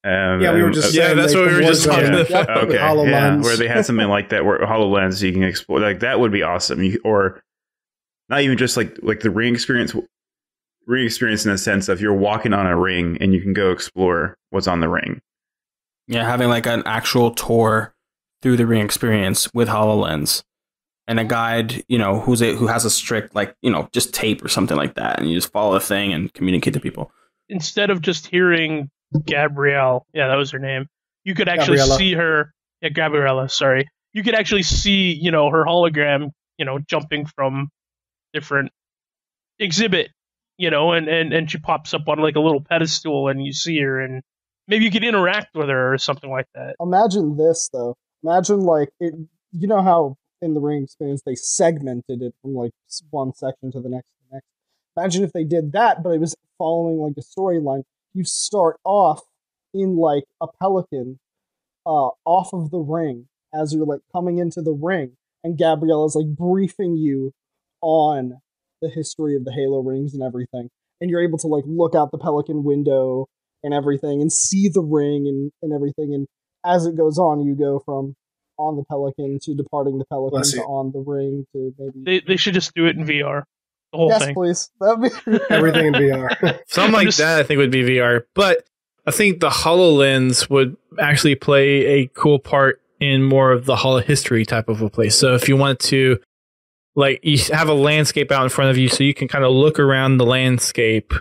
Yeah, we were just. That's what we were just talking about. Okay, yeah, where they had something like that, where HoloLens you can explore. Like that would be awesome. Or not even just like the Ring experience. Ring experience in the sense of you're walking on a ring and you can go explore what's on the ring. Yeah, having like an actual tour through the Ring experience with HoloLens and a guide, who has a strict just tape or something like that, and you just follow the thing and communicate to people. Instead of just hearing Gabrielle, yeah, that was her name, you could actually see her. Yeah, Gabriella. Sorry, you could actually see her hologram, jumping from different exhibit, and she pops up on like a little pedestal, and you see her and. Maybe you could interact with her or something like that. Imagine this, though. Imagine, like, it. You know how in the Ring experience they segmented it from, like, one section to the next. Imagine if they did that, but it was following, like, a storyline. You start off in, like, a pelican off of the ring as you're, like, coming into the ring, and Gabriella's, like, briefing you on the history of the Halo rings and everything. And you're able to, like, look out the pelican window and everything, and see the ring and everything, and as it goes on, you go from on the pelican to departing the pelican to on the ring to maybe... They should just do it in VR. The whole thing. Yes, please. That'd be... Everything in VR. Something like that I think would be VR, but I think the HoloLens would actually play a cool part in more of the holo history type of a place. So if you want to, like, you have a landscape out in front of you so you can kind of look around the landscape.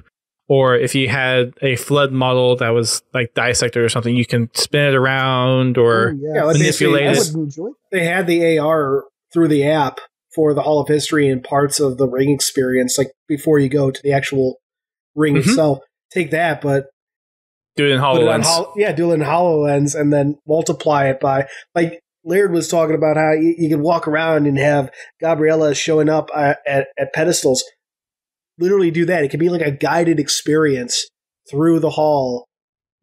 Or if you had a flood model that was like dissected or something, you can spin it around or manipulate it. They had the AR through the app for the Hall of History and parts of the Ring experience, like before you go to the actual ring itself. Take that, but do it in HoloLens. Do it in HoloLens and then multiply it by, like Laird was talking about how you can walk around and have Gabriella showing up at pedestals. Literally do that. It can be like a guided experience through the hall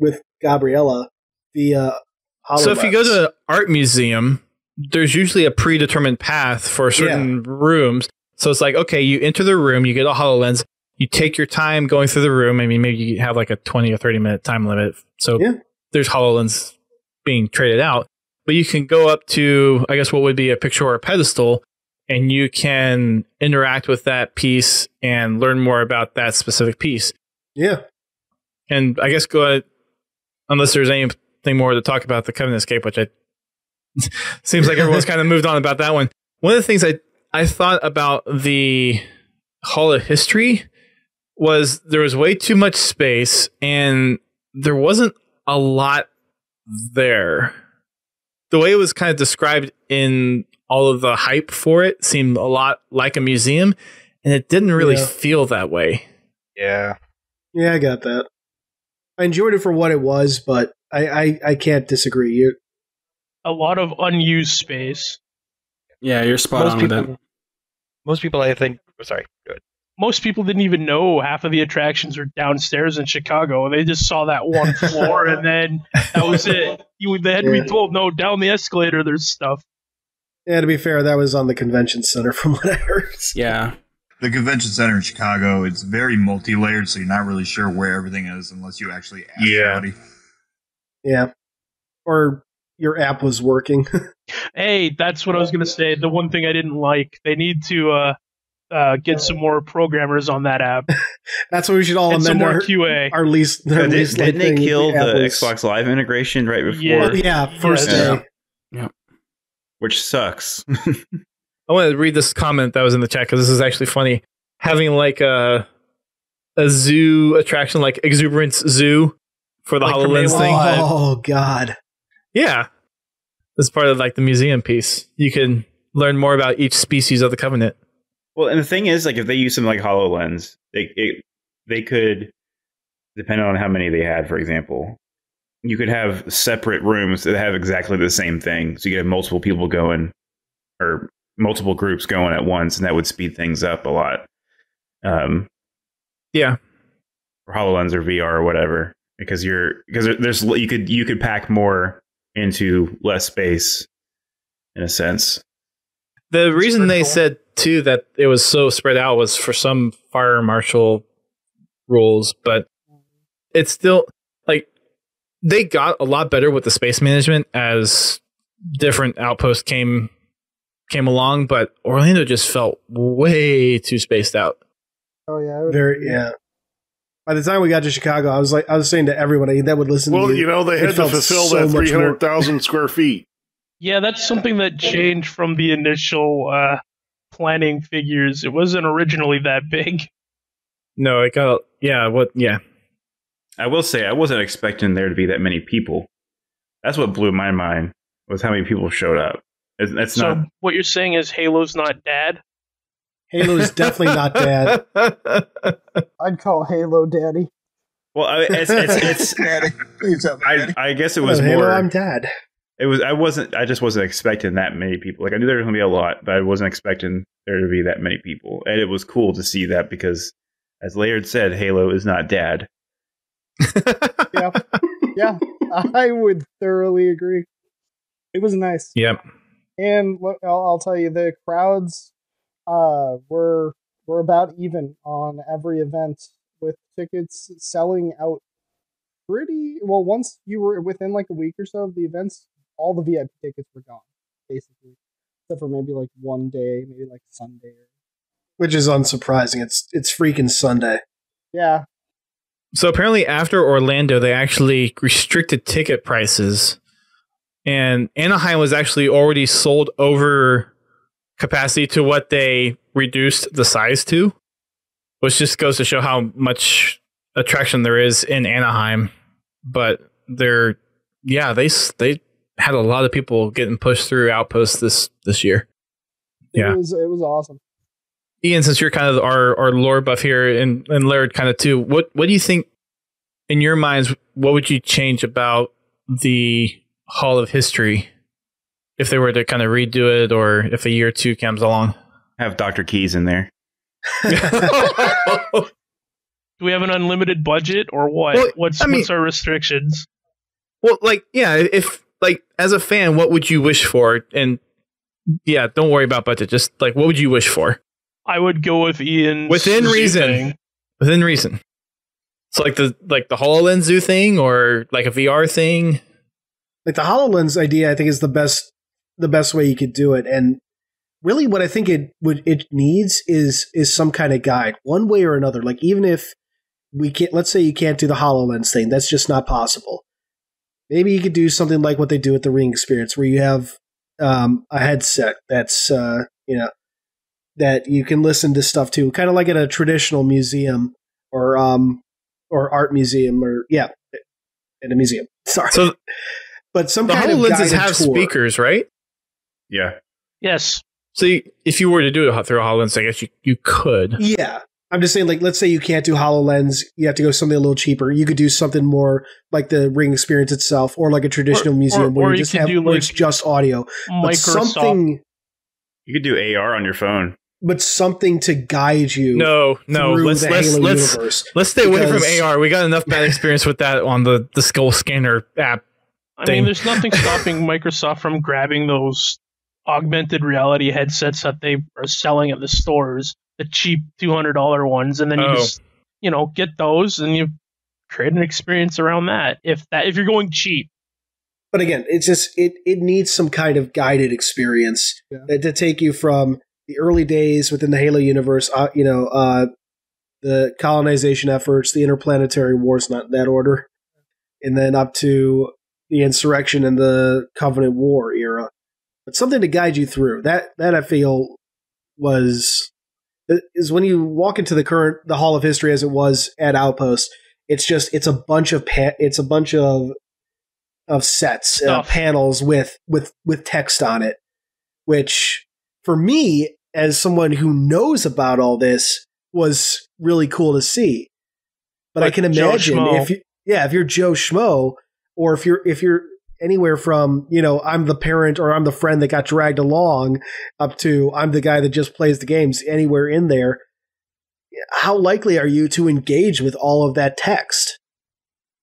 with Gabriella via HoloLens. So if you go to an art museum, there's usually a predetermined path for certain rooms. So it's like, okay, you enter the room, you get a HoloLens, you take your time going through the room. I mean, maybe you have like a 20 or 30 minute time limit. So there's HoloLens being traded out. But you can go up to, I guess, what would be a picture or a pedestal, and you can interact with that piece and learn more about that specific piece. Yeah. And I guess go ahead, unless there's anything more to talk about the Covenant Escape, which seems like everyone's kind of moved on about that one. One of the things I thought about the Hall of History was there was way too much space and there wasn't a lot there. The way it was kind of described in all of the hype for it seemed a lot like a museum, and it didn't really feel that way. Yeah. Yeah, I got that. I enjoyed it for what it was, but I can't disagree. A lot of unused space. Yeah, you're spot on with that. Most people, I think... Sorry, go ahead. most people didn't even know half of the attractions are downstairs in Chicago. They just saw that one floor, and then that was it. They had to be told, no, down the escalator, there's stuff. Yeah, to be fair, that was on the convention center from what I heard. Yeah. The convention center in Chicago, it's very multi-layered, so you're not really sure where everything is unless you actually ask somebody. Yeah. Or your app was working. Hey, that's what I was going to say. The one thing I didn't like, they need to get some more programmers on that app. That's what we should all amend some more QA. Our least. Didn't they kill the Xbox Live integration right before? First day. Yeah. Which sucks. I want to read this comment that was in the chat because this is actually funny. Having like a zoo attraction, like Exuberance Zoo for the HoloLens thing. Oh, God. Yeah. That's part of like the museum piece. You can learn more about each species of the Covenant. Well, and the thing is, like, if they use something like HoloLens, they could, depending on how many they had, for example, you could have separate rooms that have exactly the same thing. So you could have multiple people going, or multiple groups going at once, and that would speed things up a lot. Yeah. Or HoloLens or VR or whatever, because you could pack more into less space, in a sense. The reason they said too that it was so spread out was for some fire marshal rules, but it's still like they got a lot better with the space management as different outposts came along, but Orlando just felt way too spaced out. Oh yeah, yeah. By the time we got to Chicago, I was saying to everyone that would listen to me. Well, you know, they had to fulfill that 300,000 square feet. Yeah, that's something that changed from the initial planning figures. It wasn't originally that big. No, it got I will say I wasn't expecting there to be that many people. That's what blew my mind, was how many people showed up. It's so not. What you're saying is Halo's not dad? Halo's definitely not dad. I'd call Halo daddy. Well, it's Daddy. I guess it was Halo, more. I'm dad. It was. I just wasn't expecting that many people. Like, I knew there was going to be a lot, but I wasn't expecting there to be that many people. And it was cool to see that because, as Laird said, Halo is not dad. Yeah, I would thoroughly agree. It was nice. Yep. And I'll tell you, the crowds were about even on every event, with tickets selling out pretty well. Once you were within like a week or so of the events, all the VIP tickets were gone, basically, except for maybe like one day, maybe like Sunday. Which is unsurprising. It's freaking Sunday. Yeah. So apparently after Orlando, they actually restricted ticket prices, and Anaheim was actually already sold over capacity to what they reduced the size to, which just goes to show how much attraction there is in Anaheim. But they had a lot of people getting pushed through Outpost this year. Yeah, it was awesome. Ian, since you're kind of our lore buff here, and Laird kind of too, what do you think, in your minds, what would you change about the Hall of History if they were to kind of redo it, or if a year or two comes along? Have Dr. Keys in there. Do we have an unlimited budget, or what? Well, what's our restrictions? Well, if as a fan, what would you wish for? And yeah, don't worry about budget. Just what would you wish for? I would go with Ian's within reason. Thing. Within reason. So the HoloLens Zoo thing, or like a VR thing. Like the HoloLens idea, I think is the best way you could do it. And really, what I think it needs is some kind of guide, one way or another. Like, even if we can't, let's say you can't do the HoloLens thing, that's just not possible. Maybe you could do something like what they do at the Ring Experience, where you have a headset that's that you can listen to stuff to, kind of like at a traditional museum or art museum, or in a museum. Sorry, but some kind of guided HoloLenses have tour. Speakers, right? Yeah. Yes. So if you were to do it through a HoloLens, I guess you could. Yeah. I'm just saying, let's say you can't do HoloLens, you have to go something a little cheaper. You could do something more like the Ring Experience itself, or like a traditional museum where it's just audio. Microsoft. Something you could do AR on your phone. but something to guide you. No. through Let's the Halo let's universe. let's stay away from Because- AR. We got enough bad experience with that on the Skull Scanner app. I mean, there's nothing stopping Microsoft from grabbing those augmented reality headsets that they are selling at the stores, the cheap $200 ones, and then you just, get those and you create an experience around that. If you're going cheap. But again, it's just it needs some kind of guided experience to take you from the early days within the Halo universe, the colonization efforts, the interplanetary wars, not in that order, and then up to the insurrection and the Covenant War era. But something to guide you through. That I feel is when you walk into the Hall of History as it was at Outpost. It's a bunch of sets, panels with text on it, which for me, as someone who knows about all this, was really cool to see. But I can imagine if you're Joe Schmo, or if you're anywhere from, I'm the parent or I'm the friend that got dragged along, up to I'm the guy that just plays the games, anywhere in there, how likely are you to engage with all of that text?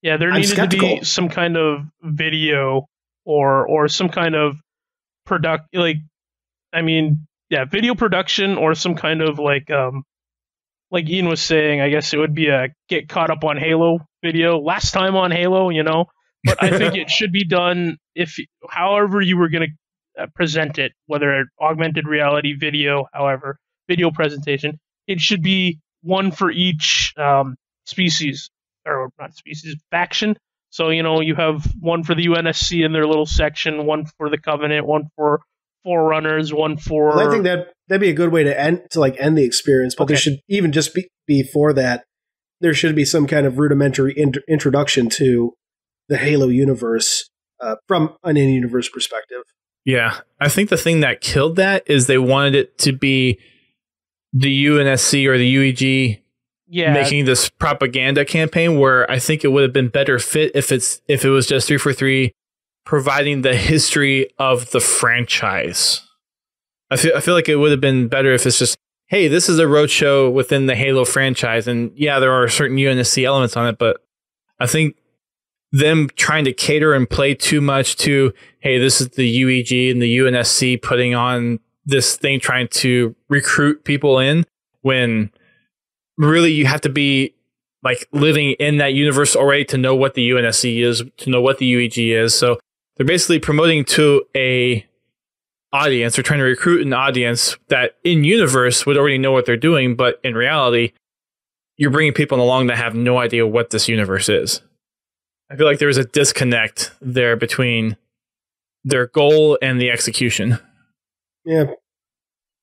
Yeah, there needed to be some kind of video or some kind of video production, or some kind of like Ian was saying, I guess it would be a get caught up on Halo video, last time on Halo, But I think it should be done however you were going to present it, whether augmented reality, video, however, video presentation. It should be one for each species, or not species, faction. So, you have one for the UNSC in their little section, one for the Covenant, one for Forerunners, one for... Well, I think that'd be a good way to end the experience, but there should even just be, before that, there should be some kind of rudimentary introduction to the Halo universe from an in-universe perspective. Yeah, I think the thing that killed that is they wanted it to be the UNSC or the UEG making this propaganda campaign, where I think it would have been better fit if it was just 343 providing the history of the franchise. I feel like it would have been better if it's just, hey, this is a roadshow within the Halo franchise, and yeah, there are certain UNSC elements on it, but I think them trying to cater and play too much to, hey, this is the UEG and the UNSC putting on this thing, trying to recruit people in, when really you have to be like living in that universe already to know what the UNSC is, to know what the UEG is. So they're basically promoting to a audience. They're trying to recruit an audience that in universe would already know what they're doing, but in reality, you're bringing people along that have no idea what this universe is. I feel like there's a disconnect there between their goal and the execution. Yeah.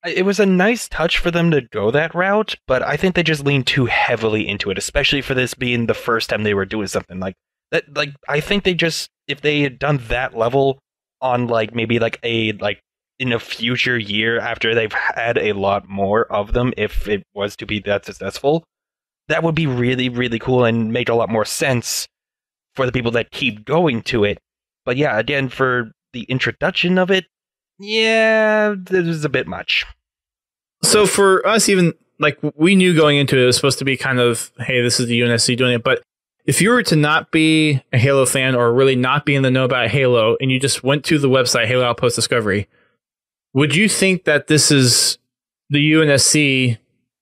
It was a nice touch for them to go that route, but I think they just leaned too heavily into it, especially for this being the first time they were doing something like that. Like, I think they just, if they had done that level on maybe in a future year after they've had a lot more of them, if it was to be that successful, that would be really, really cool and make a lot more sense for the people that keep going to it. But yeah, again, for the introduction of it, yeah, this is a bit much. So for us, even we knew going into it, it was supposed to be kind of, hey, this is the UNSC doing it. But if you were to not be a Halo fan, or really not be in the know about Halo, and you just went to the website, Halo Outpost Discovery, would you think that this is the UNSC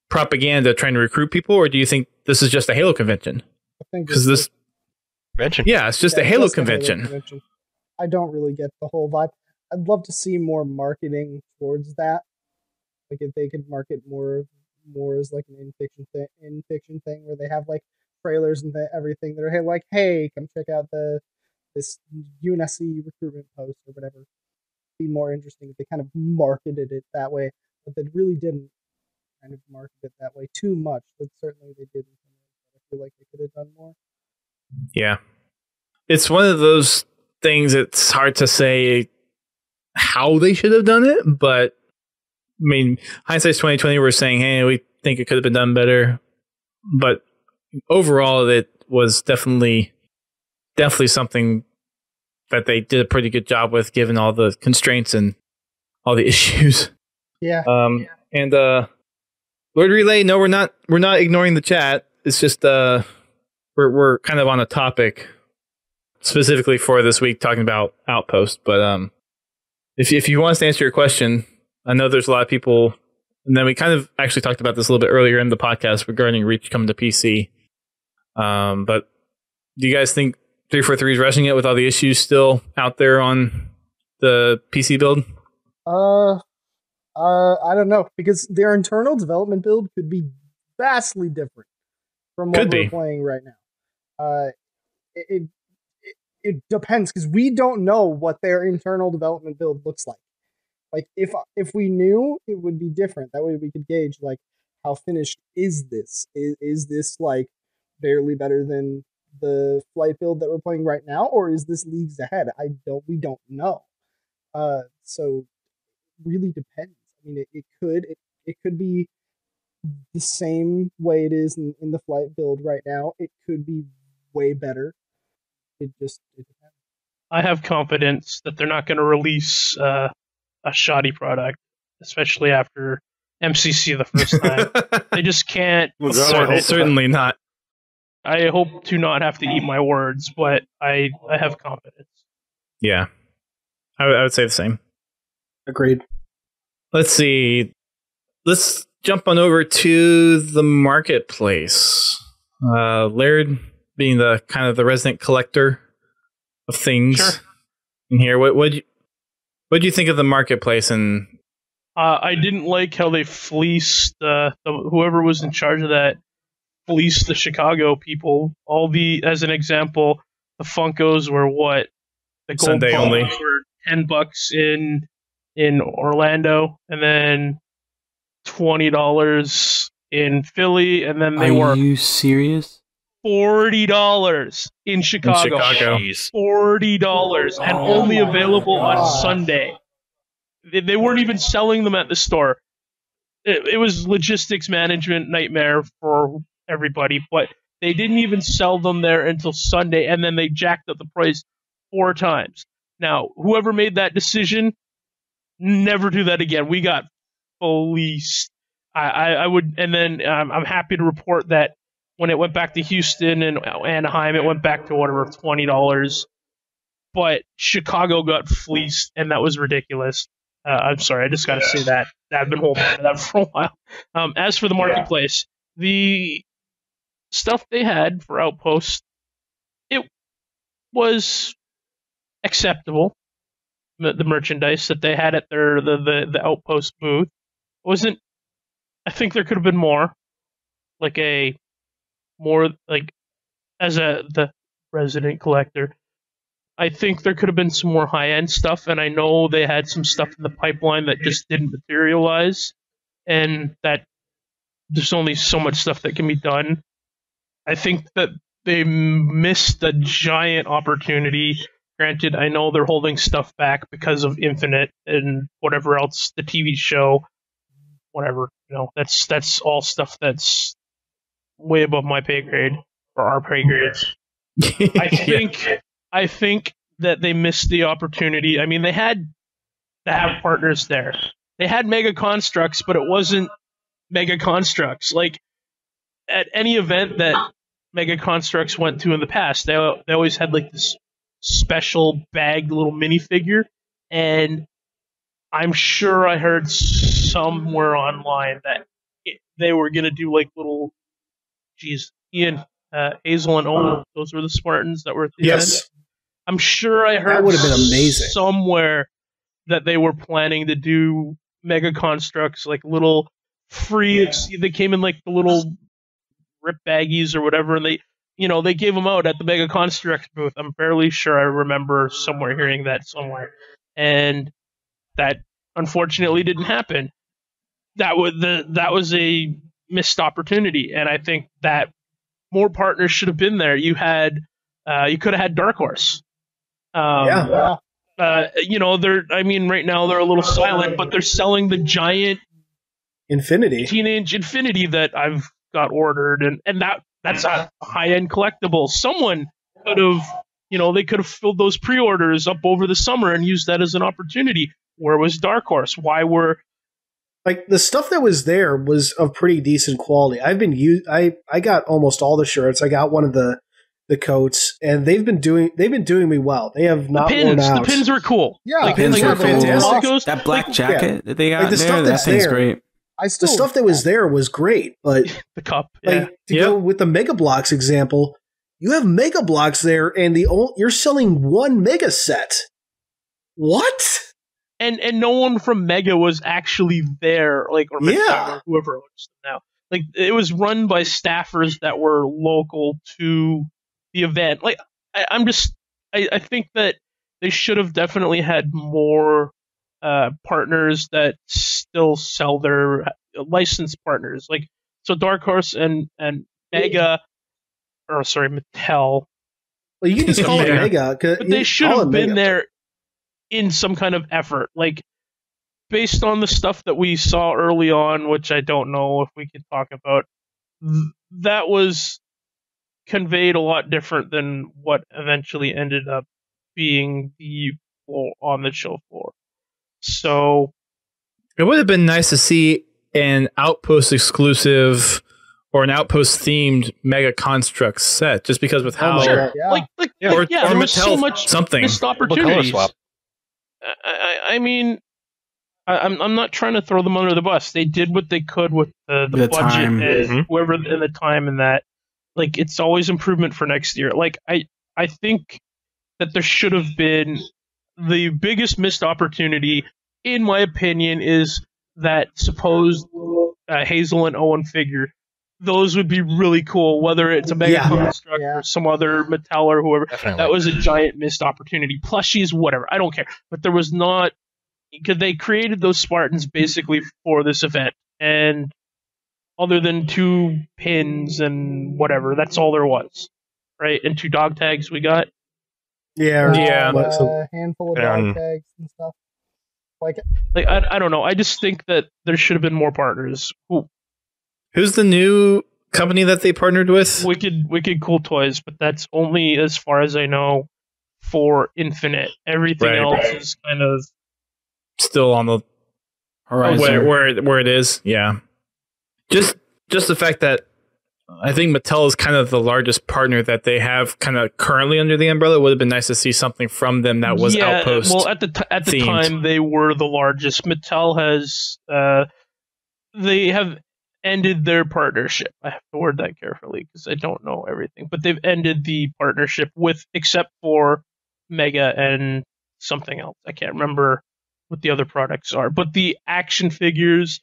propaganda trying to recruit people, or do you think this is just a Halo convention? I think because this convention, it's just a Halo convention. I don't really get the whole vibe. I'd love to see more marketing towards that. Like, if they could market more as like an in fiction thing, where they have trailers and everything that are hey, come check out this UNSC recruitment post or whatever. It'd be more interesting if they kind of marketed it that way, but they really didn't kind of market it that way too much. But certainly they didn't. I feel like they could have done more. Yeah, it's one of those things. It's hard to say how they should have done it, but I mean, hindsight's 2020. We're saying, hey, we think it could have been done better, but overall, it was definitely something that they did a pretty good job with, given all the constraints and all the issues. Yeah. And Lord Relay, no, we're not ignoring the chat. It's just we're kind of on a topic specifically for this week talking about Outpost. But if you want us to answer your question, I know there's a lot of people, and then we kind of actually talked about this a little bit earlier in the podcast regarding Reach coming to PC. But do you guys think 343 is rushing it with all the issues still out there on the PC build? I don't know, because their internal development build could be vastly different from what we're playing right now. It depends, because we don't know what their internal development build looks like. Like, if we knew, it would be different. That way we could gauge, like, how finished is this? Is this, like, barely better than the flight build that we're playing right now, or is this leagues ahead? We don't know. So really depends. I mean, it could be the same way it is in the flight build right now. It could be way better. It depends. I have confidence that they're not going to release a shoddy product, especially after MCC the first time. They just can't. Certainly not. I hope to not have to eat my words, but I have confidence. Yeah, I would say the same. Agreed. Let's see. Let's jump on over to the marketplace. Laird, being the kind of the resident collector of things in here, what do you think of the marketplace? And I didn't like how they fleeced whoever was in charge of that. Fleeced the Chicago people. As an example, the Funkos were what? The gold Sunday only were $10 in Orlando, and then $20 in Philly, and then they were. Are you serious? $40 in Chicago. $40, and only available on Sunday. They weren't even selling them at the store. It was logistics management nightmare for everybody, but they didn't even sell them there until Sunday, and then they jacked up the price 4 times. Now, whoever made that decision, never do that again. We got fleeced. I would, and then I'm happy to report that when it went back to Houston and Anaheim, it went back to whatever, $20. But Chicago got fleeced, and that was ridiculous. I'm sorry, I just got to say that. I've been holding on to that for a while. As for the marketplace, the stuff they had for Outpost, it was acceptable. The merchandise that they had at the Outpost booth wasn't. I think there could have been more, as the resident collector. I think there could have been some more high-end stuff, and I know they had some stuff in the pipeline that just didn't materialize, and that there's only so much stuff that can be done. I think that they missed a giant opportunity. Granted, I know they're holding stuff back because of Infinite and whatever else, the TV show, whatever. That's all stuff that's way above my pay grade, or our pay grades. I think that they missed the opportunity. I mean, they had to have partners there. They had Mega Constructs, but it wasn't Mega Constructs. Like, at any event that Mega Constructs went to in the past, they always had like this special bagged little minifigure, and I'm sure I heard somewhere online that they were going to do like little, Ian, Hazel and Owen, those were the Spartans that were at the end. I'm sure I heard that would have been amazing somewhere that they were planning to do Mega Constructs, like little free. They came in like the little rip baggies or whatever, and they gave them out at the Mega Constructs booth. I'm fairly sure I remember somewhere hearing that somewhere, and that unfortunately didn't happen. That was a missed opportunity, and I think that more partners should have been there. You could have had Dark Horse. Right now they're a little silent, but they're selling the giant Teenage Infinity that I've got ordered, and that's a high-end collectible. Someone could have, they could have filled those pre-orders up over the summer and used that as an opportunity. Where was Dark Horse? Why were like the stuff that was there was of pretty decent quality. I got almost all the shirts. I got one of the coats, and they've been doing me well. They have not worn out. The pins were cool. Yeah, like, pins were fantastic. cool. That black jacket that they got like the there, stuff that that's thing's there, great. The stuff that was there was great, but the cup, like to go with the Mega Blocks example, you have Mega Blocks there, and you're selling one Mega set. What? And no one from Mega was actually there, like, or Mega, or whoever owns them now. Like, it was run by staffers that were local to the event. Like, I think that they should have definitely had more partners that still sell their licensed partners. Like, so Dark Horse and Mega, or sorry, Mattel. Well, you can just call it Mega. But they should have been there in some kind of effort. Like, based on the stuff that we saw early on, which I don't know if we could talk about, that was conveyed a lot different than what eventually ended up being the floor on the show floor. So it would have been nice to see an Outpost exclusive or an Outpost themed Mega Construct set, just because with how or there was so much something missed opportunities. I mean, I'm not trying to throw them under the bus. They did what they could with the budget time. and whoever and the time and that. Like, it's always improvement for next year. Like, I think that there should have been the biggest missed opportunity, in my opinion, is that supposed Hazel and Owen figure. Those would be really cool, whether it's a Mega Construct or some other Mattel or whoever. Definitely. That was a giant missed opportunity. Plushies, whatever. I don't care. But there was not, because they created those Spartans basically for this event. And other than 2 pins and whatever, that's all there was. Right? And 2 dog tags we got. A handful of dog tags and stuff. Like I don't know. I just think that there should have been more partners. Who's the new company that they partnered with? Wicked Cool Toys, but that's only as far as I know for Infinite. Everything else is kind of still on the horizon where it is. Yeah, just the fact that I think Mattel is kind of the largest partner that they have kind of currently under the umbrella. It would have been nice to see something from them that was Outpost. Well, at the time they were the largest. Mattel has they have ended their partnership. I have to word that carefully because I don't know everything, but they've ended the partnership with, except for Mega and something else. I can't remember what the other products are, but the action figures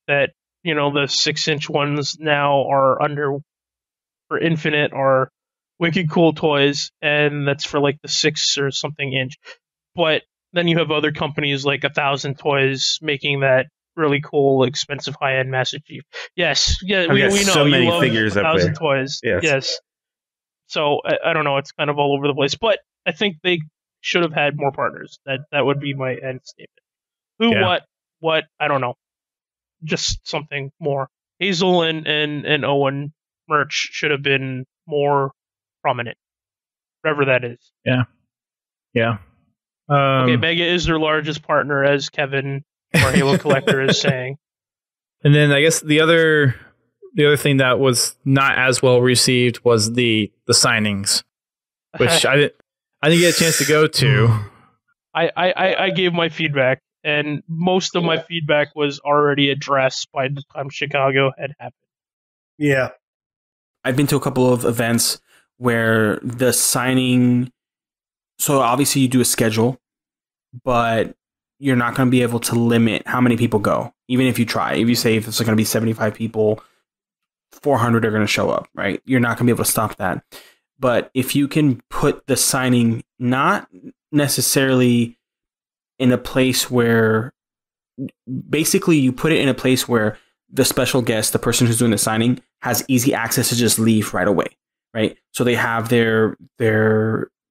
that, you know, the 6-inch ones now are under for Infinite are Wicked Cool Toys, and that's for like the 6 or something inch. But then you have other companies like 1,000 Toys making that really cool, expensive, high-end Master Chief. Yes, yeah, we know so many you love figures up 1,000 there. Toys. Yes. So I don't know. It's kind of all over the place, but I think they should have had more partners. That would be my end statement. Who, what? I don't know. Just something more. Hazel and Owen merch should have been more prominent, whatever that is. Yeah. Okay, Mega is their largest partner, as Kevin, our Halo collector, is saying. And then I guess the other thing that was not as well received was the signings, which I didn't get a chance to go to. I gave my feedback, and most of my feedback was already addressed by the time Chicago had happened. Yeah. I've been to a couple of events where the signing, so obviously you do a schedule, but you're not going to be able to limit how many people go, even if you try. If you say if it's going to be 75 people, 400 are going to show up, right? You're not going to be able to stop that. But if you can put the signing not necessarily in a place where, basically you put it in a place where the special guest, the person who's doing the signing, has easy access to just leave right away, right? So they have the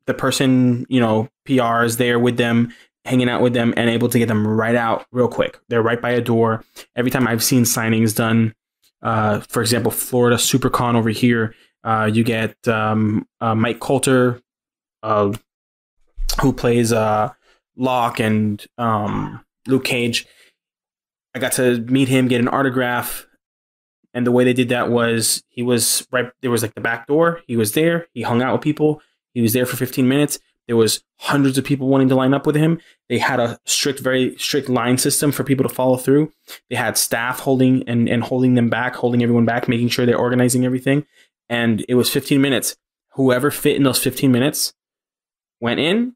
person, you know, PR is there with them, hanging out with them and able to get them right out real quick. They're right by a door. Every time I've seen signings done, for example, Florida SuperCon over here, you get Mike Coulter, who plays Locke and Luke Cage. I got to meet him, get an autograph. And the way they did that was there was like the back door. He was there. He hung out with people. He was there for 15 minutes. There was hundreds of people wanting to line up with him. They had a very strict line system for people to follow through. They had staff holding them back, holding everyone back, making sure they're organizing everything. And it was 15 minutes. Whoever fit in those 15 minutes went in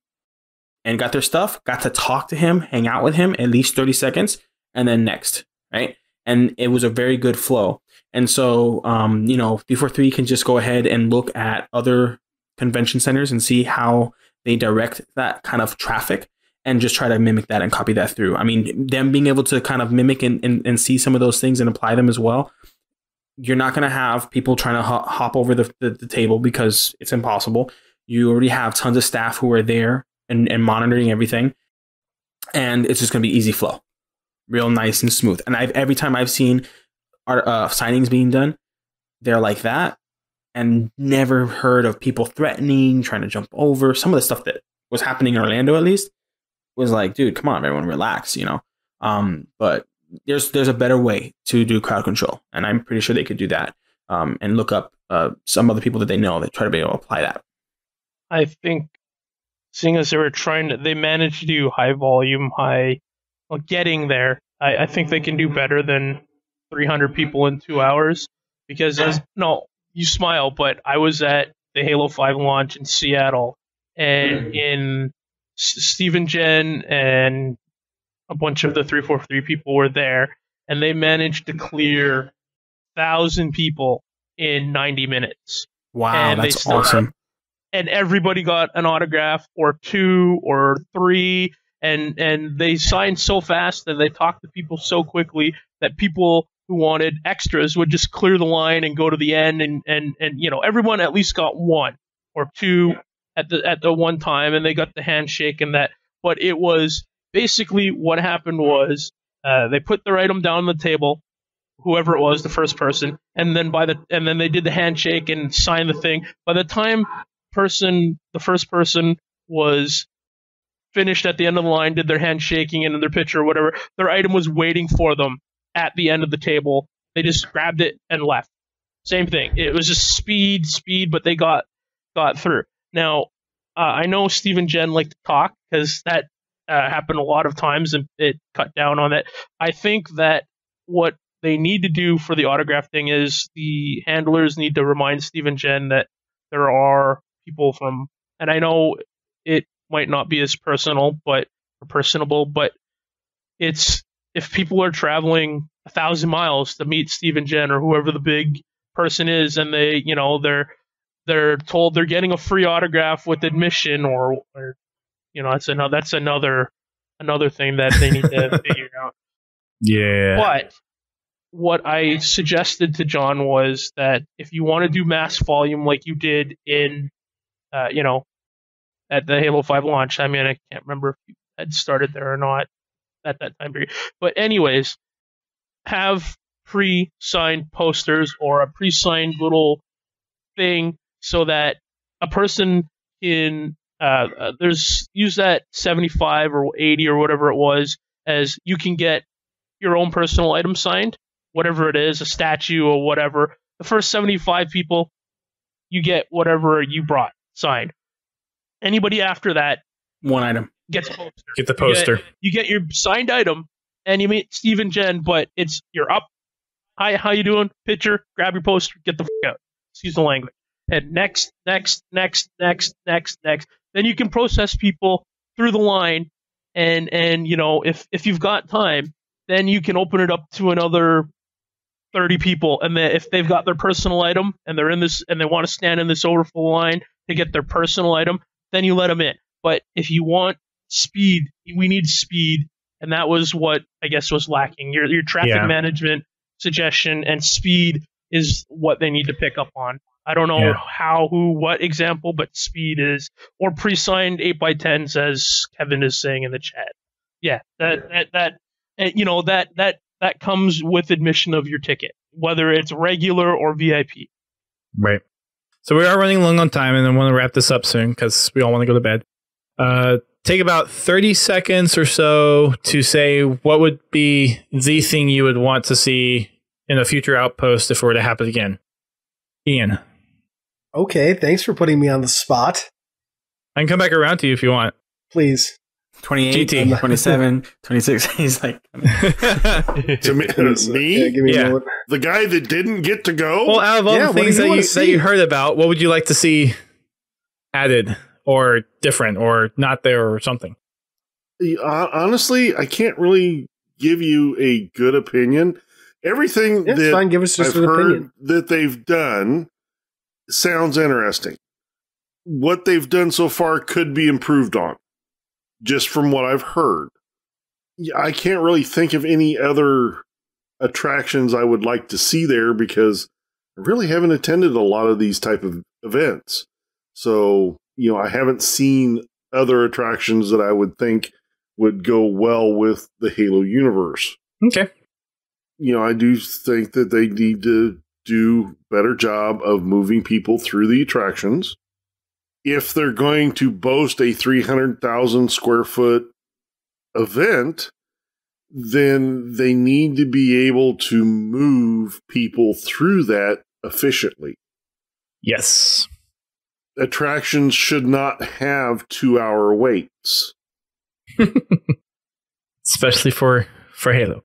and got their stuff, got to talk to him, hang out with him at least 30 seconds, and then next, right? And it was a very good flow. And so, B43 can just go ahead and look at other convention centers and see how they direct that kind of traffic and just try to mimic that and copy that through. I mean, them being able to kind of mimic and see some of those things and apply them as well. You're not going to have people trying to hop over the table because it's impossible. You already have tons of staff who are there and monitoring everything. And it's just going to be easy flow. Real nice and smooth. And every time I've seen signings being done, they're like that. And never heard of people threatening, trying to jump over. Some of the stuff that was happening in Orlando, at least, was like, dude, come on, everyone, relax, But there's a better way to do crowd control, and I'm pretty sure they could do that. And look up some other people that they know that try to be able to apply that. I think, seeing as they managed to do high volume, getting there. I think they can do better than 300 people in 2 hours, because you smile, but I was at the Halo 5 launch in Seattle, and in Stephen Jen and a bunch of the 343 people were there, and they managed to clear 1,000 people in 90 minutes. Wow, and that's awesome. And everybody got an autograph or 2 or 3, and they signed so fast and they talked to people so quickly that people who wanted extras would just clear the line and go to the end, and everyone at least got 1 or 2 at the one time, and they got the handshake and that. But it was basically what happened was they put their item down on the table, whoever it was, the first person, and then they did the handshake and signed the thing. By the time the first person was finished at the end of the line, did their handshaking and their picture or whatever, their item was waiting for them at the end of the table. They just grabbed it and left. Same thing. It was just speed, but they got through. Now, I know Steve and Jen like to talk because that happened a lot of times and it cut down on it. I think that what they need to do for the autograph thing is the handlers need to remind Steve and Jen that there are people from, and I know it might not be as personable, but it's, if people are traveling 1,000 miles to meet Steve and Jen or whoever the big person is, and they're told they're getting a free autograph with admission, or that's another thing that they need to figure out. Yeah. But what I suggested to John was that if you want to do mass volume like you did in, at the Halo 5 launch, I mean, I can't remember if you had started there or not at that time period. But anyways, have pre-signed posters or a pre-signed little thing so that a person can use that 75 or 80 or whatever it was, as you can get your own personal item signed, whatever it is, a statue or whatever. The first 75 people, you get whatever you brought signed. Anybody after that, one item gets a poster. Get the poster. You get your signed item, and you meet Steve and Jen, but you're up. Hi, how you doing? Picture, grab your poster, get the f*** out. Excuse the language. And next. Then you can process people through the line, and if you've got time, then you can open it up to another 30 people, and then if they've got their personal item and they're in this and they want to stand in this overflow line to get their personal item, then you let them in. But if you want speed, we need speed, and that was what I guess was lacking. Your traffic management suggestion and speed is what they need to pick up on. I don't know how, who, what example, but speed is, or pre-signed 8x10s, as Kevin is saying in the chat. Yeah, that comes with admission of your ticket, whether it's regular or VIP. Right. So we are running long on time, and I want to wrap this up soon because we all want to go to bed. take about 30 seconds or so to say what would be the thing you would want to see in a future Outpost if it were to happen again. Ian. Okay, thanks for putting me on the spot. I can come back around to you if you want. Please. 28, GT. 27, 26. He's like, To me, Yeah, give me Yeah. a moment. the guy that didn't get to go. Well, out of all Yeah, the what do things you that wanna you see? heard about, what would you like to see added or different or not there or something? Honestly, I can't really give you a good opinion. Everything It's that fine. Give us just I've an heard opinion. that they've done sounds interesting. What they've done so far could be improved on, just from what I've heard. Yeah, I can't really think of any other attractions I would like to see there because I really haven't attended a lot of these type of events. So, I haven't seen other attractions that I would think would go well with the Halo universe. Okay. I do think that they need to do a better job of moving people through the attractions. If they're going to boast a 300,000 square foot event, then they need to be able to move people through that efficiently. Yes. Attractions should not have 2-hour waits. Especially for Halo.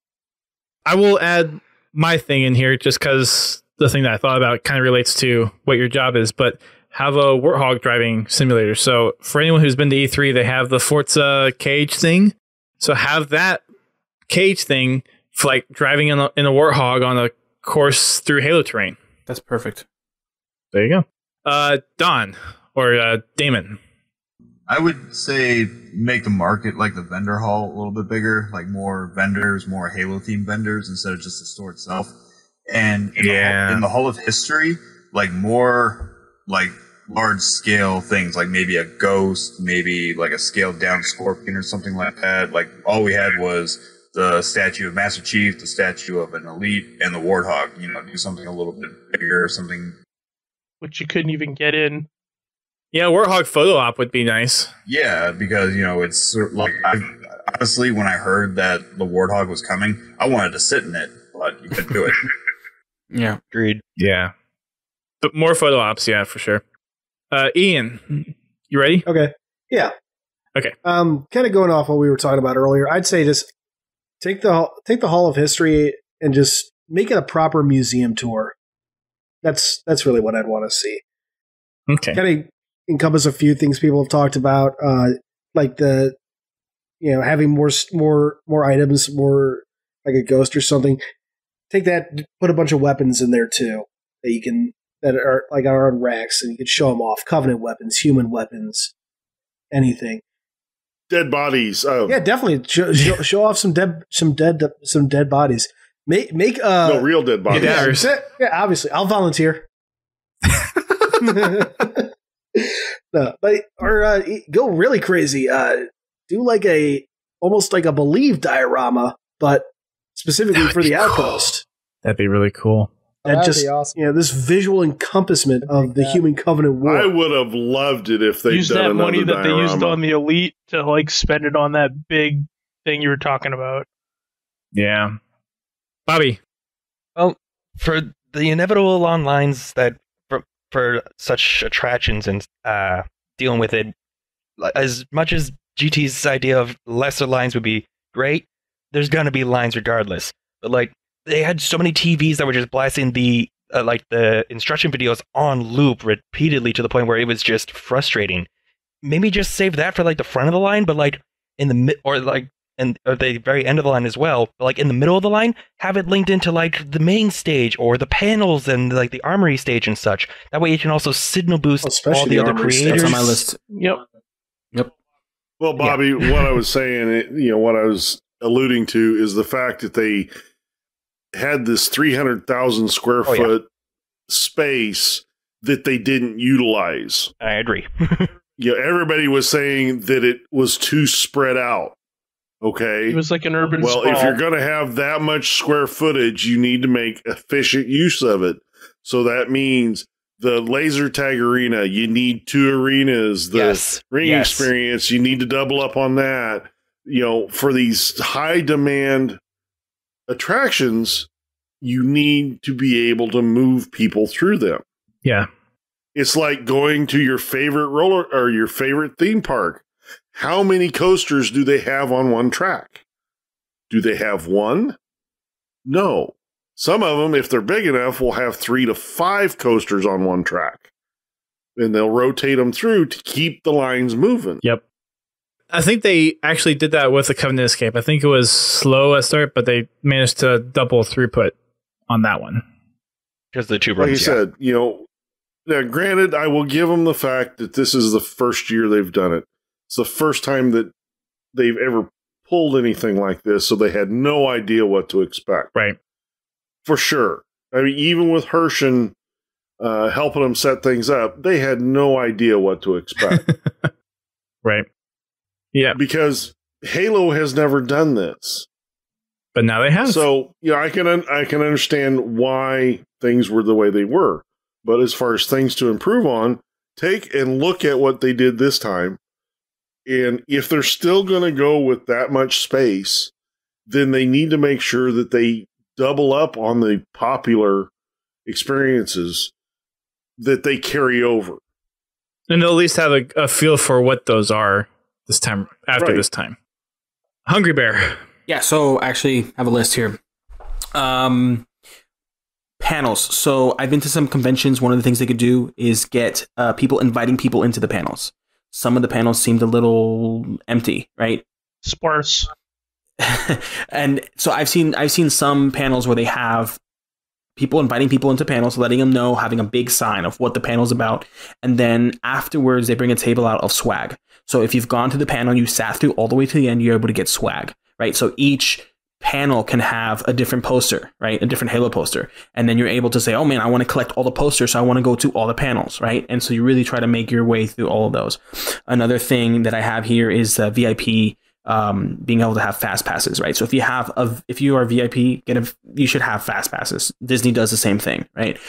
I will add my thing in here just because the thing that I thought about kind of relates to what your job is, but have a Warthog driving simulator. So for anyone who's been to E3, they have the Forza cage thing. So have that cage thing for like driving in a Warthog on a course through Halo terrain. that's perfect. There you go. Don or Damon. I would say make the market like the vendor hall a little bit bigger, like more vendors, more Halo themed vendors instead of just the store itself. And in the Hall of History, like more like large scale things, like maybe a ghost, maybe like a scaled down scorpion or something like that. Like all we had was the statue of Master Chief, the statue of an elite, and the Warthog. Do something a little bit bigger, something. Which you couldn't even get in. Yeah, Warthog photo op would be nice. Yeah, because it's like honestly, when I heard that the Warthog was coming, I wanted to sit in it, but you couldn't do it. Yeah, agreed. Yeah. But more photo ops, yeah, for sure. Ian, you ready? Okay. Yeah. Okay. Kind of going off what we were talking about earlier, I'd say just take the Hall of History and just make it a proper museum tour. That's really what I'd want to see. Okay. Kind of encompass a few things people have talked about, like the having more items, more like a ghost or something. Take that, put a bunch of weapons in there too that are on racks, and you can show them off. Covenant weapons, human weapons, anything. Dead bodies. Yeah, definitely show off some dead bodies. Make no real dead bodies. Yeah, obviously, I'll volunteer. No, but go really crazy. Do like almost like a Believe diorama, but specifically for the Outpost. That'd be really cool. And That'd just be awesome. this visual encompassment of the Human Covenant War. I would have loved it if they Use done that another money that they used diorama. on the elite to like spend it on that big thing you were talking about. Yeah. Bobby. Well, for the inevitable long lines that for such attractions and dealing with it, as much as GT's idea of lesser lines would be great, there's gonna be lines regardless. But like they had so many TVs that were just blasting the instruction videos on loop repeatedly to the point where it was just frustrating. Maybe just save that for like the front of the line, but like in the or the very end of the line as well. But like in the middle of the line, have it linked into like the main stage or the panels and like the armory stage and such. That way you can also signal boost Especially all the the other armory stage. creators. That's on my list. Yep. Well, Bobby, what I was saying, what I was alluding to is the fact that they had this 300,000 square foot space that they didn't utilize. I agree. Everybody was saying that it was too spread out. Okay. It was like an urban Well, sprawl. if you're going to have that much square footage, you need to make efficient use of it. So that means The laser tag arena, you need 2 arenas. The ring experience, you need to double up on that. For these high demand attractions, you need to be able to move people through them. Yeah. It's like going to your favorite roller or your favorite theme park. How many coasters do they have on one track? Do they have one? No. Some of them, if they're big enough, will have 3 to 5 coasters on one track. And they'll rotate them through to keep the lines moving. Yep. I think they actually did that with the Covenant Escape. I think it was slow at start, but they managed to double throughput on that one. Because the 2 runs, like you said, now, granted, I will give them the fact that this is the first year they've done it. It's the first time that they've ever pulled anything like this, so they had no idea what to expect. Right. For sure. I mean, even with Hershen helping them set things up, they had no idea what to expect. Right. Yeah. Because Halo has never done this. But now they have. So, I can understand why things were the way they were. But as far as things to improve on, take and look at what they did this time. And if they're still going to go with that much space, then they need to make sure that they double up on the popular experiences that they carry over. And they'll at least have a feel for what those are this time, after this time. Hungry Bear. Yeah, so actually I have a list here. Panels. So I've been to some conventions. One of the things they could do is get people inviting people into the panels. Some of the panels seemed a little empty, right? Sparse. And so I've seen some panels where they have people inviting people into panels, letting them know, having a big sign of what the panel's about, and then afterwards they bring a table out of swag. So if you've gone to the panel, you sat through all the way to the end, you're able to get swag, right? So each panel can have a different poster, right? A different Halo poster. And then you're able to say, oh man, I want to collect all the posters, so I want to go to all the panels, right? And so you really try to make your way through all of those. Another thing that I have here is VIP being able to have fast passes, right? So if you are VIP, you should have fast passes. Disney does the same thing, right?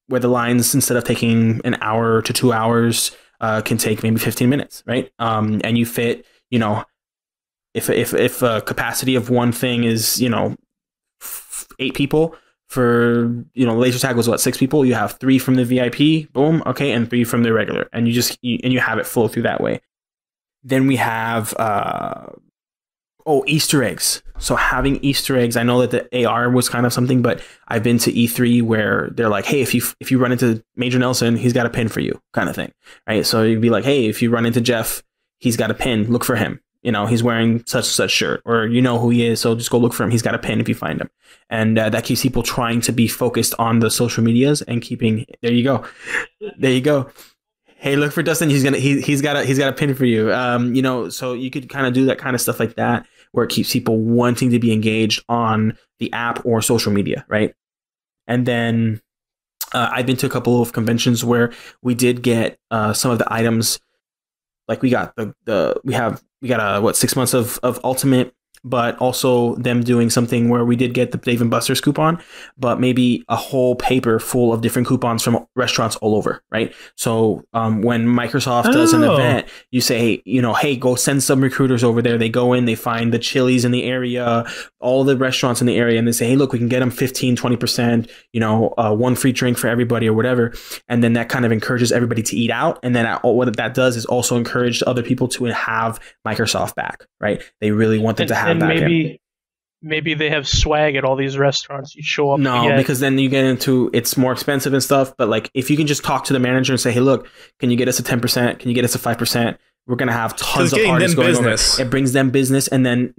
Where the lines, instead of taking an hour to 2 hours, can take maybe 15 minutes, right? And you fit, if a capacity of one thing is 8 people, for laser tag was 6 people, you have 3 from the VIP, boom, okay, and 3 from the regular, and you have it flow through that way. Then we have Easter eggs. So having Easter eggs, I know that the AR was kind of something, but I've been to E3 where they're like, hey, if you run into Major Nelson, he's got a pin for you, kind of thing, right? So you'd be like, hey, if you run into Jeff, he's got a pin, look for him. He's wearing such and such shirt, or who he is, so just go look for him. He's got a pin if you find him. And that keeps people trying to be focused on the social medias and keeping, there you go. Hey, look for Dustin. He's got a pin for you. So you could kind of do that kind of stuff like that, where it keeps people wanting to be engaged on the app or social media, right? And then I've been to a couple of conventions where we did get some of the items, like we got 6 months of Ultimate, but also them doing something where we did get the Dave & Buster's coupon, but maybe a whole paper full of different coupons from restaurants all over, right? So when Microsoft does an event, you say, hey, go send some recruiters over there. They go in, they find the Chili's in the area, all the restaurants in the area, and they say, hey, look, we can get them 15, 20%, one free drink for everybody or whatever. And then that kind of encourages everybody to eat out. And then what that does is also encourage other people to have Microsoft back, right? They really want them to have back. Maybe they have swag at all these restaurants. You show up. No, because then you get into it's more expensive and stuff. But like, if you can just talk to the manager and say, hey, look, can you get us a 10%? Can you get us a 5%? We're going to have tons of parties going over. It brings them business. And then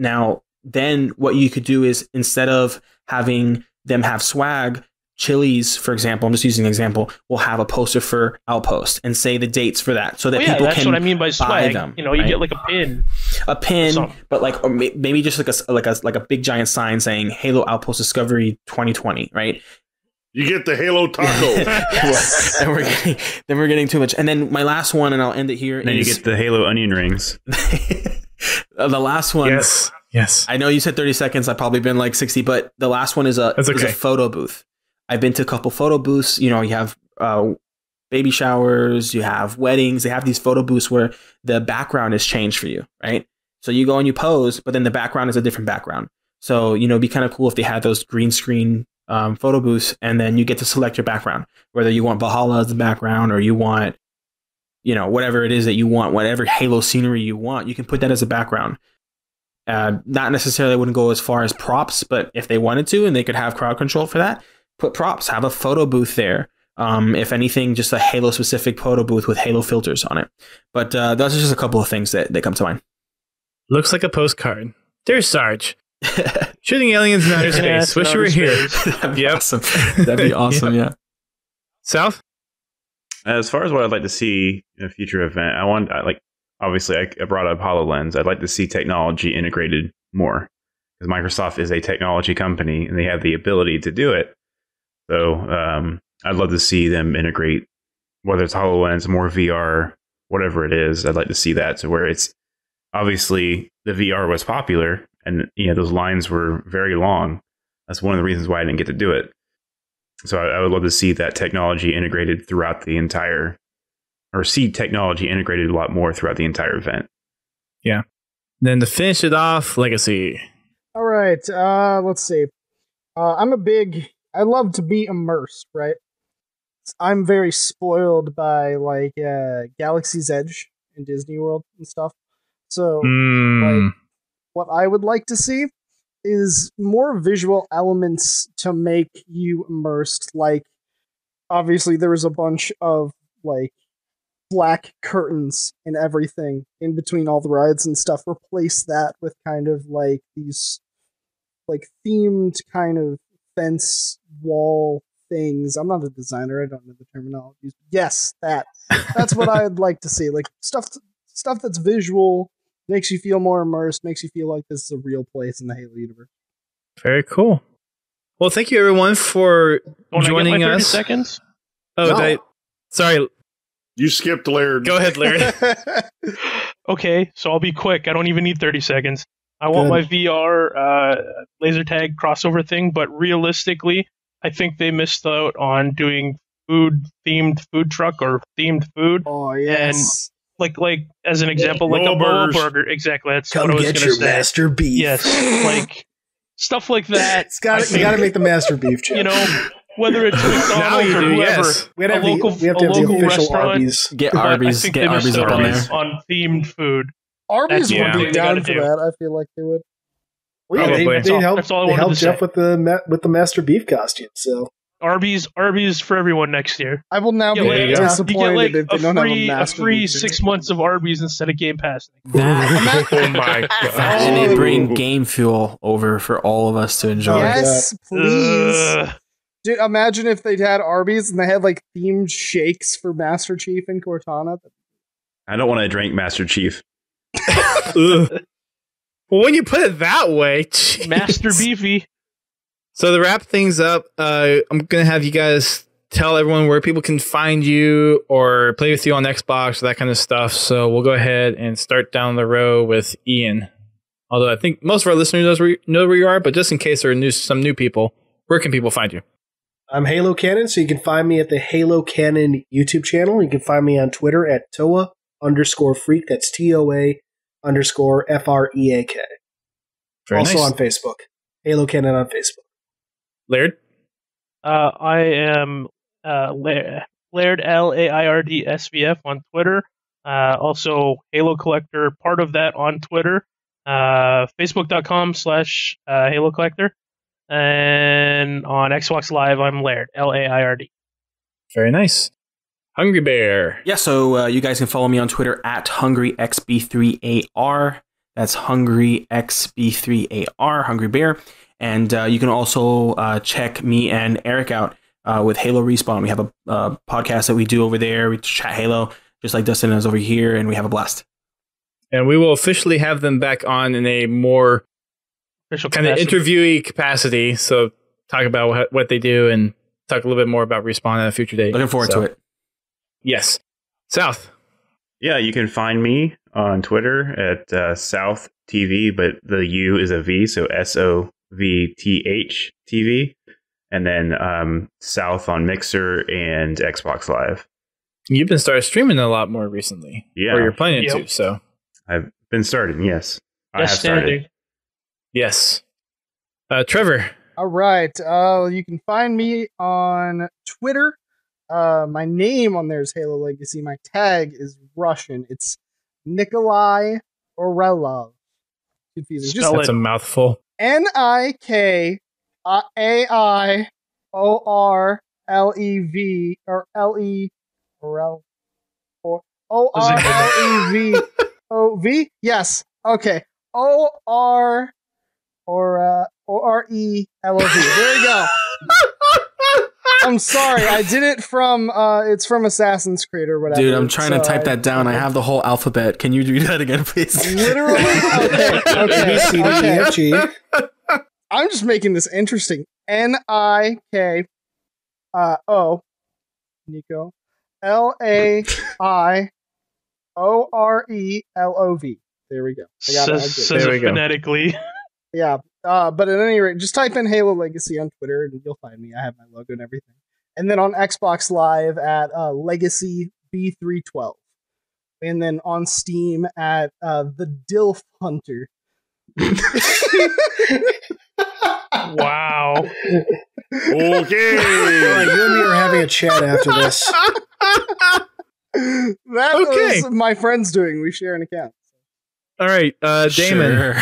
what you could do is, instead of having them have swag, Chili's, for example, I'm just using an example, will have a poster for Outpost and say the dates for that, so that people that's can what I mean by swag. buy them. You get like a pin, but or maybe just like a big giant sign saying Halo Outpost Discovery 2020, right? You get the Halo taco. Yes. Then we're getting too much. And then my last one, and I'll end it here. And then you get the Halo onion rings. The last one. Yes. I know you said 30 seconds. I've probably been like 60, but the last one is a photo booth. I've been to a couple photo booths. You have baby showers, you have weddings. They have these photo booths where the background is changed for you, right? So you go and you pose, but then the background is a different background. So, it'd be kind of cool if they had those green screen photo booths, and then you get to select your background, whether you want Valhalla as the background or you want, whatever it is that you want, whatever Halo scenery you want, you can put that as a background. Not necessarily wouldn't go as far as props, but if they wanted to and they could have crowd control for that, put props, have a photo booth there. If anything, just a Halo specific photo booth with Halo filters on it. But those are just a couple of things that come to mind. Looks like a postcard. Dear Sarge, shooting aliens in outer space. Wish you were here. That'd be awesome. That'd be awesome, yeah. Sovth? As far as what I'd like to see in a future event, obviously I brought up HoloLens. I'd like to see technology integrated more, because Microsoft is a technology company and they have the ability to do it. So I'd love to see them integrate, whether it's HoloLens, more VR, whatever it is. I'd like to see that to where it's obviously the VR was popular and those lines were very long. That's one of the reasons why I didn't get to do it. So I would love to see that technology integrated throughout the entire, or see technology integrated a lot more throughout the entire event. Yeah. Then to finish it off, Legacy. All right, let's see. I love to be immersed, right? I'm very spoiled by Galaxy's Edge in Disney World and stuff. So what I would like to see is more visual elements to make you immersed. Like, obviously there was a bunch of black curtains and everything in between all the rides and stuff. Replace that with kind of these themed kind of fence wall things. I'm not a designer, I don't know the terminologies. Yes, that's what I'd like to see. Stuff that's visual, makes you feel more immersed, makes you feel like this is a real place in the Halo universe. Very cool. Well, thank you everyone for joining I get my 30 us. seconds? Oh, No. Sorry. You skipped Laird. Go ahead, Laird. Okay, so I'll be quick. I don't even need 30 seconds. I want my VR laser tag crossover thing, but realistically, I think they missed out on doing themed food truck or themed food. Oh yes. And like as an example, like Boa a Boa burgers. burger. Exactly. That's Come what I was get going your to say. master beef. Yes, stuff like that. You got to make the master beef, Jeff. Whether it's Now McDonald's you or do, whoever, yes. We have a local, we have to have the local official restaurant. Arby's. Get But I Arby's, think get they Arby's missed up out on there. on themed food. Arby's Yeah. would be They down gotta for do. that. I feel like they would. Well, yeah, Probably. they helped. That's all I They wanted helped to Jeff say. with the master beef costume. So Arby's for everyone next year. I will now You be get, you go. disappointed you if they get don't have a a master free beef. 6 months of Arby's instead of Game Pass. Oh my god. And they bring game fuel over for all of us to enjoy. Yes, please. Ugh. Dude, imagine if they'd had Arby's and they had themed shakes for Master Chief and Cortana. I don't want to drink Master Chief. Ugh. Well, when you put it that way, jeez. Master Beefy. So to wrap things up, I'm gonna have you guys tell everyone where people can find you or play with you on Xbox, that kind of stuff. So we'll go ahead and start down the row with Ian. Although I think most of our listeners know where you are, but just in case there are some new people, where can people find you? I'm Halo Cannon, so you can find me at the Halo Cannon YouTube channel. You can find me on Twitter at Toa_Freak. That's TOA_FREAK. Very Also nice. on Facebook. Halo Cannon on Facebook. Laird? I am Laird Laird SVF on Twitter. Also Halo Collector, part of that on Twitter. Facebook.com/Halo Collector. And on Xbox Live, I'm Laird, Laird. Very nice. Hungry Bear. Yeah, so you guys can follow me on Twitter at HungryXB3AR. That's HungryXB3AR, Hungry Bear. And you can also check me and Eric out with Halo Respawn. We have a podcast that we do over there. We chat Halo, just like Dustin is over here, and we have a blast. And we will officially have them back on in a more kind of interviewee capacity. So talk about what they do and talk a little bit more about Respawn at a future date. Looking forward to it. Yes. Sovth. Yeah, you can find me on Twitter at Sovth TV, but the U is a V, so SOVTH TV. and then Sovth on Mixer and Xbox Live. You've been started streaming a lot more recently. Yeah. Or you're planning to, so. I've been starting, yes. I have Just started. standing. Yes. Trevor. All right. You can find me on Twitter. My name on there is Halo Legacy. My tag is Russian. It's Nikolai Orelov. Confusing. That's a mouthful. Nikolaiorlev or Lev or Orlevov. Yes. Okay. Orelov. There you go. I'm sorry, I did it from it's from Assassin's Creed or whatever. Dude, I'm trying to type that down. I have the whole alphabet. Can you do that again, please? Literally? Okay. A, B, C, D, E, F, G. I'm just making this interesting. N-I-K Nico L-A-I-O-R-E-L-O-V. There we go. I got it. Says it phonetically. Yeah. But at any rate, just type in Halo Legacy on Twitter and you'll find me. I have my logo and everything. And then on Xbox Live at Legacy B312. And then on Steam at The Dilf Hunter. Wow. Okay. You and me are having a chat after this. That was my friend's doing. We share an account. All right, Damon. Sure.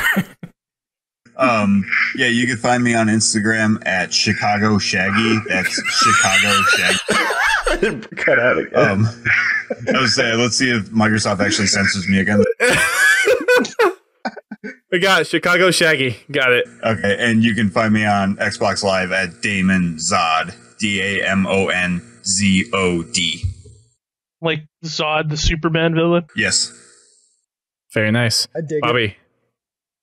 Yeah, you can find me on Instagram at Chicago Shaggy. That's Chicago Shaggy. Cut out again. I was saying, let's see if Microsoft actually censors me again. We got it. Chicago Shaggy. Got it. Okay, and you can find me on Xbox Live at Daemon Zod. DAMONZOD. Like Zod, the Superman villain? Yes. Very nice. I dig Bobby. it.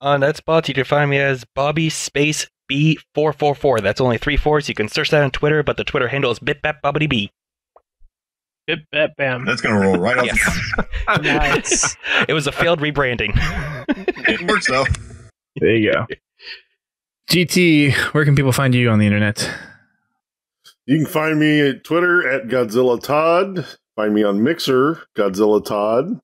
On Xbox, you can find me as Bobby Space B444. That's only 3 4s. You can search that on Twitter, but the Twitter handle is BitBapBobbity. Bip, bap, bam. That's going to roll right off the tongue. Nice. It was a failed rebranding. It works, though. There you go. GT, where can people find you on the internet? You can find me at Twitter at Godzilla Todd. Find me on Mixer, Godzilla Todd.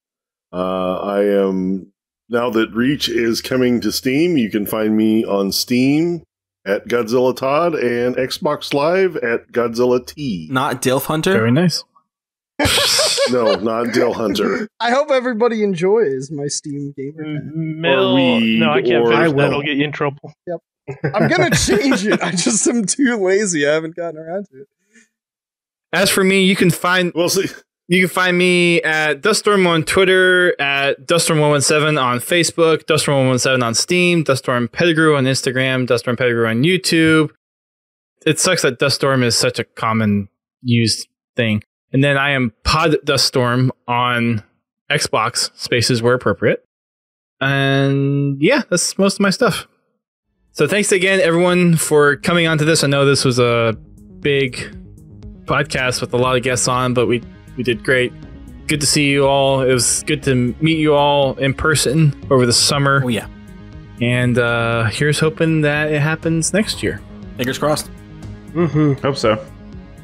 I am, now that Reach is coming to Steam, you can find me on Steam at Godzilla Todd and Xbox Live at Godzilla T. Not Dilf Hunter? Very nice. No, not Dill Hunter. I hope everybody enjoys my Steam gamer tag. No, I can't finish that. will. It'll get you in trouble. I'm going to change it. I just am too lazy. I haven't gotten around to it. As for me, you can find We'll see. me at Duststorm on Twitter, at Duststorm117 on Facebook, Duststorm117 on Steam, Duststorm Pettigrew on Instagram, Duststorm Pettigrew on YouTube. It sucks that Duststorm is such a common used thing. And then I am Pod Duststorm on Xbox, spaces where appropriate. And yeah, that's most of my stuff. So thanks again, everyone, for coming onto this. I know this was a big podcast with a lot of guests on, but we did great. Good to see you all. It was good to meet you all in person over the summer. Oh, yeah. And here's hoping that it happens next year. Fingers crossed. Hope so.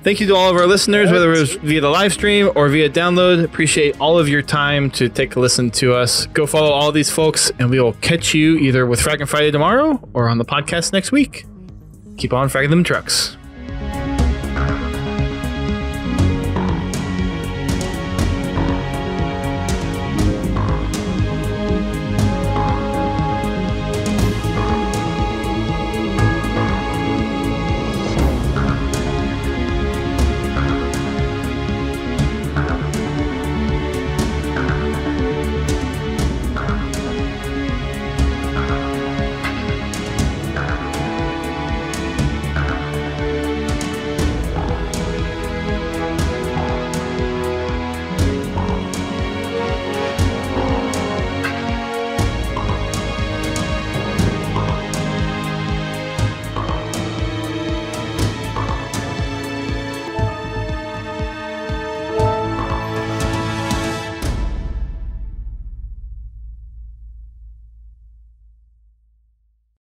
Thank you to all of our listeners, whether it was via the live stream or via download. Appreciate all of your time to take a listen to us. Go follow all these folks, and we will catch you either with Fragging Friday tomorrow or on the podcast next week. Keep on fragging them trucks.